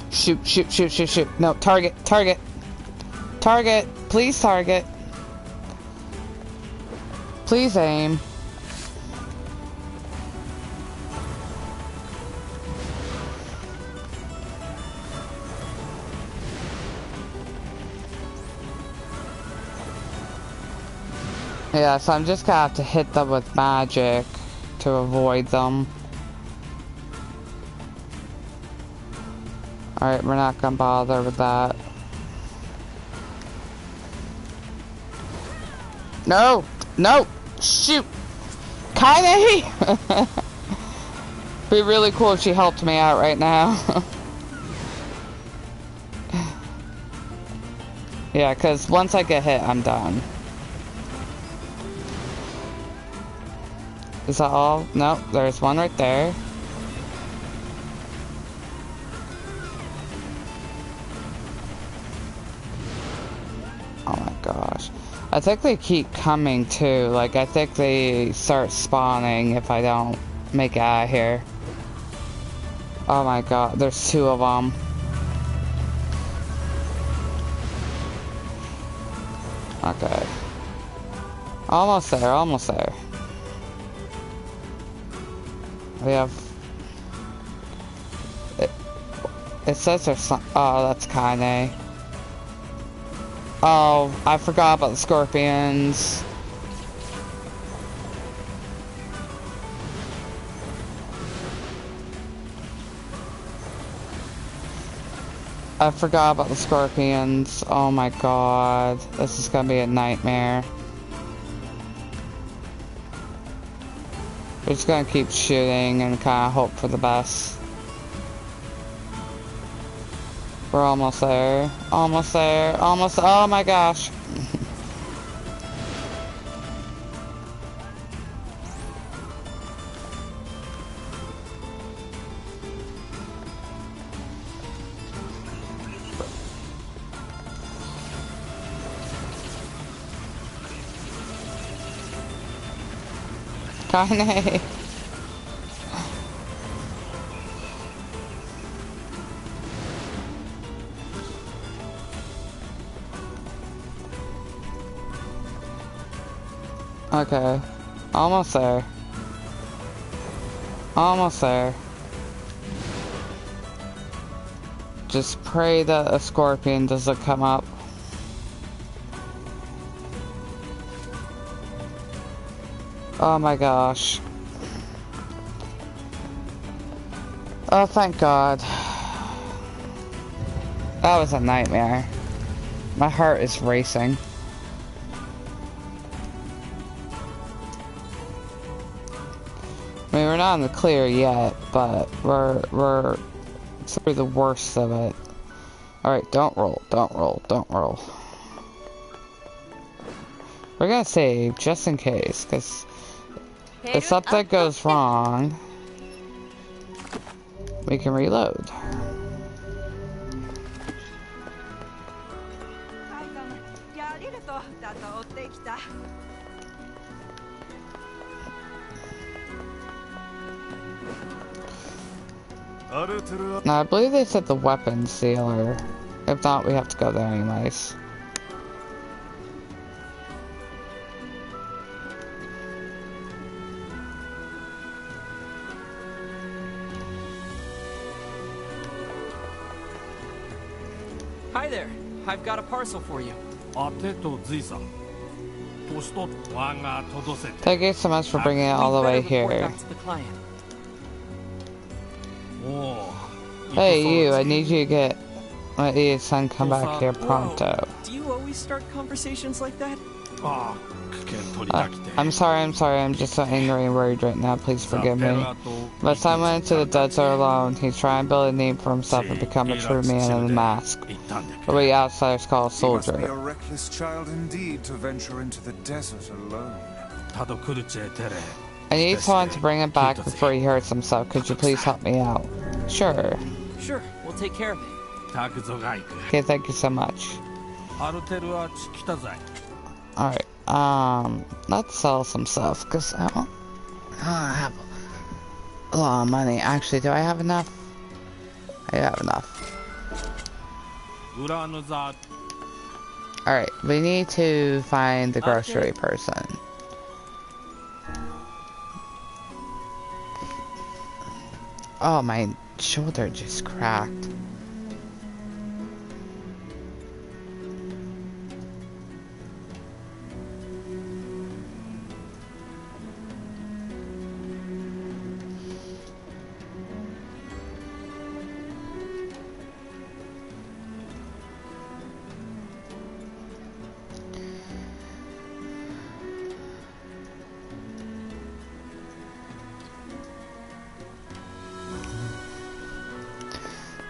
Shoot, shoot, shoot, shoot, shoot. No, target, target. Target. Please target. Please aim. Yeah, so I'm just gonna have to hit them with magic to avoid them. Alright, we're not gonna bother with that. No! No! Shoot! Kaine! Be really cool if she helped me out right now. Yeah, because once I get hit, I'm done. Is that all? No, there's one right there. Oh my gosh. I think they keep coming too. Like, I think they start spawning if I don't make it out of here. Oh my god, there's two of them. Okay. Almost there, almost there. We have... It says there's some... Oh, that's Kaine. Oh, I forgot about the scorpions. I forgot about the scorpions. Oh my god. This is gonna be a nightmare. We're just gonna keep shooting and kinda hope for the best. We're almost there. Almost there. Almost. Oh my gosh. Kaine. Okay. Almost there. Almost there. Just pray that a scorpion doesn't come up. Oh my gosh. Oh, thank God. That was a nightmare. My heart is racing. I mean, we're not in the clear yet, but we're through the worst of it. Alright, don't roll, don't roll, don't roll. We're gonna save, just in case, because if something goes wrong, we can reload. Now, I believe they said the weapons dealer. If not, we have to go there anyways. Hi there. I've got a parcel for you. Thank you so much for bringing it all the way here. Back to the client. Hey you, I need you to get my idiot son come back here pronto. Do you always start conversations like that? I'm sorry, I'm just so angry and worried right now, please forgive me. My son went into the desert alone. He's trying to build a name for himself and become a true man in the mask. What we outsiders call a soldier. He must be a reckless child indeed to venture into the desert alone. I need someone to bring him back before he hurts himself. Could you please help me out? Sure. Sure, we'll take care of it. Okay, thank you so much. Alright, let's sell some stuff, because I don't have a lot of money. Actually, do I have enough? I have enough. Alright, we need to find the grocery person. Oh, my shoulder just cracked.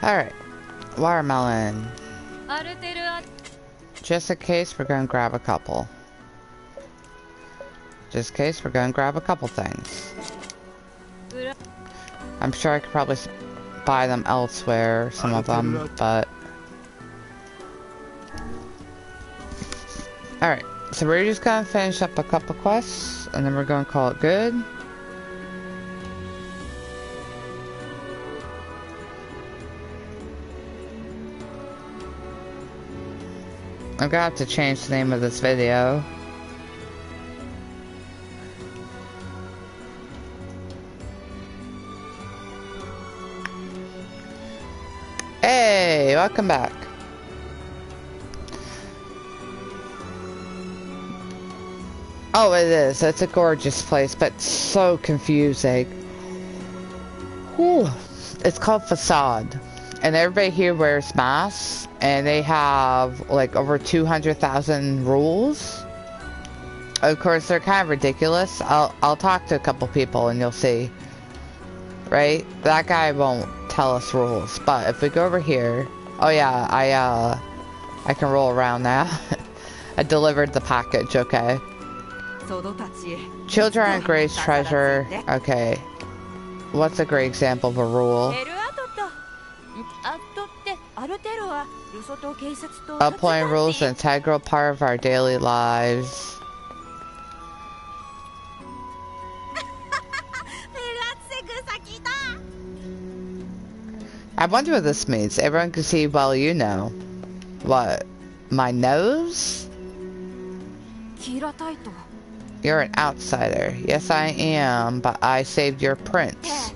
Alright, watermelon. Just in case, we're gonna grab a couple. Just in case, we're gonna grab a couple things. I'm sure I could probably buy them elsewhere, some of them, but... Alright, so we're just gonna finish up a couple quests, and then we're gonna call it good. I'm gonna have to change the name of this video. Hey, welcome back. Oh, it is. It's a gorgeous place, but so confusing. Whew. It's called Facade. And everybody here wears masks, and they have like over 200,000 rules. Of course, they're kind of ridiculous. I'll talk to a couple people and you'll see. Right? That guy won't tell us rules, but if we go over here, oh yeah, I can roll around now. I delivered the package, okay. Children are great treasure. Okay. What's a great example of a rule? Uploading rules is an integral part of our daily lives. I wonder what this means. Everyone can see, well, you know. What? My nose? You're an outsider. Yes, I am, but I saved your prince.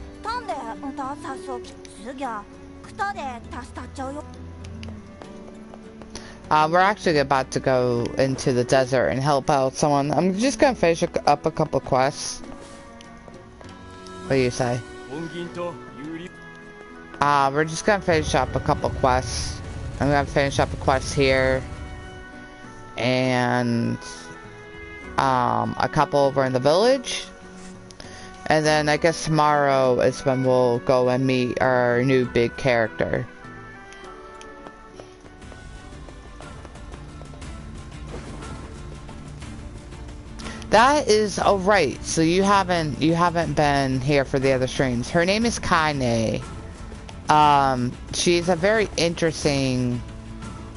We're actually about to go into the desert and help out someone. I'm just gonna finish up a couple quests. What do you say? We're just gonna finish up a couple quests. I'm gonna finish up a quest here. And a couple over in the village. And then I guess tomorrow is when we'll go and meet our new big character. That is, oh right, so you haven't been here for the other streams. Her name is Kaine. She's a very interesting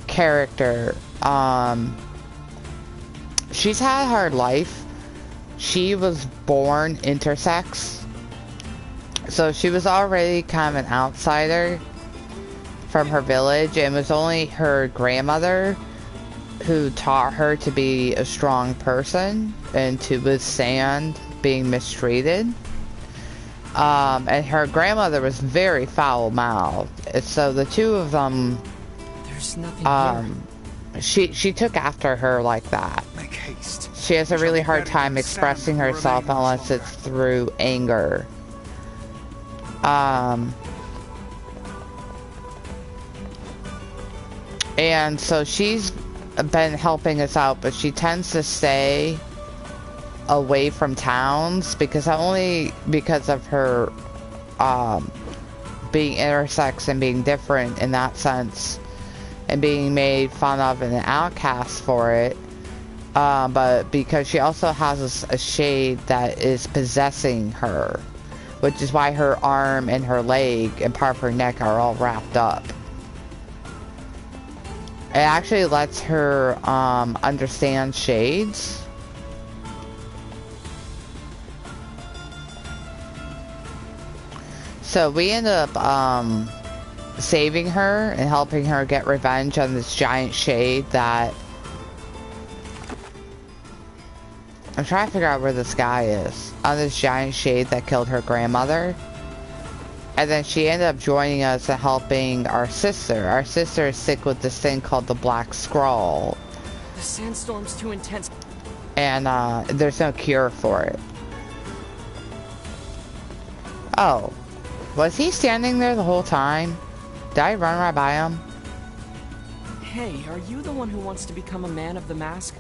character. She's had a hard life. She was born intersex, so she was already kind of an outsider from her village, and it was only her grandmother who taught her to be a strong person and to withstand being mistreated. And her grandmother was very foul-mouthed, so the two of them, there's nothing here. She took after her like that. Make haste. She has a really hard time expressing herself unless it's through anger. And so she's been helping us out, but she tends to stay away from towns because only because of her being intersex and being different in that sense and being made fun of and an outcast for it, but because she also has a shade that is possessing her, which is why her arm and her leg and part of her neck are all wrapped up. It actually lets her understand shades. So we ended up saving her and helping her get revenge on this giant shade that... I'm trying to figure out where this guy is. On this giant shade that killed her grandmother. And then she ended up joining us and helping our sister. Our sister is sick with this thing called the Black Scroll. The sandstorm's too intense. And there's no cure for it. Oh. Was he standing there the whole time? Did I run right by him? Hey, are you the one who wants to become a man of the mask?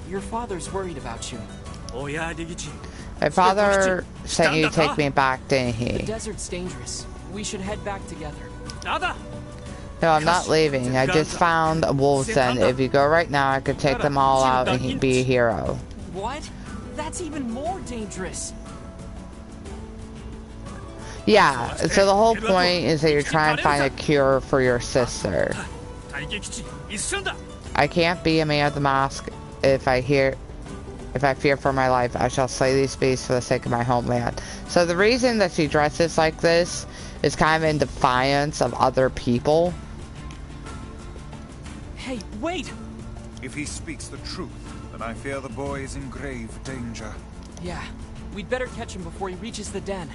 Your father's worried about you. My father sent you to take me back, didn't he? The desert's dangerous. We should head back together. No, I'm not leaving. I just found a wolf's den. If you go right now, I could take them all out and he'd be a hero. What? That's even more dangerous. Yeah, so the whole point is that you're trying to find a cure for your sister. I can't be a man of the mask. If I fear for my life, I shall slay these beasts for the sake of my homeland. So the reason that she dresses like this is kind of in defiance of other people. Hey, wait! If he speaks the truth, then I fear the boy is in grave danger. Yeah, we'd better catch him before he reaches the den.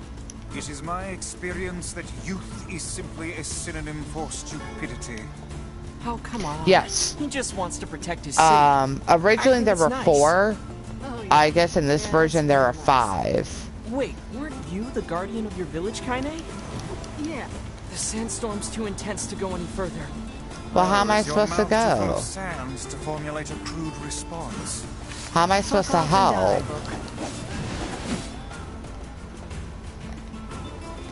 It is my experience that youth is simply a synonym for stupidity. Oh, come on. Yes. He just wants to protect his city. Originally there were nice. 4. Oh, yeah. I guess in this version there are 5. Wait, weren't you the guardian of your village, Kaine? Yeah. The sandstorm's too intense to go any further. Well, how am I supposed to go? Sands to formulate a crude response. How am I supposed to help?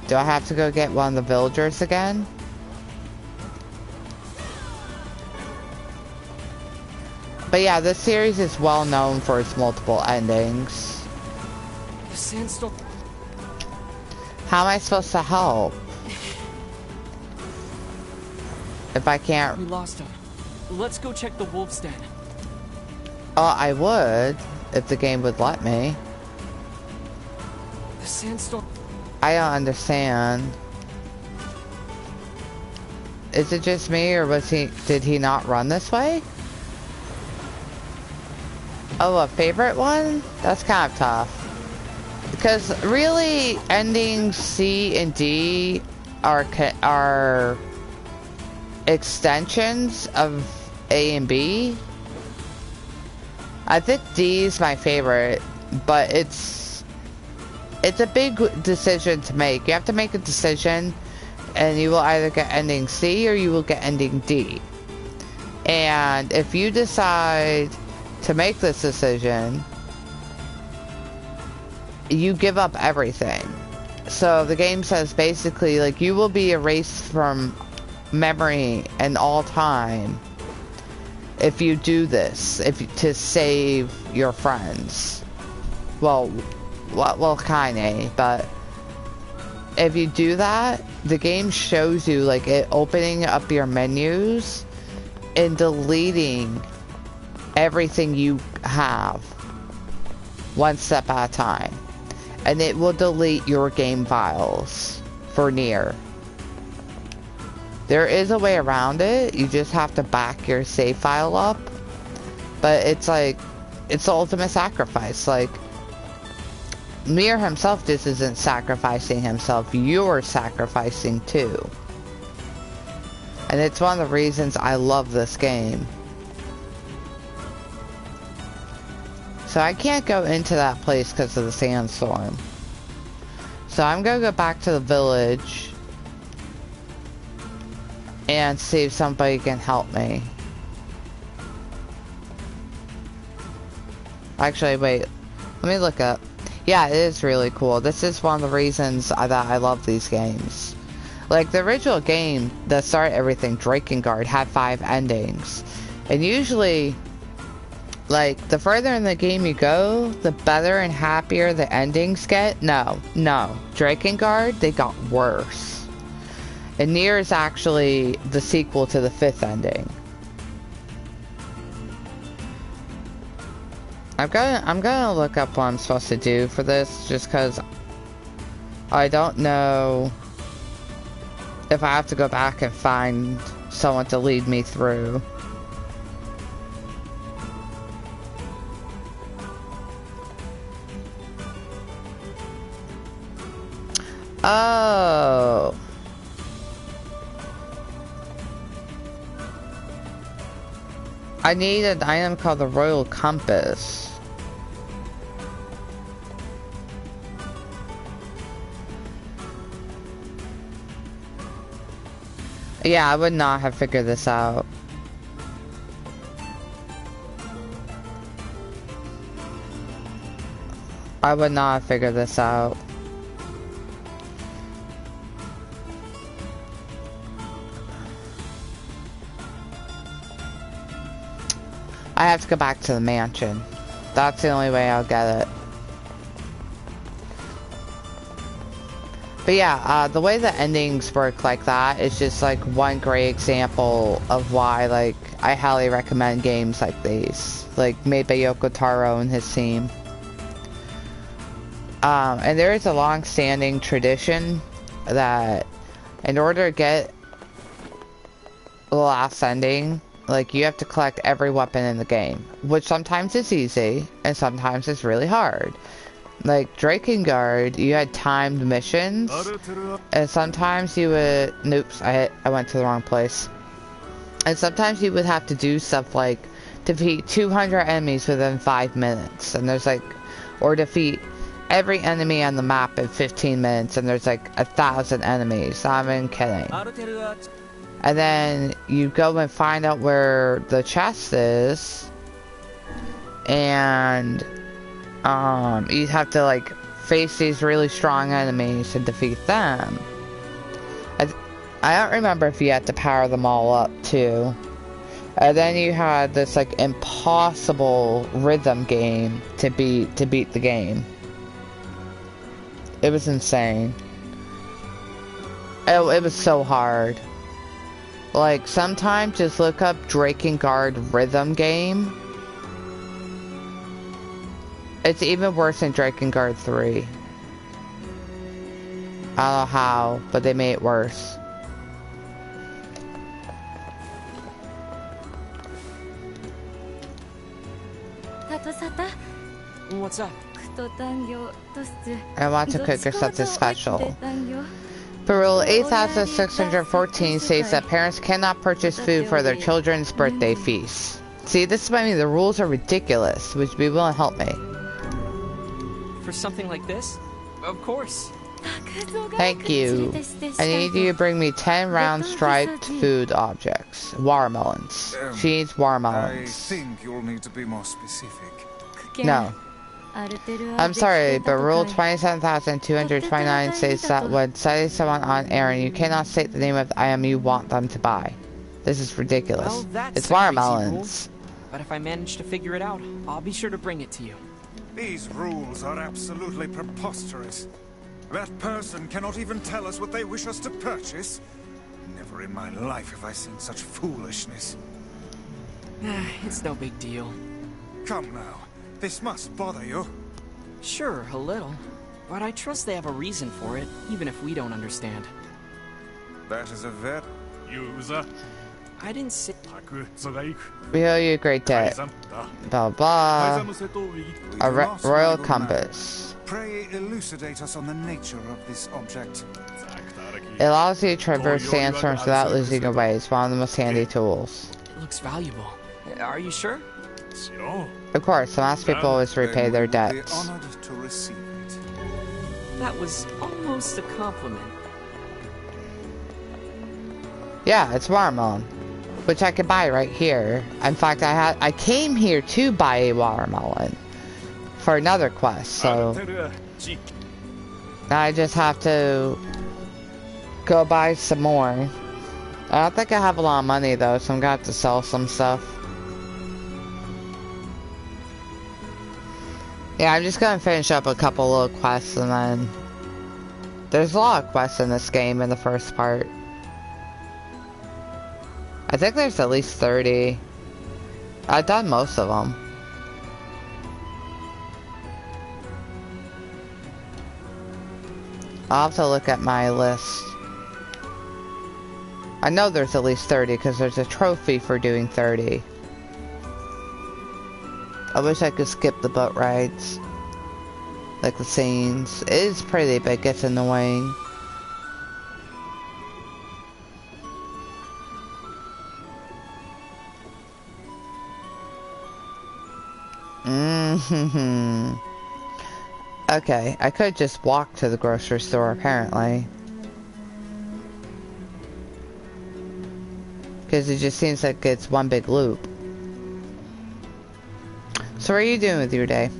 Do I have to go get one of the villagers again? But yeah, this series is well known for its multiple endings. The sandstorm. How am I supposed to help? If I can't... We lost him. Let's go check the wolf's den. Oh, I would, if the game would let me. The sandstorm. I don't understand. Is it just me, or did he not run this way? Oh, a favorite one? That's kind of tough. Because really, endings C and D are extensions of A and B. I think D is my favorite, but it's a big decision to make. You have to make a decision, and you will either get ending C or you will get ending D. And if you decide to make this decision, you give up everything. So the game says basically, like, you will be erased from memory and all time if you do this, to save your friends. Well, Kaine, but if you do that, the game shows you like it opening up your menus and deleting everything you have one step at a time. And it will delete your game files for Nier. There is a way around it. You just have to back your save file up. But it's like, it's the ultimate sacrifice. Like, Nier himself just isn't sacrificing himself. You're sacrificing too. And it's one of the reasons I love this game. So I can't go into that place because of the sandstorm. So I'm gonna go back to the village and see if somebody can help me. Actually, wait. Let me look up. Yeah, it is really cool. This is one of the reasons that I love these games. Like, the original game that started everything, Drakengard, had 5 endings. And usually, like, the further in the game you go, the better and happier the endings get. No. Drakengard, they got worse. And Nier is actually the sequel to the 5th ending. I'm gonna look up what I'm supposed to do for this, just because I don't know if I have to go back and find someone to lead me through. Oh. I need an item called the Royal Compass. Yeah, I would not have figured this out. I would not have figured this out. I have to go back to the mansion. That's the only way I'll get it. But yeah, the way the endings work like that is just like one great example of why, like, I highly recommend games like these. Like, made by Yoko Taro and his team. And there is a long-standing tradition that in order to get the last ending, like, you have to collect every weapon in the game, which sometimes is easy and sometimes it's really hard. Like Drakengard, you had timed missions, and sometimes you would, noops, I went to the wrong place. And sometimes you would have to do stuff like defeat 200 enemies within 5 minutes, and there's like, or defeat every enemy on the map in 15 minutes, and there's like 1,000 enemies. I'm not even kidding. And then you go and find out where the chest is, and you have to like face these really strong enemies and defeat them. I don't remember if you had to power them all up too. And then you had this like impossible rhythm game to beat the game. It was insane. It was so hard. Like, sometimes just look up Drakengard rhythm game. It's even worse than Drakengard 3. I don't know how, but they made it worse. What's up? I want to cook her something special. For Rule 8614 states that parents cannot purchase food for their children's birthday feasts. See, this is what I mean. The rules are ridiculous. Would you be willing to help me? For something like this? Of course. Thank you. I need you to bring me 10 round striped food objects. Watermelons. She needs watermelons. I think you'll need to be more specific. No. I'm sorry, but Rule 27,229 states that when setting someone on air, you cannot state the name of the item you want them to buy. This is ridiculous. Well, that's it's watermelons. But if I manage to figure it out, I'll be sure to bring it to you. These rules are absolutely preposterous. That person cannot even tell us what they wish us to purchase? Never in my life have I seen such foolishness. It's no big deal. Come now, this must bother you. Sure, a little. But I trust they have a reason for it, even if we don't understand. That is a vet. User. I didn't say... We owe you a great debt. Blah blah. A royal compass. Pray elucidate us on the nature of this object. It allows you to traverse sandstorms without losing your way. It's one of the most handy tools. It looks valuable. Are you sure? Of course, the last people always repay their debts. Honored to receive it. That was almost a compliment. Yeah, it's watermelon, which I could buy right here. In fact, I came here to buy a watermelon for another quest, so now I just have to go buy some more. I don't think I have a lot of money though, so I'm gonna have to sell some stuff. Yeah, I'm just gonna finish up a couple little quests and then... There's a lot of quests in this game in the first part. I think there's at least 30. I've done most of them. I'll have to look at my list. I know there's at least 30 because there's a trophy for doing 30. I wish I could skip the boat rides. Like the scenes. It is pretty, but it gets annoying. Okay, I could just walk to the grocery store apparently. Because it just seems like it's one big loop. So what are you doing with your day?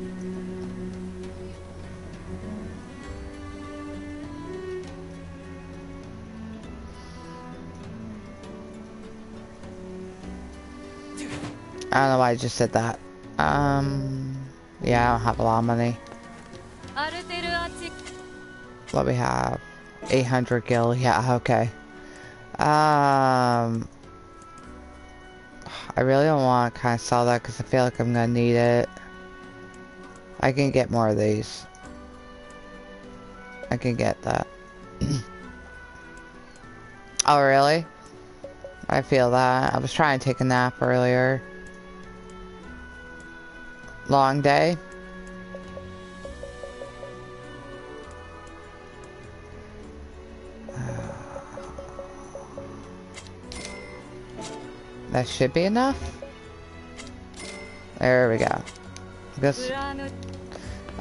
I don't know why I just said that. Yeah, I don't have a lot of money. What we have? 800 gil, yeah, okay. I really don't want to kind of sell that because I feel like I'm gonna need it. I can get more of these. I can get that. Oh, really? I feel that. I was trying to take a nap earlier. Long day. That should be enough. There we go. I guess I'm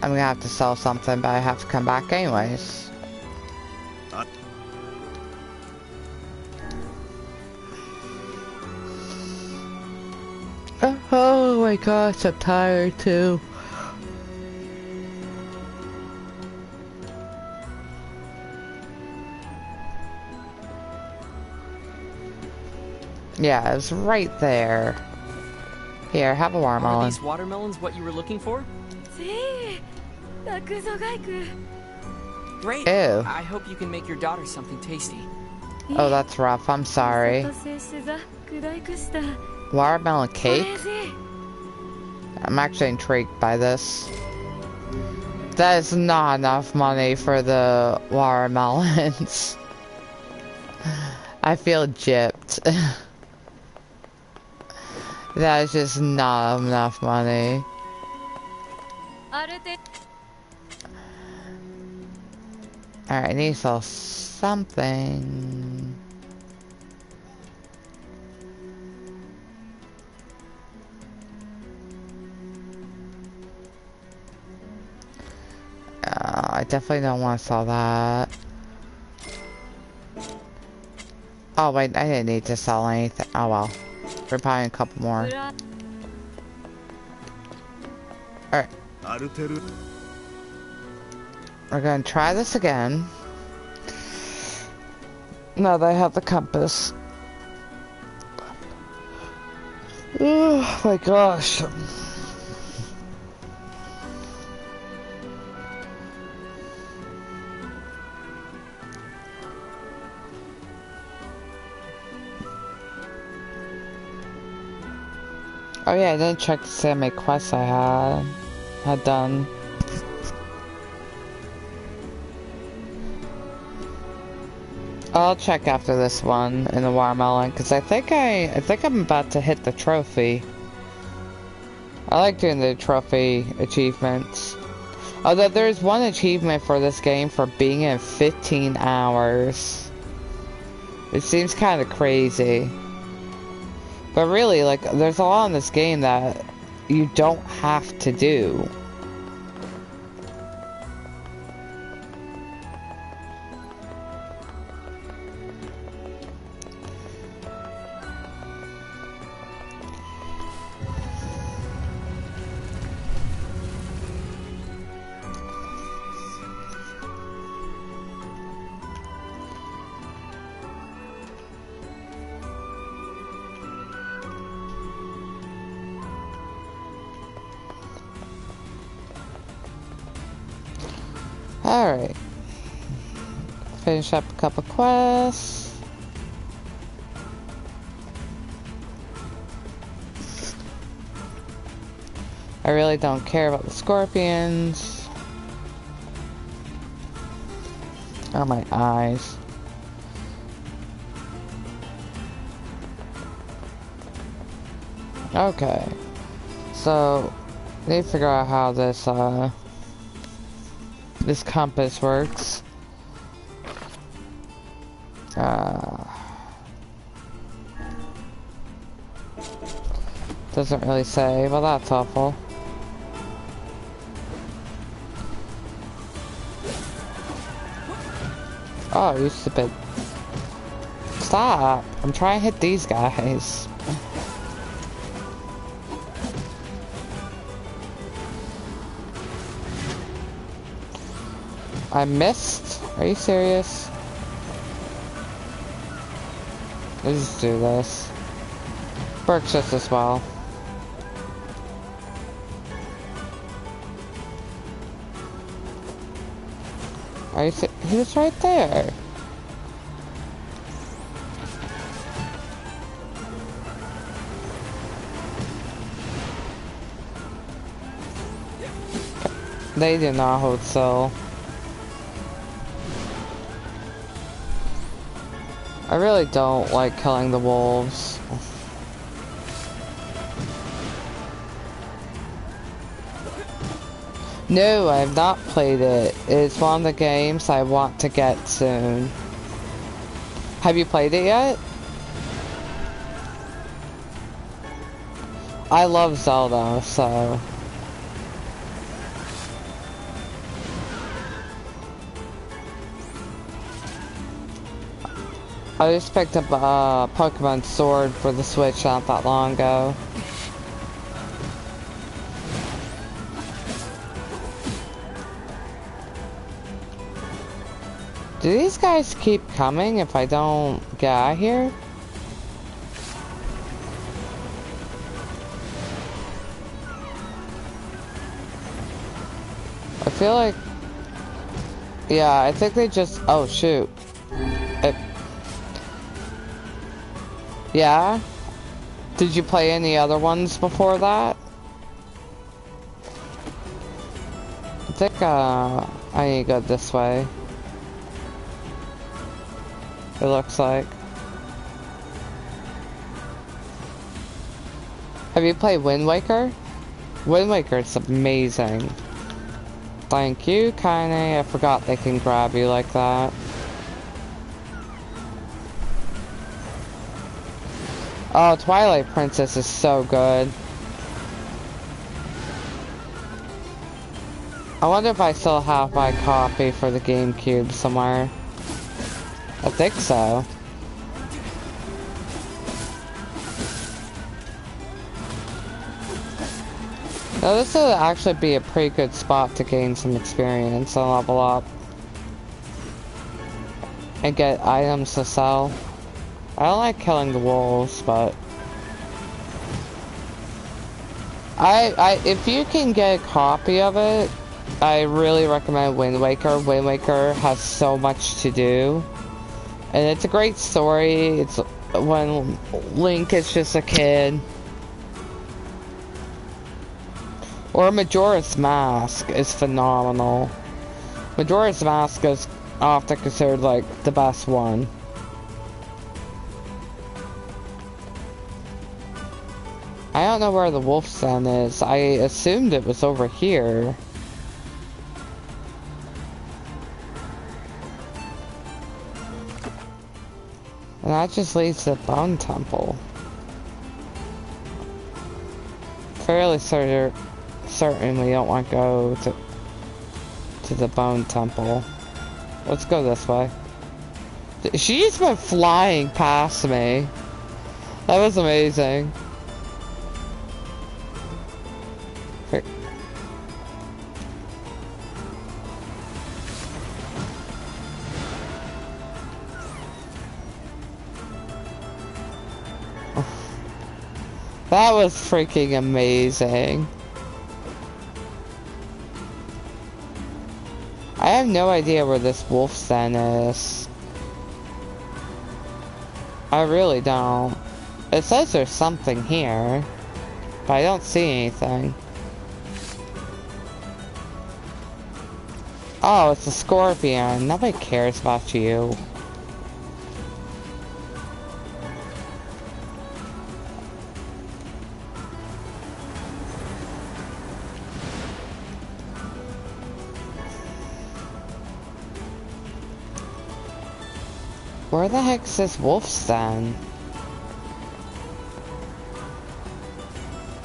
gonna have to sell something, but I have to come back anyways. Oh my gosh, I'm tired too. Yeah, it was right there. Here, have a watermelon. Are these watermelons what you were looking for? Great. Ew. I hope you can make your daughter something tasty. Oh, that's rough. I'm sorry. Watermelon cake? I'm actually intrigued by this. That is not enough money for the watermelons. I feel gypped. That is just not enough money. Alright, I need to sell something. I definitely don't want to sell that. Oh wait, I didn't need to sell anything. Oh well. We're buying a couple more. Alright. We're gonna try this again. Now that I have the compass. Oh my gosh. Oh yeah, I didn't check to see how many quests I had done. I'll check after this one in the watermelon, because I think I'm about to hit the trophy. I like doing the trophy achievements. Although there's one achievement for this game for being in 15 hours. It seems kind of crazy. But really, like, there's a lot in this game that you don't have to do. Alright. Finish up a couple quests. I really don't care about the scorpions. Oh, my eyes. Okay. So, I need to figure out how this compass works. Doesn't really say. Well, that's awful. Oh, you stupid. Stop! I'm trying to hit these guys. I missed? Are you serious? Let's just do this. Works just as well. Are you he was right there. They did not hold still. I really don't like killing the wolves. No, I have not played it. It's one of the games I want to get soon. Have you played it yet? I love Zelda, so... I just picked up a Pokemon Sword for the Switch not that long ago. Do these guys keep coming if I don't get out of here? I feel like... Yeah, I think they just... Oh, shoot. Yeah? Did you play any other ones before that? I think, I need to go this way. It looks like. Have you played Wind Waker? Wind Waker is amazing. Thank you, Kaine. I forgot they can grab you like that. Oh, Twilight Princess is so good. I wonder if I still have my copy for the GameCube somewhere. I think so. Now this would actually be a pretty good spot to gain some experience and level up. And get items to sell. I don't like killing the wolves, but... if you can get a copy of it, I really recommend Wind Waker. Wind Waker has so much to do. And it's a great story. It's when Link is just a kid. Or Majora's Mask is phenomenal. Majora's Mask is often considered like the best one. I don't know where the wolf's den is. I assumed it was over here. And that just leads to the Bone Temple. Fairly certain we don't want to go to the Bone Temple. Let's go this way. She just went flying past me. That was amazing. That was freaking amazing. I have no idea where this wolf's den is. I really don't. It says there's something here, but I don't see anything. Oh, it's a scorpion. Nobody cares about you. Where the heck's this wolf's den?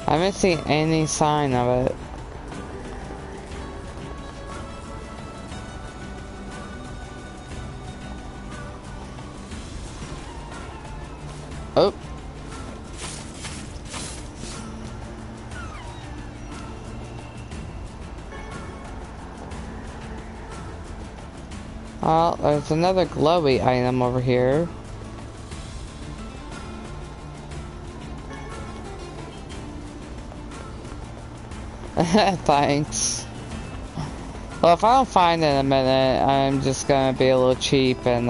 I haven't seen any sign of it. Oh. Well, there's another glowy item over here. Thanks. Well, if I don't find it in a minute, I'm just gonna be a little cheap and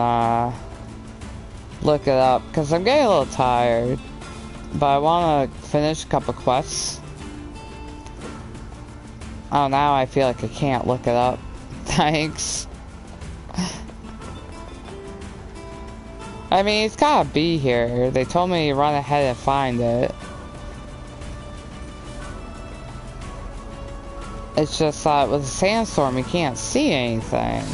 look it up, because I'm getting a little tired. But I want to finish a couple quests. Oh, now I feel like I can't look it up. Thanks. I mean, it's gotta be here. They told me to run ahead and find it. It's just that with a sandstorm, you can't see anything.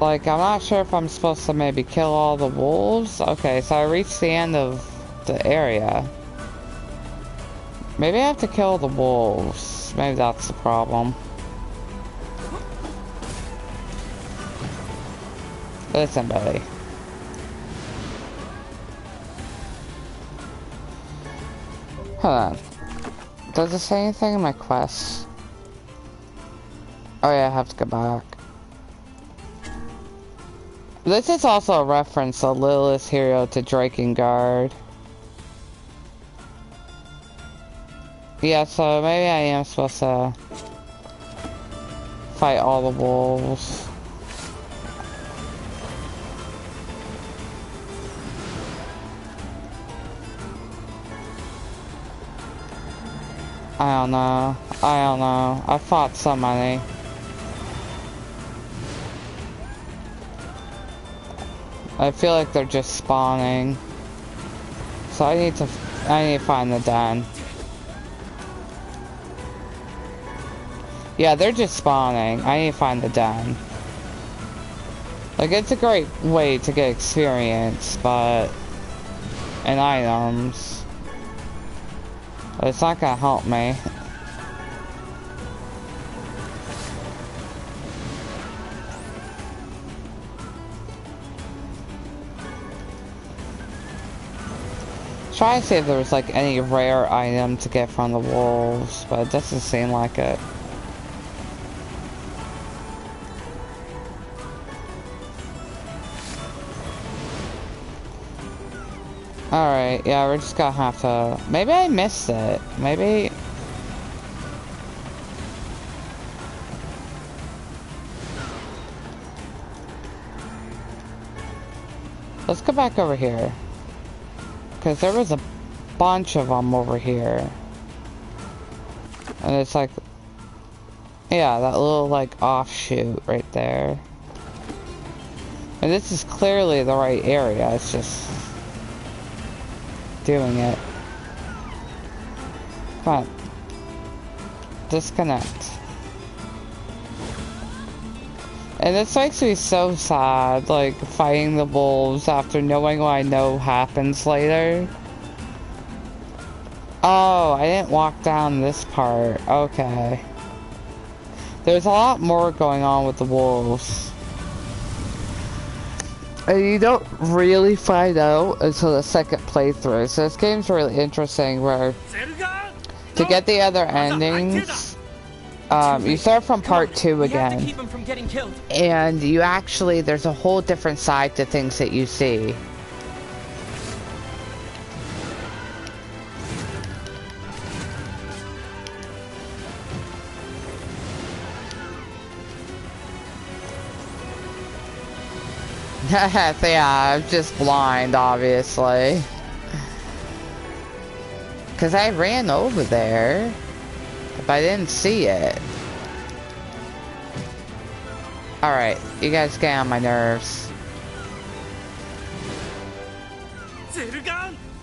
Like, I'm not sure if I'm supposed to maybe kill all the wolves. Okay, so I reached the end of the area. Maybe I have to kill the wolves. Maybe that's the problem. Listen, buddy. Hold on. Does it say anything in my quest? Oh yeah, I have to go back. This is also a reference to Lilith's hero to Drakengard. Yeah, so maybe I am supposed to fight all the wolves. I don't know. I don't know. I fought so many. I feel like they're just spawning. So I need to find the den. Yeah, they're just spawning. I need to find the den. Like, it's a great way to get experience, but... and items. But it's not gonna help me. Try and see if there's like any rare item to get from the wolves, but it doesn't seem like it. Alright, yeah, we're just gonna have to... maybe I missed it. Maybe... let's go back over here. Because there was a bunch of them over here. And it's like, yeah, that little like offshoot right there. And this is clearly the right area, it's just doing it. Come on. Disconnect. And this makes me so sad, like, fighting the wolves after knowing what I know happens later. Oh, I didn't walk down this part. Okay. There's a lot more going on with the wolves. And you don't really find out until the second playthrough. So this game's really interesting where to get the other endings, you start from part 2 again. And you actually, there's a whole different side to things that you see. Yeah, I'm just blind, obviously. Because I ran over there, but I didn't see it. Alright, you guys get on my nerves.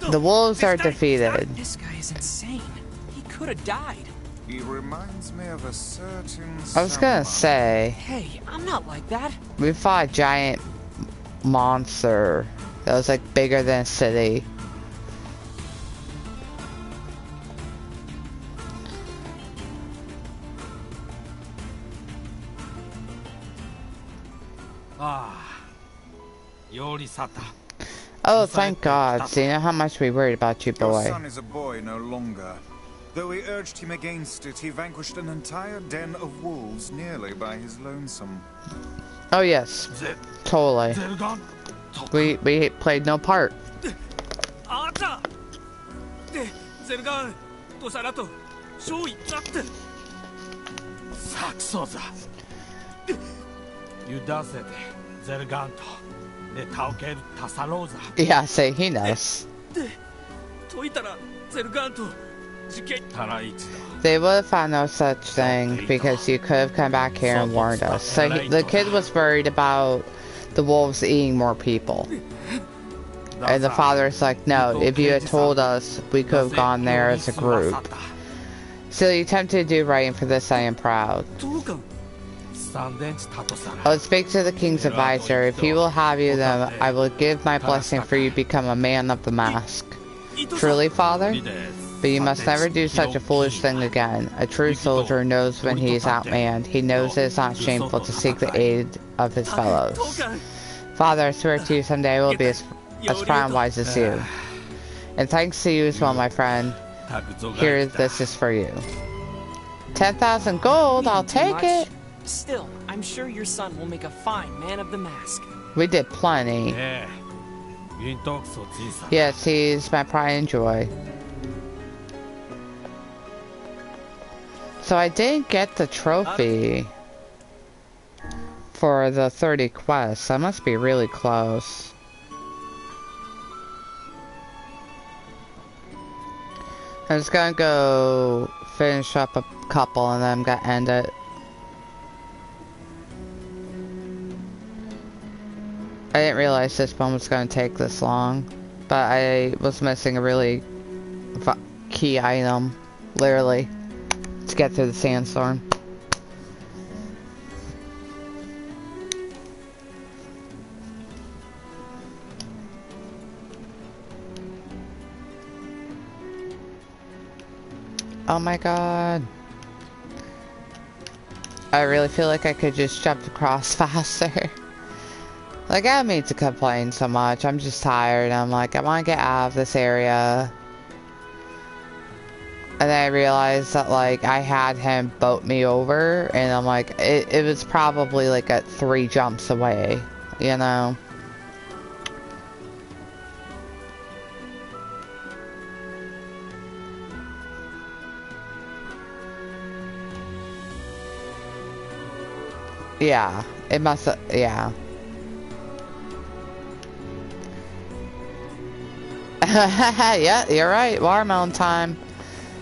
The wolves are defeated. This guy is insane. He could have died. He reminds me of a certain I was gonna say... Hey, I'm not like that. We fought a giant monster that was like bigger than a city. Oh, thank God. So you know how much we worried about you, boy. Your son is a boy no longer. Though we urged him against it, he vanquished an entire den of wolves nearly by his lonesome. Oh yes, totally. We played no part. Yeah, say he knows. They would have found no such thing because you could have come back here and warned us. So the kid was worried about the wolves eating more people. And the father's like, no, if you had told us, we could have gone there as a group. So you attempted to do right, and for this I am proud. I will speak to the king's advisor. If he will have you, then I will give my blessing for you to become a man of the mask. Truly, father? But you must never do such a foolish thing again. A true soldier knows when he is outmanned. He knows it is not shameful to seek the aid of his fellows. Father, I swear to you someday I will be as proud and wise as you. And thanks to you as well, my friend. Here, this is for you. 10,000 gold, I'll take it. Still, I'm sure your son will make a fine man of the mask. We did plenty. Yes, he's my pride and joy. So I didn't get the trophy for the 30 quests. I must be really close. I'm just gonna go finish up a couple and then I'm gonna end it. I didn't realize this one was gonna take this long, but I was missing a really key item, literally, to get through the sandstorm. Oh my god. I really feel like I could just jump across faster. Like, I don't mean to complain so much. I'm just tired. I'm like, I want to get out of this area. And then I realized that, like, I had him boat me over. And I'm like, it was probably, like, at 3 jumps away. You know? Yeah. It must have, yeah. Yeah, you're right. Watermelon time.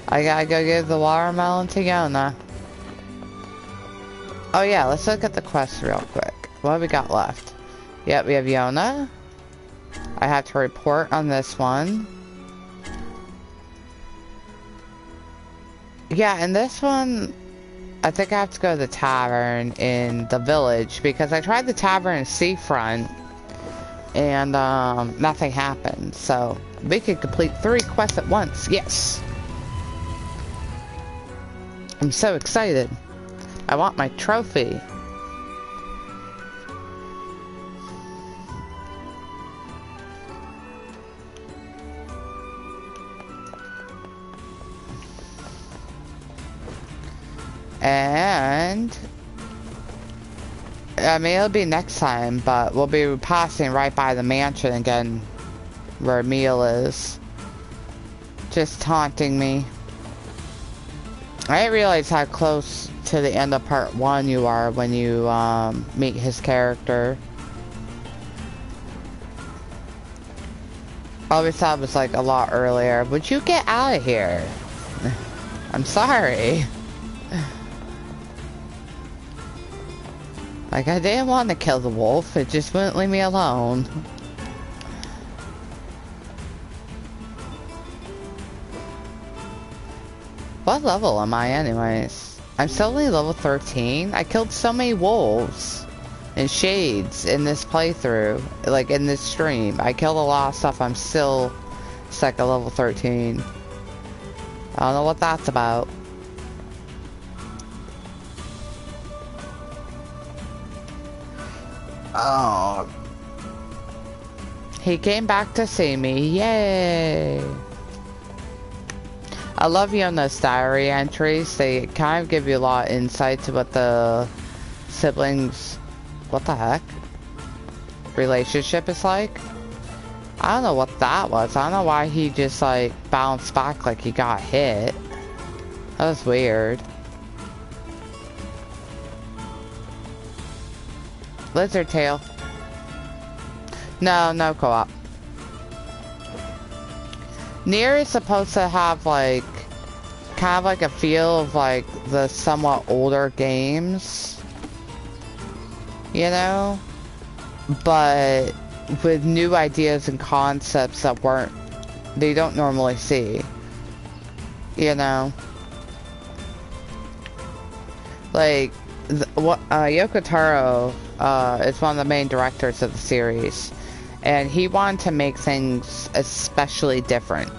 I gotta go give the watermelon to Yona. Oh yeah, let's look at the quest real quick. What have we got left? Yep, we have Yona. I have to report on this one. Yeah, and this one, I think I have to go to the tavern in the village because I tried the tavern in Seafront and nothing happened. So we could complete 3 quests at once. Yes! I'm so excited. I want my trophy. And I mean, it'll be next time, but we'll be passing right by the mansion again where Emil is. Just taunting me. I didn't realize how close to the end of part 1 you are when you meet his character. I always thought it was like a lot earlier. Would you get out of here? I'm sorry. Like, I didn't want to kill the wolf, it just wouldn't leave me alone. What level am I anyways? I'm still only level 13? I killed so many wolves and shades in this playthrough, like in this stream. I killed a lot of stuff, I'm still stuck at level 13. I don't know what that's about. Oh. He came back to see me. Yay. I love Yona's diary entries. They kind of give you a lot of insight to what the siblings, what the heck, relationship is like. I don't know what that was. I don't know why he just like bounced back like he got hit. That was weird. Lizard tail. No, no co-op. Nier is supposed to have like kind of like a feel of like the somewhat older games, you know, but with new ideas and concepts that they don't normally see, you know, like Yoko Taro is one of the main directors of the series, and he wanted to make things especially different.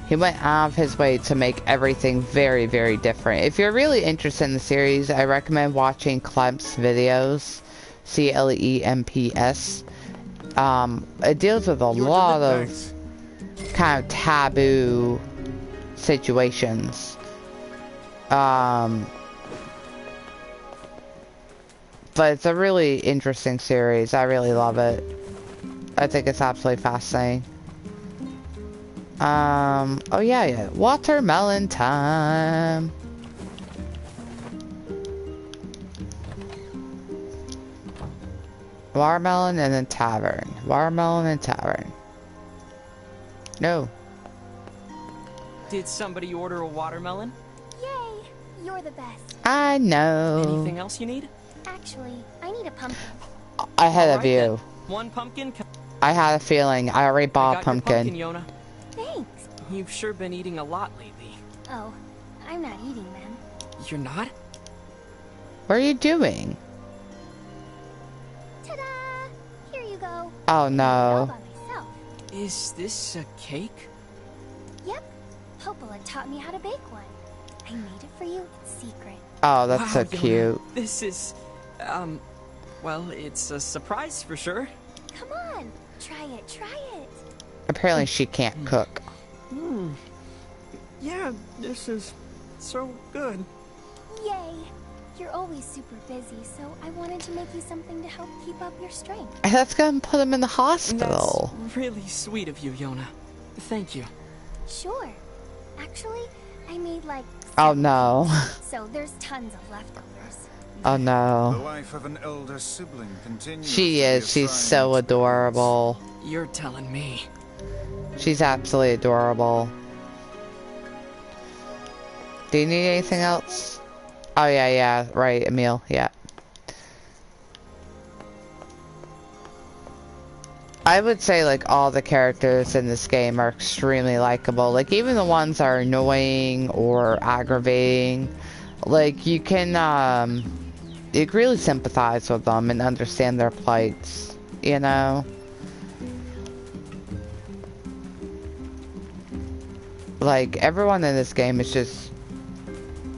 He went out of his way to make everything very, very different. If you're really interested in the series, I recommend watching Clemps videos, CLEMPS. It deals with a lot of kind of taboo situations. But it's a really interesting series. I really love it. I think it's absolutely fascinating. Oh yeah. Watermelon time. Watermelon and then tavern. Watermelon and tavern. No. Did somebody order a watermelon? Yay! You're the best. I know. Anything else you need? Actually, I need a pumpkin. Ahead of you. Then. One pumpkin. I had a feeling. I already bought a pumpkin. Yona. Thanks. You've sure been eating a lot lately. Oh, I'm not eating them. You're not? What are you doing? Ta-da! Here you go. Oh no. All by myself. Is this a cake? Yep. Popola taught me how to bake one. I made it for you in secret. Oh, that's wow, so cute. Yona, this is, well, it's a surprise for sure. Come on, try it, try it. Apparently she can't cook. Yeah, this is so good. Yay! You're always super busy, so I wanted to make you something to help keep up your strength. That's gonna put him in the hospital. That's really sweet of you, Yona. Thank you. Sure. Actually, I made like... Oh no. So there's tons of leftovers. Oh no. The life of an elder sibling continues. She is. She's so adorable. You're telling me. She's absolutely adorable. Do you need anything else? Oh yeah, right, Emil, yeah. I would say like all the characters in this game are extremely likable. Like even the ones that are annoying or aggravating, like you can really sympathize with them and understand their plights, you know? Like everyone in this game is just,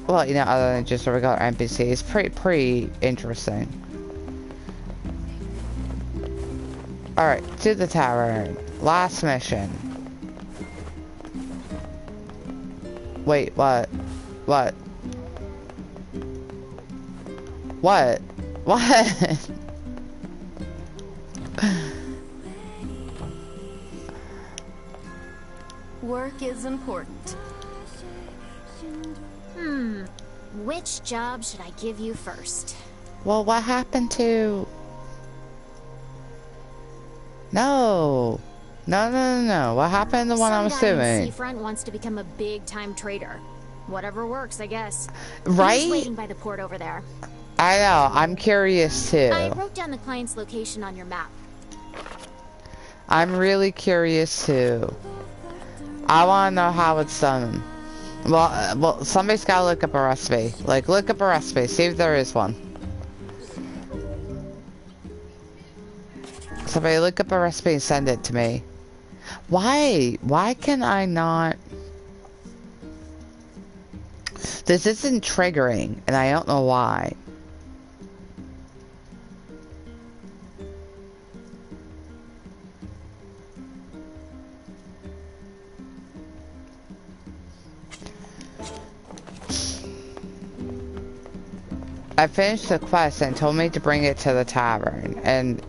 well, you know, other than just a regular NPC, it's pretty interesting. Alright, to the tavern. Last mission. Wait, what? What? What? What? Work is important. Which job should I give you first? Well, what happened to... No. No. What happened to the one I was Some guy in doing? Seafront wants to become a big-time trader. Whatever works, I guess. Right? He's waiting by the port over there. I know. I'm curious too. I wrote down the client's location on your map. I'm really curious too. I want to know how it's done. Well, somebody's got to look up a recipe. Like, look up a recipe. See if there is one. Somebody look up a recipe and send it to me. Why? Why can I not? This isn't triggering, and I don't know why. I finished the quest and told me to bring it to the tavern, and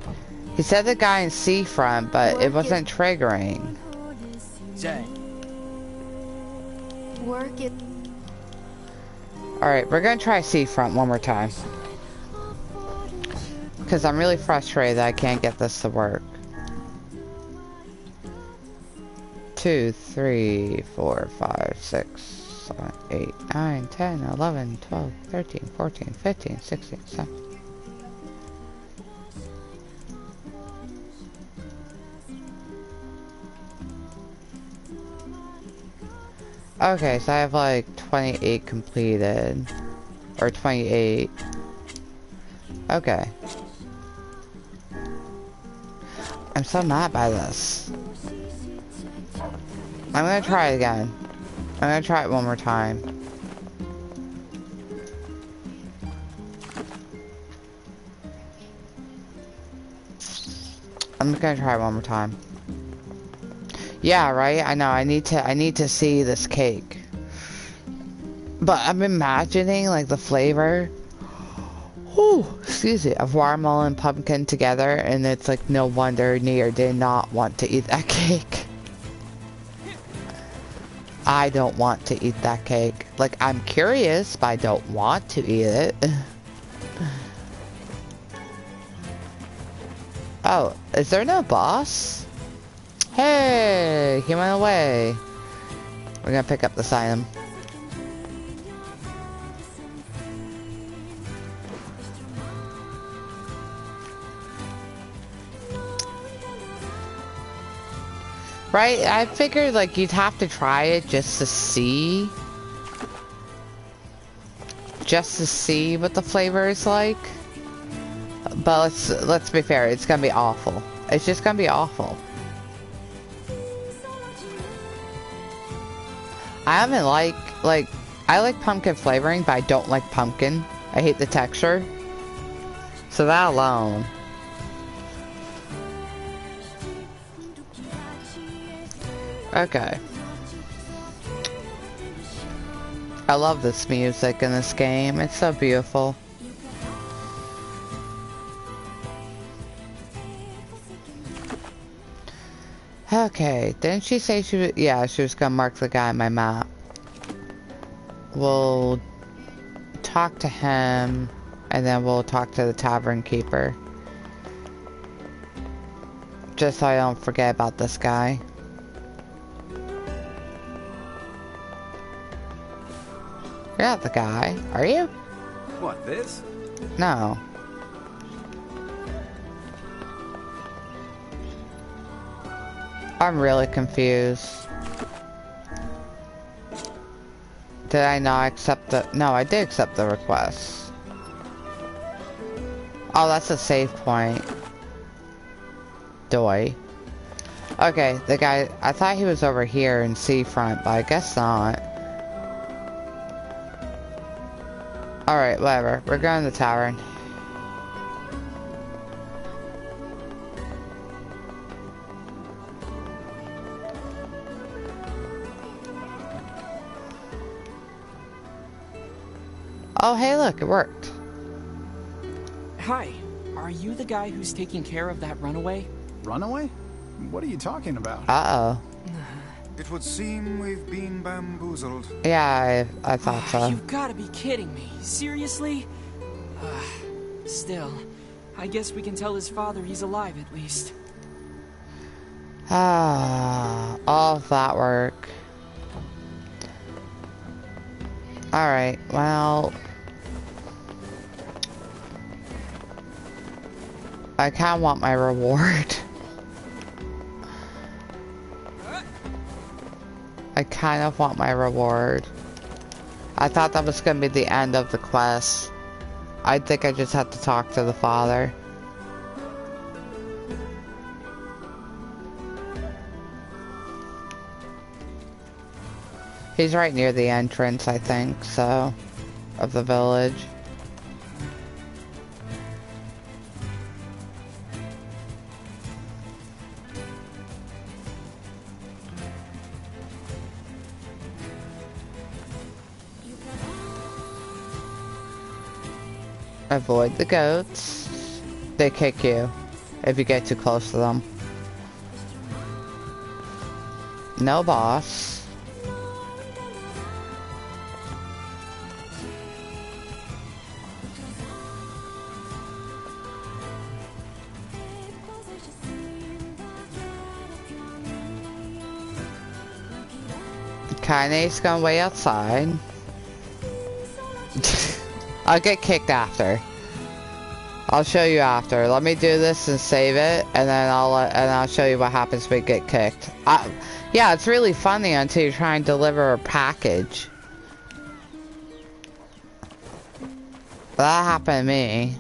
he said the guy in Seafront, but it wasn't triggering. Work it. Alright, we're gonna try Seafront one more time. Because I'm really frustrated that I can't get this to work. 2, 3, 4, 5, 6, 7, 8, 9, 10, 11, 12, 13, 14, 15, 16, 17. Okay, so I have like 28 completed. Or 28. Okay. I'm so mad by this. I'm gonna try it again. I'm gonna try it one more time. I'm just gonna try it one more time. Yeah, right? I know, I need to see this cake. But I'm imagining like the flavor, excuse me, of watermelon and pumpkin together, and it's like no wonder Nier did not want to eat that cake. I don't want to eat that cake. Like, I'm curious, but I don't want to eat it. Oh, is there no boss? Hey, he went away. We're gonna pick up this item. Right? I figured like you'd have to try it just to see. Just to see what the flavor is like. But let's be fair, it's gonna be awful. It's just gonna be awful. I haven't like I like pumpkin flavoring, but I don't like pumpkin. I hate the texture. So that alone. Okay. I love this music in this game. It's so beautiful. Okay, didn't she say she was... Yeah, she was gonna mark the guy on my map. We'll talk to him, and then we'll talk to the tavern keeper. Just so I don't forget about this guy. You're not the guy, are you? What, this? No. I'm really confused. Did I not accept the... No, I did accept the request. Oh, that's a save point. Doy. Okay, the guy... I thought he was over here in Seafront, but I guess not. Alright, whatever. We're going to the tavern. Oh, hey, look, it worked. Hi, are you the guy who's taking care of that runaway? Runaway? What are you talking about? Uh-oh. It would seem we've been bamboozled. Yeah, I thought so. You've got to be kidding me. Seriously? Still, I guess we can tell his father he's alive at least. Ah, all of that work. Alright, well... I kinda want my reward. I kind of want my reward. I thought that was gonna be the end of the quest. I think I just have to talk to the father. He's right near the entrance, I think, so... of the village. Avoid the goats. They kick you if you get too close to them. No boss. Kaine's gonna wait outside. I'll get kicked after. I'll show you after. Let me do this and save it, and then I'll show you what happens if we get kicked. Yeah, it's really funny until you try and deliver a package. That happened to me.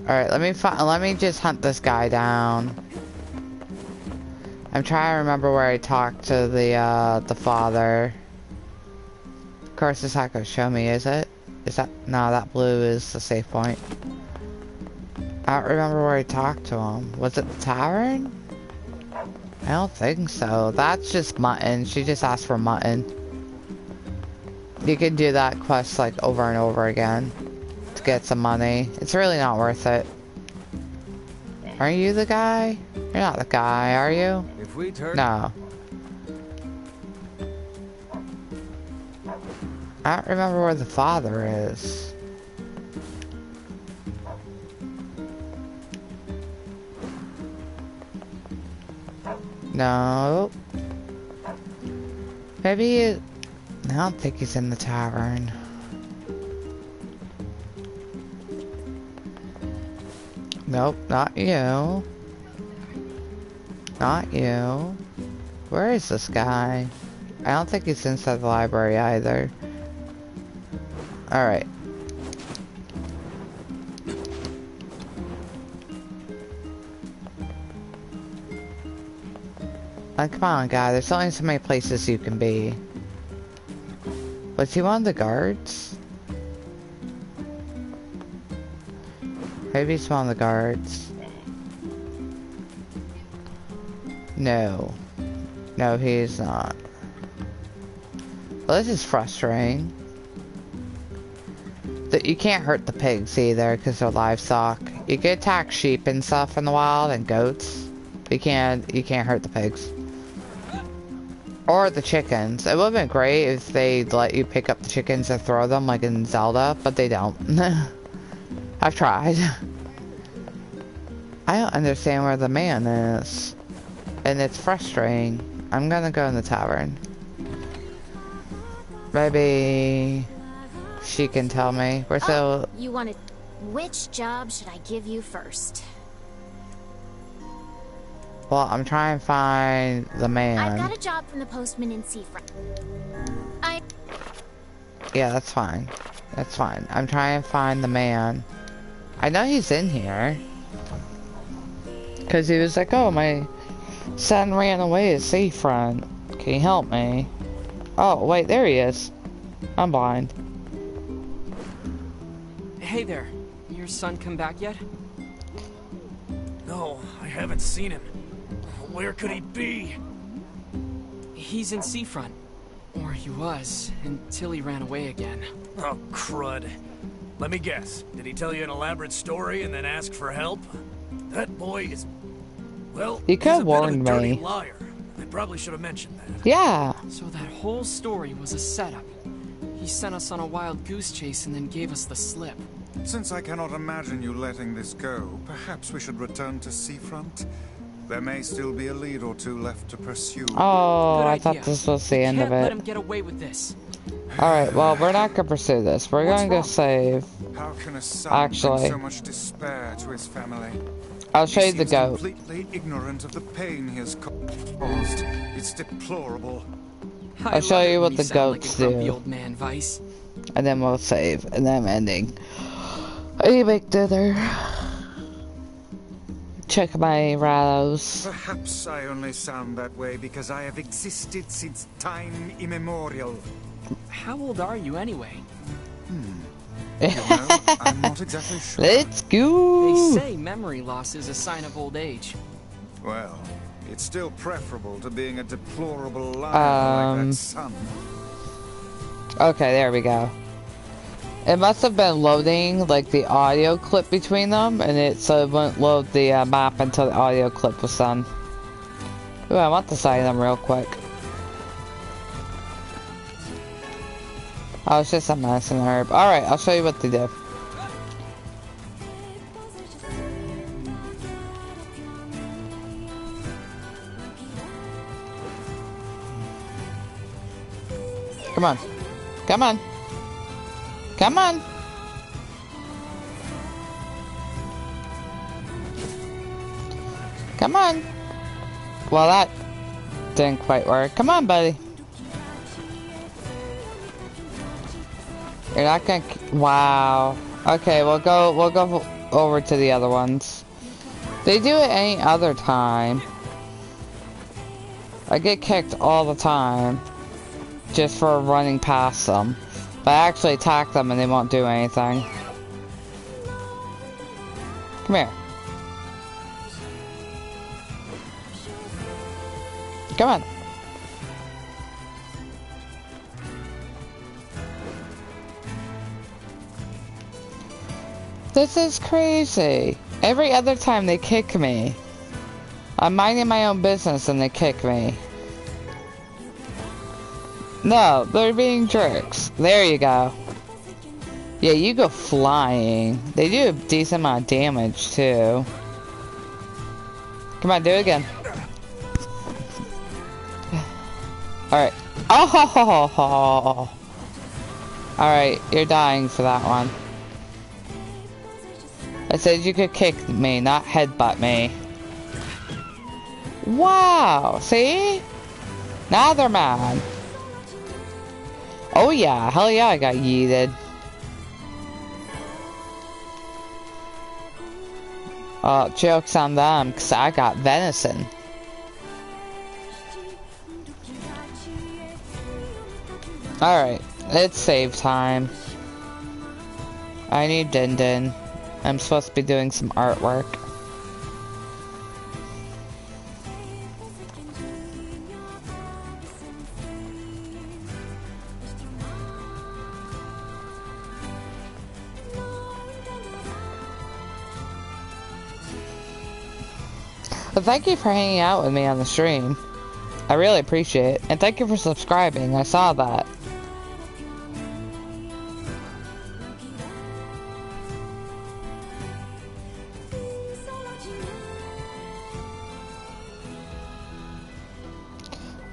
All right, let me just hunt this guy down. I'm trying to remember where I talked to the father. Of course, it's not gonna show me, is it? Is that... No, that blue is the safe point. I don't remember where I talked to him. Was it the tavern? I don't think so. That's just mutton. She just asked for mutton. You can do that quest like over and over again to get some money. It's really not worth it. Are you the guy? You're not the guy, are you? If we turn... No. I don't remember where the father is. No. Maybe he... I don't think he's in the tavern. Nope, not you. Not you. Where is this guy? I don't think he's inside the library either. Alright. Come on, guy. There's only so many places you can be. Was he one of the guards? Maybe he's one of the guards. No. No, he's not. Well, this is frustrating. You can't hurt the pigs either because they're livestock. You can attack sheep and stuff in the wild and goats. But you can't hurt the pigs. Or the chickens. It would have been great if they'd let you pick up the chickens and throw them like in Zelda, but they don't. I've tried. I don't understand where the man is. And it's frustrating. I'm gonna go in the tavern. Maybe she can tell me. We're still... You wanted... Which job should I give you first? Well, I'm trying to find the man. I've got a job from the postman in Seafront. Yeah, that's fine. That's fine. I'm trying to find the man. I know he's in here. Because he was like, oh, my son ran away at Seafront. Can you help me? Oh, wait, there he is. I'm blind. Hey there. Your son come back yet? No, I haven't seen him. Where could he be? He's in Seafront. Or he was, until he ran away again. Oh, crud. Let me guess. Did he tell you an elaborate story and then ask for help? That boy is... Well, he could have warned me. Liar. I probably should have mentioned that. Yeah. So that whole story was a setup. He sent us on a wild goose chase and then gave us the slip. Since I cannot imagine you letting this go, perhaps we should return to Seafront. There may still be a lead or two left to pursue. Oh, I thought this was the end of it. Let him get away with this. Alright, well, we're not gonna pursue this. We're gonna go save. How can a son bring so much despair to his family? I'll show you the goat. Completely ignorant of the pain he has caused. It's deplorable. I'll show you what the goats do. Old man, Vice. And then we'll save. And then I'm ending. A big dither. Check my rattles. Perhaps I only sound that way because I have existed since time immemorial. How old are you anyway? You know, I'm not exactly sure. Let's go. They say memory loss is a sign of old age. Well, it's still preferable to being a deplorable liar like that son. Okay, there we go. It must have been loading like the audio clip between them, and it wouldn't load the map until the audio clip was done. Ooh, I want this item real quick. Oh, it's just a medicine herb. Alright, I'll show you what they do. Come on. Come on. Come on. Come on. Well, that didn't quite work. Come on, buddy. You're not gonna... Wow. Okay, we'll go over to the other ones. They do it any other time. I get kicked all the time. Just for running past them. But I actually attack them and they won't do anything. Come here. Come on. This is crazy. Every other time they kick me. I'm minding my own business and they kick me. No, they're being jerks. There you go. Yeah, you go flying. They do a decent amount of damage, too. Come on, do it again. Alright. Oh! Alright, you're dying for that one. I said you could kick me, not headbutt me. Wow, see? Now they're mad. Oh yeah, hell yeah, I got yeeted. Joke's on them, cause I got venison. Alright, it's save time. I need Din Din. I'm supposed to be doing some artwork. But thank you for hanging out with me on the stream. I really appreciate it. And thank you for subscribing. I saw that.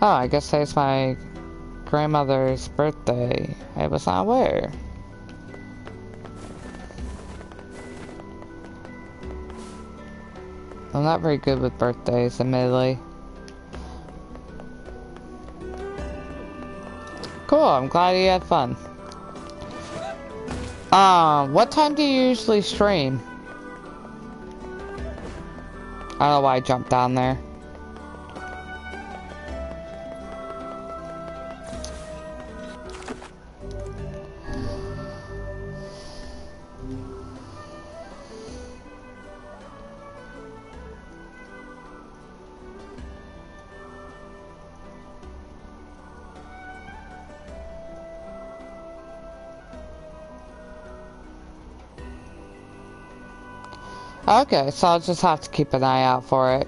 Oh, I guess there's my grandmother's birthday. I was not aware. I'm not very good with birthdays, admittedly. Cool, I'm glad you had fun. What time do you usually stream? I don't know why I jumped down there. Okay, so I'll just have to keep an eye out for it.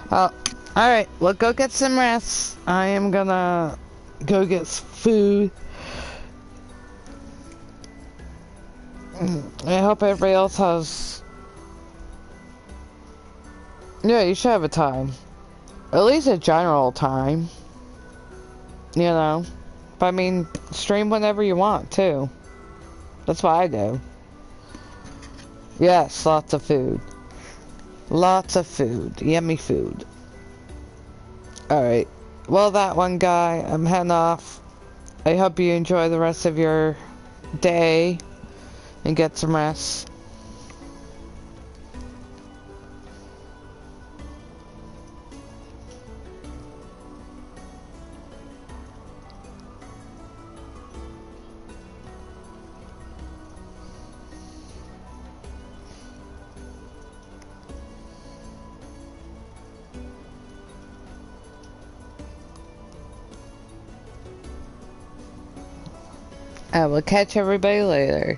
Oh, alright, well go get some rest. I am gonna go get food. I hope everybody else has... Yeah, you should have a time. At least a general time. You know? But I mean, stream whenever you want, too. That's what I do. Yes, lots of food. Lots of food. Yummy food. Alright. Well, that one guy, I'm heading off. I hope you enjoy the rest of your day. And get some rest. I will catch everybody later.